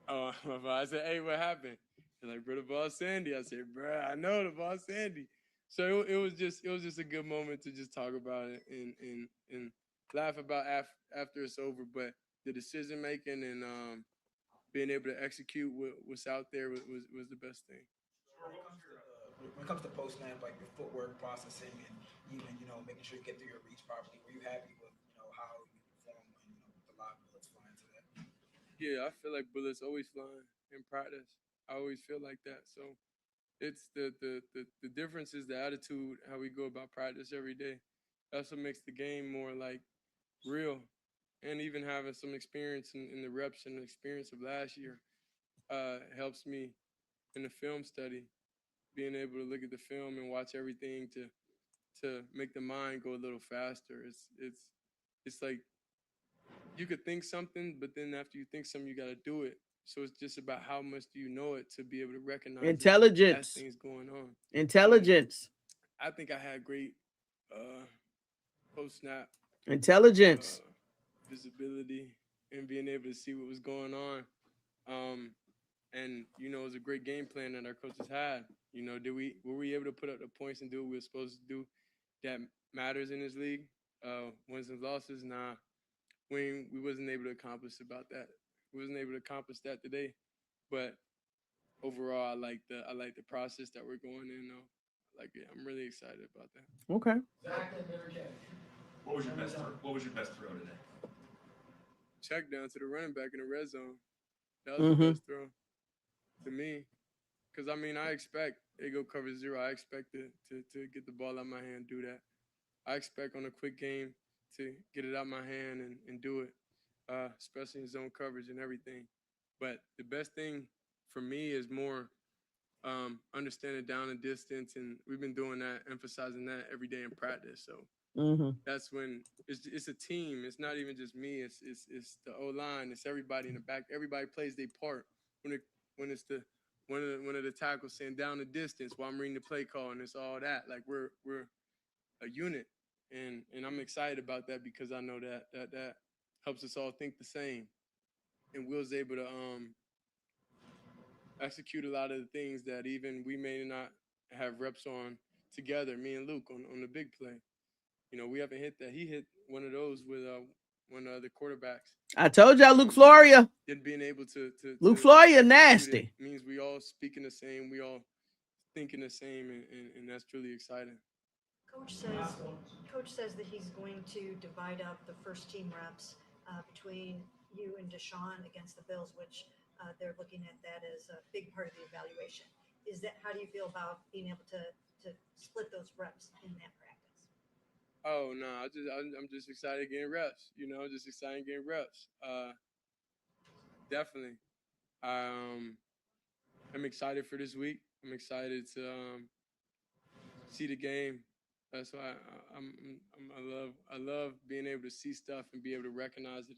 Oh, I said, "Hey, what happened?" He's like, "Bro, the ball's sandy." I said, "Bro, I know the ball's sandy." So it was just a good moment to just talk about it and laugh about after it's over. But the decision making and being able to execute what's out there was the best thing. When it comes to post snap, like your footwork processing and even making sure you get through your reads properly, were you happy with how you performed and the live bullets flying to that? Yeah, I feel like bullets always flying in practice. I always feel like that. So it's the difference is the attitude, how we go about practice every day. That's what makes the game more like real. And even having some experience in the reps and the experience of last year helps me in the film study, being able to look at the film and watch everything to make the mind go a little faster. It's like you could think something, but then after you think something, you got to do it. So it's just about how much do you know it to be able to recognize intelligence as things going on. Intelligence. I think I had great post snap Intelligence. visibility and being able to see what was going on. And you know, it was a great game plan that our coaches had. You know, were we able to put up the points and do what we were supposed to do that matters in this league? Wins and losses, nah. We wasn't able to accomplish about that. We wasn't able to accomplish that today. But overall, I like the process that we're going in. Though, like it. I'm really excited about that. Okay. What was your best throw? What was your best throw today? Check down to the running back in the red zone. That was the best throw to me. Because, I mean, I expect they go cover zero. I expect to get the ball out of my hand, do that. I expect on a quick game to get it out of my hand and do it, especially in zone coverage and everything. But the best thing for me is more understanding down and distance, and we've been doing that, emphasizing that every day in practice. So that's when it's a team. It's not even just me. It's the O-line. It's everybody in the back. Everybody plays their part. When it's one of the tackles saying down the distance while I'm reading the play call, and it's all that. Like we're a unit, and I'm excited about that because I know that helps us all think the same. And Will's able to execute a lot of the things that even we may not have reps on together, me and Luke on the big play. You know, we haven't hit that. He hit one of those with one of the quarterbacks. I told y'all Luke Floreia. And being able to Luke Floreia nasty. Means we all speaking the same, we all thinking the same, and that's truly exciting. Coach says that he's going to divide up the first team reps between you and Deshaun against the Bills, which they're looking at that as a big part of the evaluation. How do you feel about being able to split those reps in that practice? Oh no, I'm just excited getting reps. You know, just excited getting reps. Definitely. I'm excited for this week. I'm excited to see the game. That's why I love being able to see stuff and be able to recognize it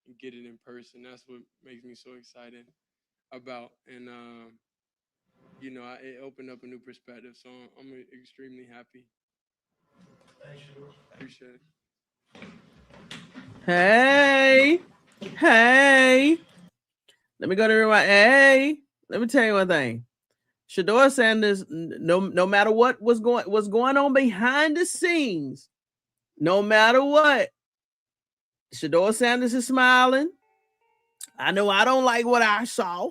and get it in person. That's what makes me so excited about. And, you know, it opened up a new perspective. So I'm extremely happy. Thanks, Shedeur. Appreciate it. Hey. Let me go to rewind. Hey, let me tell you one thing. Shedeur Sanders, no matter what was going on behind the scenes, no matter what, Shedeur Sanders is smiling. I know I don't like what I saw.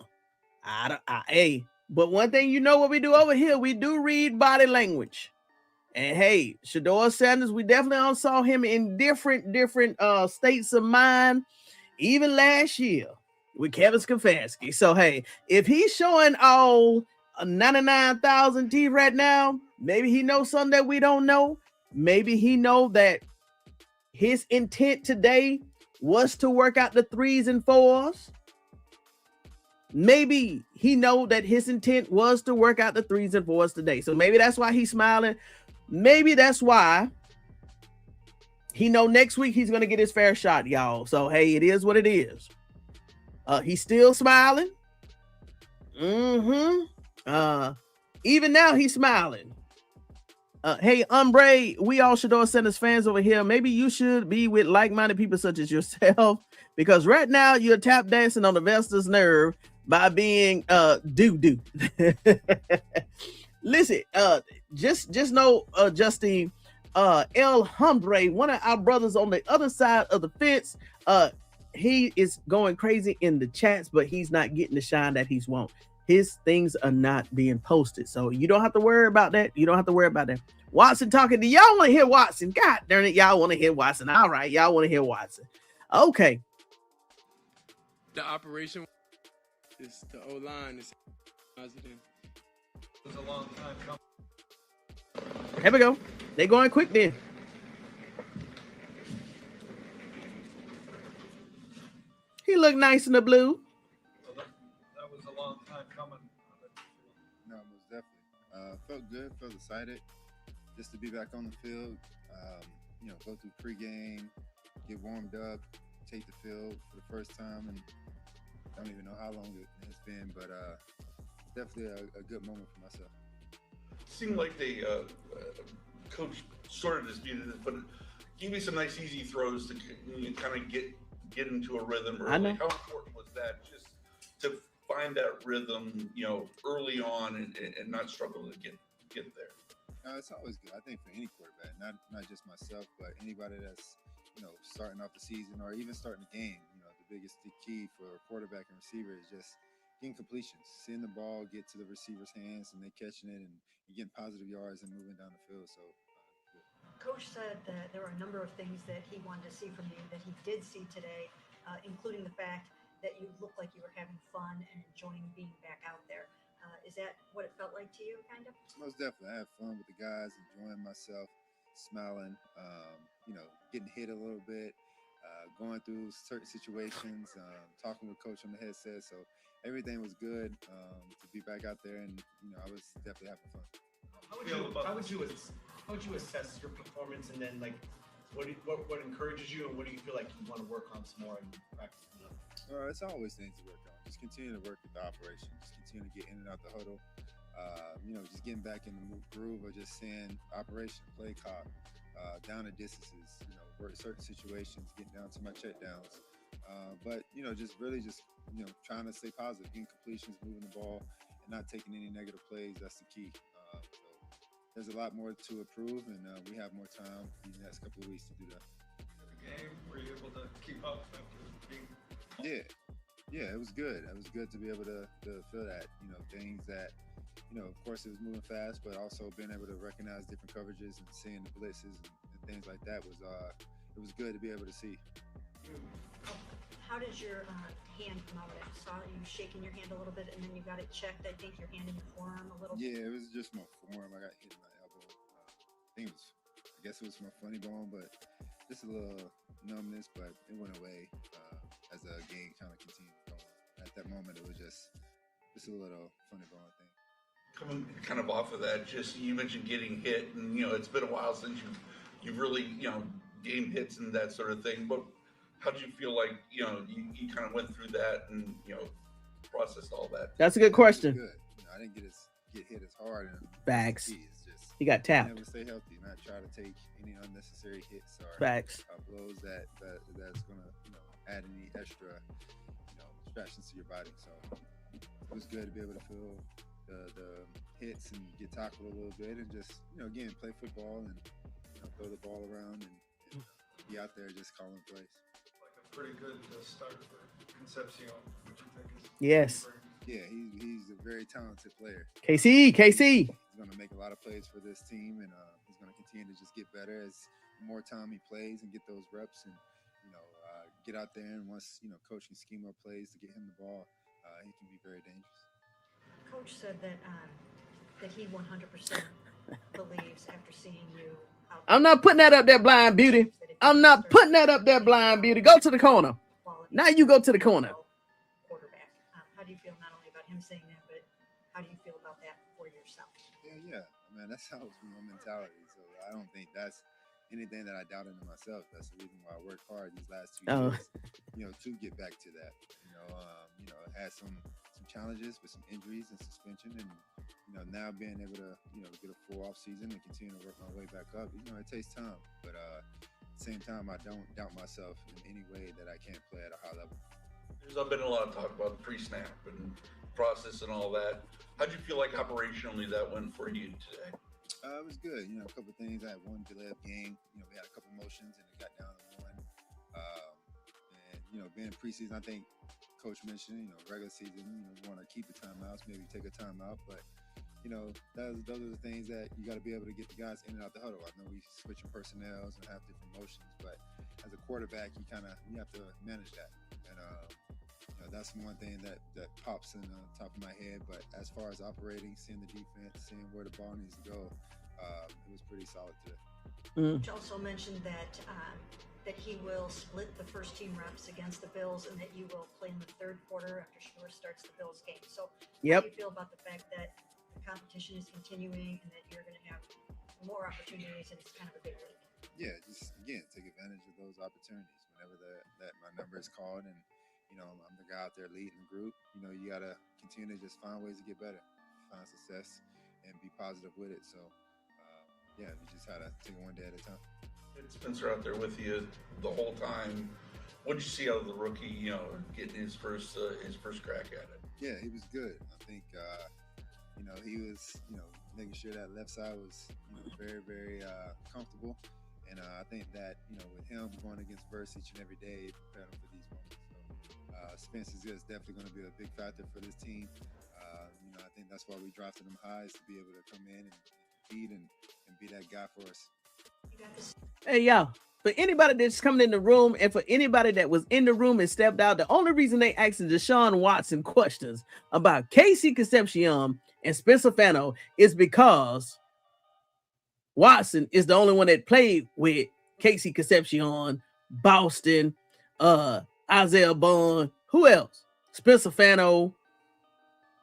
But one thing you know what we do over here, we do read body language. And hey, Shedeur Sanders, we definitely all saw him in different states of mind, even last year with Kevin Stefanski. So hey, if he's showing all 99,000 teeth right now, maybe he knows something that we don't know. Maybe he know that his intent today was to work out the 3s and 4s. Maybe he know that his intent was to work out the 3s and 4s today. So maybe that's why he's smiling. Maybe that's why he know next week he's going to get his fair shot, y'all. So, hey, it is what it is. He's still smiling. Even now he's smiling. Hey, Umbre, we all Shedeur Sanders fans over here. Maybe you should be with like-minded people such as yourself, because right now you're tap dancing on the Vestas nerve by being doo-doo. Listen, just know, Justine, El Hombre, one of our brothers on the other side of the fence, he is going crazy in the chats, but he's not getting the shine that he's want. His things are not being posted, so you don't have to worry about that. Watson talking to y'all. Want to hear Watson? God darn it, y'all want to hear Watson. All right, y'all want to hear Watson. Okay. The operation is the O-line is positive. It was a long time coming. Here we go. They going quick then. He looked nice in the blue. That was a long time coming. No, most definitely. Felt good, felt excited just to be back on the field. Go through pregame, get warmed up, take the field for the first time, and I don't even know how long it's been, but definitely a good moment for myself. Seemed like they coach sort of disputed it, but give me some nice easy throws to kind of get into a rhythm early. I know. How important was that just to find that rhythm, early on and not struggle to get there? It's always good. I think for any quarterback, not just myself, but anybody that's starting off the season or even starting the game. The biggest key for a quarterback and receiver is just getting completions, seeing the ball get to the receiver's hands and they catching it and getting positive yards and moving down the field. So. Coach said that there were a number of things that he wanted to see from you that he did see today, including the fact that you looked like you were having fun and enjoying being back out there. Is that what it felt like to you, kind of? Most definitely. I had fun with the guys, enjoying myself, smiling, getting hit a little bit, going through certain situations, talking with Coach on the headset. So everything was good to be back out there, and I was definitely having fun. How would you assess your performance, and then what encourages you, and what do you feel like you want to work on some more in practice? It's always things to work on. Just continue to work with the operation. Just continue to get in and out the huddle. Just getting back in the groove of just seeing operation, play clock, down to distances, work certain situations, getting down to my check downs. But just really trying to stay positive, getting completions, moving the ball, and not taking any negative plays. That's the key. So there's a lot more to improve, and we have more time in the next couple of weeks to do that. The game, were you able to keep up after being? Yeah, it was good. It was good to be able to feel that, things that, of course it was moving fast, but also being able to recognize different coverages and seeing the blitzes and things like that was, it was good to be able to see. How did your hand come out? I saw you shaking your hand a little bit, and then you got it checked. I think your hand in your forearm a little bit. Yeah, it was just my forearm. I got hit in my elbow. I guess it was my funny bone, but just a little numbness, but it went away as the game kind of continued going. At that moment, it was just a little funny bone thing. Coming kind of off of that, just you mentioned getting hit, and it's been a while since you've really gained hits and that sort of thing. But how did you feel like, you kind of went through that and, processed all that? That's a good question. Good. I didn't get hit as hard. And Facts. it's just He got tapped. never stay healthy, not try to take any unnecessary hits or Facts. blows that's gonna add any extra distractions to your body. So it was good to be able to feel the hits and get tackled a little bit and just again play football and throw the ball around and be out there just calling plays. Like a pretty good start for Concepcion. What you think is? Yes. Yeah, he's a very talented player. KC. He's going to make a lot of plays for this team, and he's going to continue to just get better as more time he plays and get those reps and get out there. And once coaching scheme up plays to get him the ball, he can be very dangerous. Coach said that he 100% believes after seeing you. I'm not putting that up there, blind beauty. I'm not putting that up there, blind beauty. Go to the corner. Now you go to the corner. Quarterback. How do you feel not only about him saying that, but how do you feel about that for yourself? Yeah. Man, that's how my mentality. So I don't think that's anything that I doubt into myself. That's the reason why I worked hard these last 2 years, to get back to that. Had some challenges with some injuries and suspension, and now being able to get a full off season and continue to work my way back up. It takes time, but at the same time, I don't doubt myself in any way that I can't play at a high level. There's been a lot of talk about the pre-snap and process and all that. How did you feel like operationally that went for you today? It was good. A couple of things. I had one delay of game. We had a couple motions and it got down to one. And being preseason, I think Coach mentioned, regular season, we want to keep the timeouts, maybe take a timeout, but those are the things that you got to be able to get the guys in and out the huddle. I know we switching personnels and have different motions, but as a quarterback, you have to manage that. And that's one thing that pops in the top of my head. But as far as operating, seeing the defense, seeing where the ball needs to go, it was pretty solid today. Coach also mentioned that he will split the first team reps against the Bills and that you will play in the third quarter after Shedeur starts the Bills game. So how do you feel about the fact that the competition is continuing and that you're going to have more opportunities and it's kind of a big league? Yeah, just again take advantage of those opportunities whenever that my number is called, and I'm the guy out there leading the group. You got to continue to just find ways to get better, find success, and be positive with it. So we just had to take it one day at a time. Spencer out there with you the whole time. What did you see out of the rookie? Getting his first crack at it. Yeah, he was good. I think he was making sure that left side was very, very comfortable. And I think that, with him going against Verse each and every day, it prepared him for these moments. So Spence is definitely going to be a big factor for this team. I think that's why we drafted him high, is to be able to come in and compete and be that guy for us. Hey, y'all. For anybody that's coming in the room and for anybody that was in the room and stepped out, the only reason they asking Deshaun Watson questions about KC Concepcion and Spencer Fano is because Watson is the only one that played with KC Concepcion, Boston, Isaiah Bond. Who else? Spencer Fano.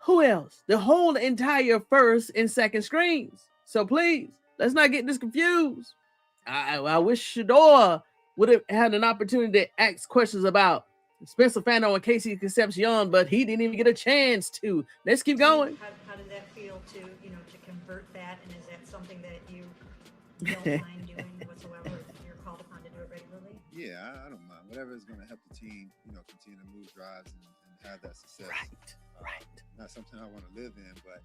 Who else? The whole entire first and second screens. So please, let's not get this confused. I wish Shedeur would have had an opportunity to ask questions about Spencer Fano and KC Concepcion, but he didn't even get a chance to. Let's keep going. How did that feel to convert that? And is that something that you don't mind doing whatsoever if you're called upon to do it regularly? Yeah, I don't mind. Whatever is going to help the team, continue to move drives and have that success. Right. Not something I want to live in, but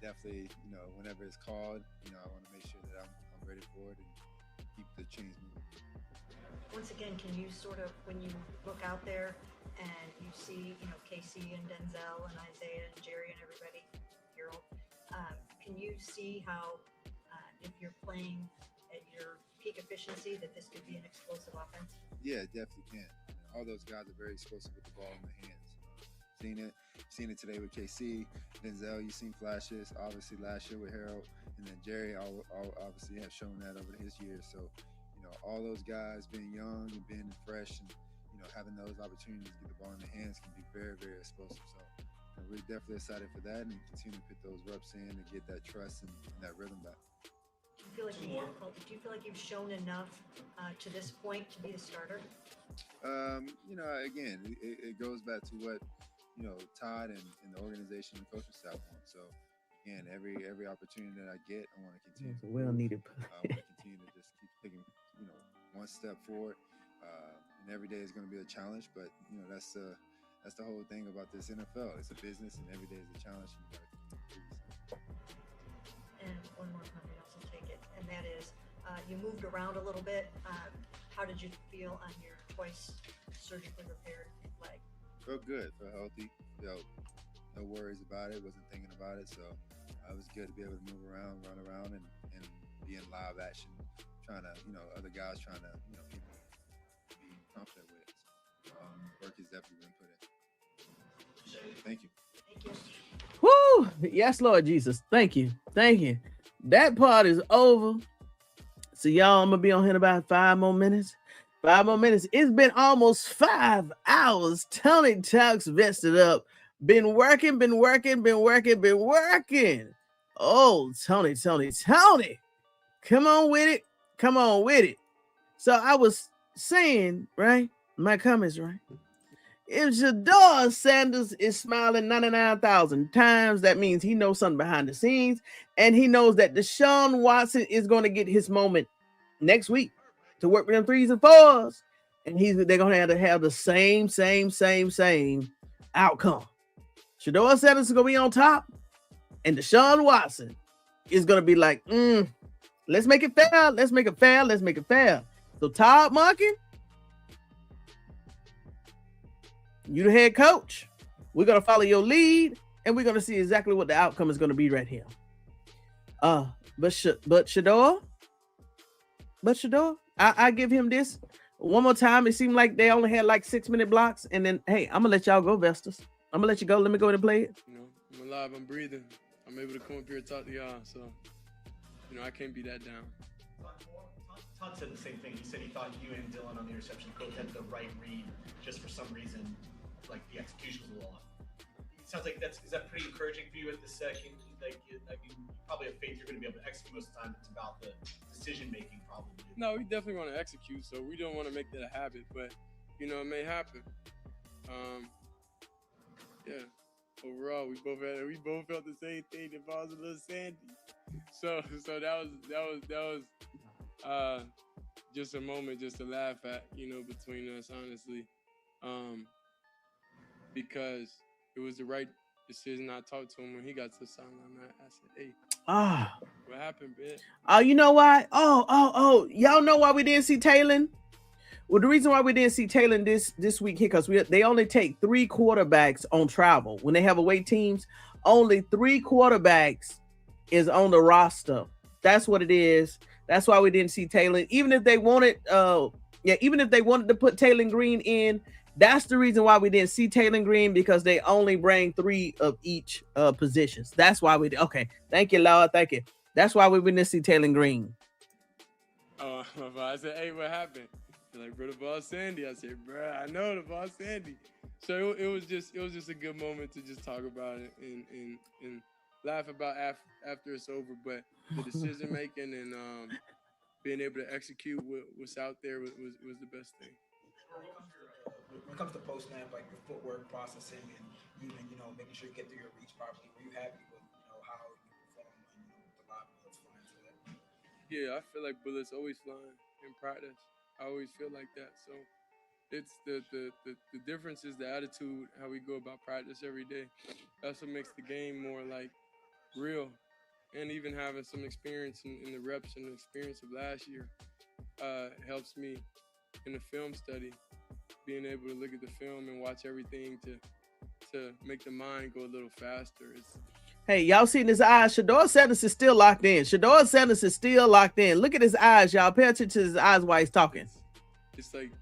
definitely, whenever it's called, I want to make sure that I'm ready for it and keep the chains moving. Once again, can you sort of, when you look out there and you see, KC and Denzel and Isaiah and Jerry and everybody, Harold, can you see how if you're playing at your peak efficiency that this could be an explosive offense? Yeah, definitely can. All those guys are very explosive with the ball in their hands. Seen it today with KC, Denzel. You've seen flashes, obviously last year with Harold, and then Jerry. Obviously have shown that over his years. So, all those guys being young and being fresh, and having those opportunities to get the ball in their hands can be very, very explosive. So, we're definitely excited for that, and continue to put those reps in and get that trust and that rhythm back. Do you feel like you've shown enough to this point to be the starter? Again, it goes back to what, Todd and the organization and coaching staff want. So, again, every opportunity that I get, I want to continue. It's a well-needed. I want to continue to just keep taking, one step forward. And every day is going to be a challenge, but that's the whole thing about this NFL. It's a business, and every day is a challenge. And you got to continue. And one more time, I also take it, and that is you moved around a little bit. How did you feel on your twice surgically repaired leg? Felt good, felt healthy, felt no worries about it, wasn't thinking about it. So it was good to be able to move around, run around, and be in live action, trying to, other guys trying to, be confident with it. So, work has definitely been put in. Thank you. Thank you. Woo! Yes, Lord Jesus. Thank you. Thank you. That part is over. So y'all, I'm gonna be on here in about 5 more minutes. 5 more minutes. It's been almost 5 hours. Tony Talks vested up. Been working. Oh, Tony. Come on with it. So I was saying, right? My comments, right? If Shedeur Sanders is smiling 99,000 times, that means he knows something behind the scenes, and he knows that Deshaun Watson is going to get his moment next week to work with them 3s and 4s, and they're going to have the same outcome. Shedeur Sanders is going to be on top, and Deshaun Watson is going to be like, let's make it fair. So Todd Monken, you the head coach. We're going to follow your lead, and we're going to see exactly what the outcome is going to be right here. But Shedeur, I give him this one more time. It seemed like they only had like 6-minute blocks, and then, hey, I'm going to let y'all go, Vestas. I'm going to let you go. Let me go ahead and play it. I'm alive. I'm breathing. I'm able to come up here and talk to y'all, so, I can't be that down. Todd said the same thing. He said he thought you and Dillon on the interception coach had the right read, just for some reason, like the execution was a little off. It sounds like is that pretty encouraging for you at the second? You probably have faith you're going to be able to execute most of the time. It's about the decision making, probably. No, we definitely want to execute, so we don't want to make that a habit, but it may happen. Yeah. Overall, we both felt the same thing. The ball's a little sandy, so that was just a moment just to laugh at, between us, honestly, because it was the right decision. I talked to him when he got to the sideline. I said, "Hey, what happened, bitch?" Oh, you know why? Oh, y'all know why we didn't see TAYLEN? Well, the reason why we didn't see TAYLEN this week here, because they only take 3 quarterbacks on travel. When they have away teams, only 3 quarterbacks is on the roster. That's what it is. That's why we didn't see TAYLEN. Even if they wanted, to put TAYLEN Green in, that's the reason why we didn't see TAYLEN Green, because they only bring 3 of each positions. That's why we did. Okay, thank you, Lord. Thank you. That's why we didn't see TAYLEN Green. Oh, I said, "Hey, what happened?" They're like, "Bro, the ball's sandy." I said, "Bro, I know the ball's sandy." So it was just a good moment to just talk about it and laugh about after it's over. But the decision making and being able to execute what's out there was the best thing. When it comes to post snap, like your footwork processing and even making sure you get through your reach properly, were you happy with how you performed with the live bullets flying through that? Yeah, I feel like bullets always flying in practice. I always feel like that. So it's the difference is the attitude, how we go about practice every day. That's what makes the game more like real. And even having some experience in the reps and the experience of last year helps me in the film study, being able to look at the film and watch everything to make the mind go a little faster. Hey, y'all seen his eyes? Shedeur Sanders is still locked in. Look at his eyes, y'all. Pay attention to his eyes while he's talking. It's like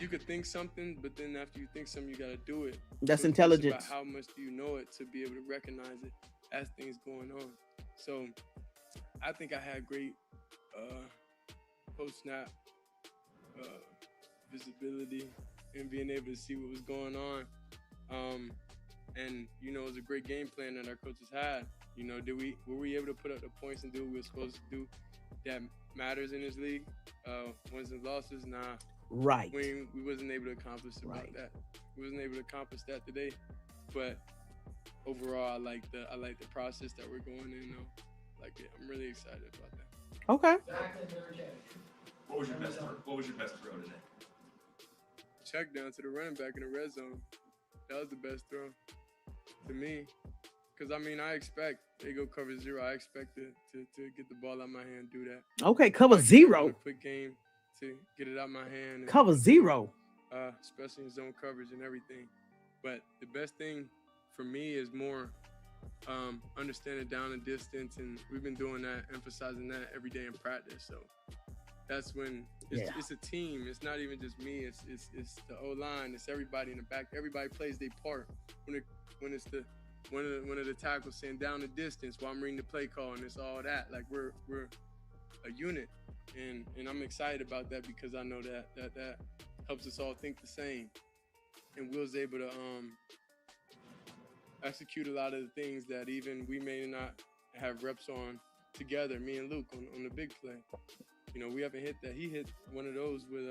you could think something, but then after you think something, you got to do it. That's so intelligence. It's about how much do you know it to be able to recognize it as things going on. So I think I had great post-snap visibility and being able to see what was going on. And it was a great game plan that our coaches had. Were we able to put up the points and do what we were supposed to do that matters in this league? Wins and losses, nah. Right. We wasn't able to accomplish that. We wasn't able to accomplish that today. But overall, I like the process that we're going in. I'm really excited about that. Okay. What was your best throw today? Check down to the running back in the red zone. That was the best throw to me. Because, I expect they go cover zero. I expect to get the ball out my hand, do that. Okay, cover zero. Quick game to get it out my hand. Cover zero. Especially in zone coverage and everything. But the best thing for me is more understanding down and distance. And we've been doing that, emphasizing that every day in practice. So that's when it's a team. It's not even just me. It's the O-line. It's everybody in the back. Everybody plays their part. When it's one of the tackles saying down the distance while I'm reading the play call, and it's all that. Like we're a unit, and I'm excited about that because I know that helps us all think the same. And Will's able to execute a lot of the things that even we may not have reps on together. Me and Luke on the big play. We haven't hit that. He hit one of those with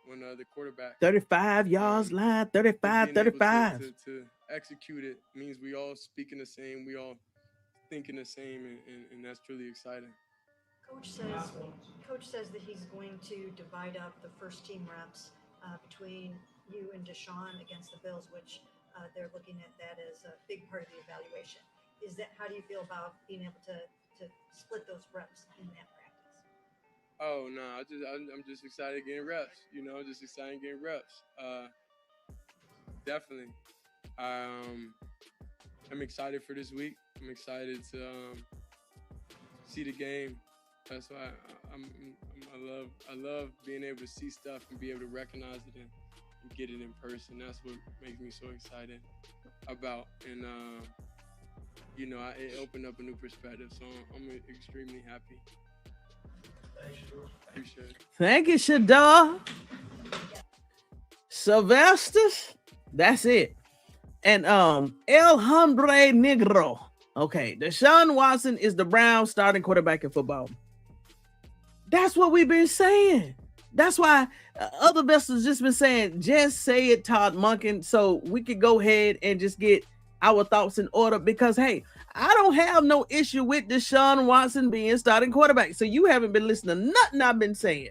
one of the quarterback. 35 yards line, 35. To execute it means we all speaking the same, we all thinking the same, and that's truly exciting. Coach says that he's going to divide up the first team reps between you and Deshaun against the Bills, which they're looking at that as a big part of the evaluation. How do you feel about being able to split those reps in that practice? Oh no, I'm just excited getting reps. Just excited getting reps. Definitely. I'm excited for this week. I'm excited to see the game. That's why I love being able to see stuff and be able to recognize it and get it in person. That's what makes me so excited about. And it opened up a new perspective. So I'm extremely happy. Appreciate it. Thank you, Shedeur. Sylvester, that's it. And El Hombre Negro. Okay, Deshaun Watson is the Browns starting quarterback in football. That's what we've been saying. That's why other vessels just been saying, just say it, Todd Monken, so we could go ahead and just get our thoughts in order. Because, hey, I don't have no issue with Deshaun Watson being starting quarterback. So you haven't been listening to nothing I've been saying.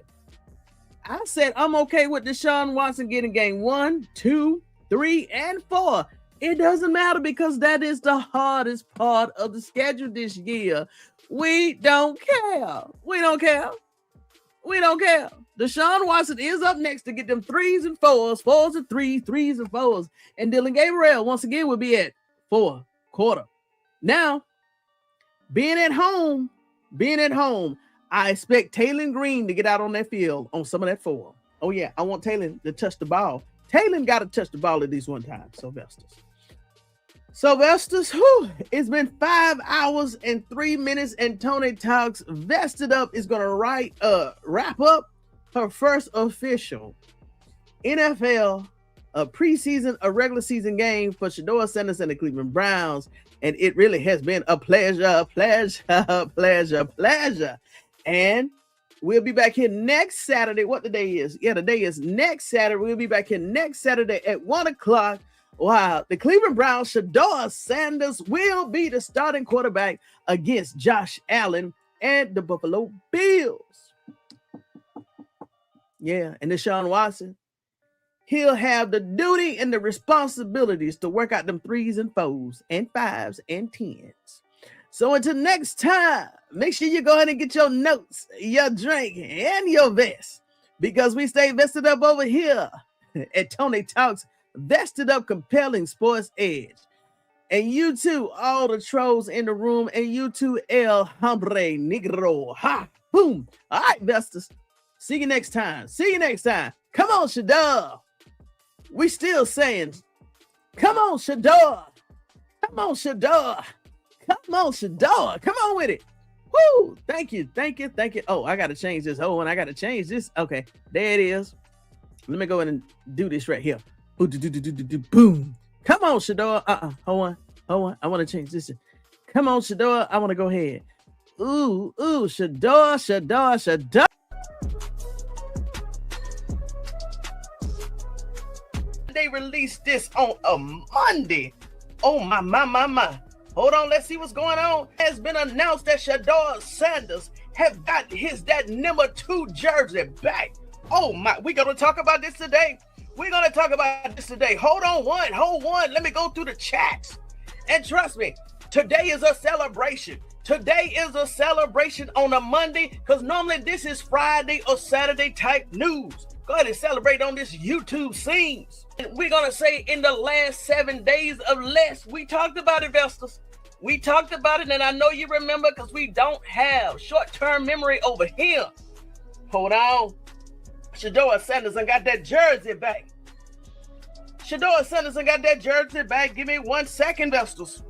I said I'm okay with Deshaun Watson getting game 1, 2, 3, and 4. It doesn't matter because that is the hardest part of the schedule this year. We don't care. We don't care. We don't care. Deshaun Watson is up next to get them 3s and 4s, 4s and 3s, 3s and 4s. And Dillon Garbiel, once again, will be at 4 quarter. Now, being at home, I expect TAYLEN Green to get out on that field on some of that 4. Oh, yeah, I want TAYLEN to touch the ball. TAYLEN got to touch the ball at least one time, Sylvester's, it's been 5 hours and 3 minutes, and Tony Talks Vested Up is going to wrap up her first official NFL preseason, a regular season game for Shedeur Sanders and the Cleveland Browns. And it really has been a pleasure. And we'll be back here next Saturday. What the day is? Yeah, the day is next Saturday. We'll be back here next Saturday at 1 o'clock. Wow, the Cleveland Browns, Shedeur Sanders will be the starting quarterback against Josh Allen and the Buffalo Bills. Yeah, and Deshaun Watson, he'll have the duty and the responsibilities to work out them 3s and 4s and 5s and 10s. So until next time, make sure you go ahead and get your notes, your drink, and your vest, because we stay vested up over here at Tony Talks Vested Up Compelling Sports Edge. And you too, all the trolls in the room, and you too, El Hombre Negro. Ha! Boom! All right, Vestas. See you next time. Come on, Shedeur. We still saying, come on, Shedeur. Come on with it. Woo! Thank you. Oh, I got to change this. Oh, and I got to change this. Okay, there it is. Let me go ahead and do this right here. Boom. Come on, Shedeur. Hold on. I want to change this. Come on, Shedeur. I want to go ahead. Shedeur. They released this on a Monday. Oh my. Hold on, let's see what's going on. It has been announced that Shedeur Sanders have got that number 2 jersey back. Oh my, we're gonna talk about this today. Hold on. Let me go through the chats. And trust me, today is a celebration. Today is a celebration on a Monday, because normally this is Friday or Saturday type news. Go ahead and celebrate on this YouTube scenes. And we're going to say in the last 7 days or less, we talked about investors. We talked about it, and I know you remember because we don't have short-term memory over here. Hold on. Shedeur Sanders got that jersey back. Give me 1 second, investors.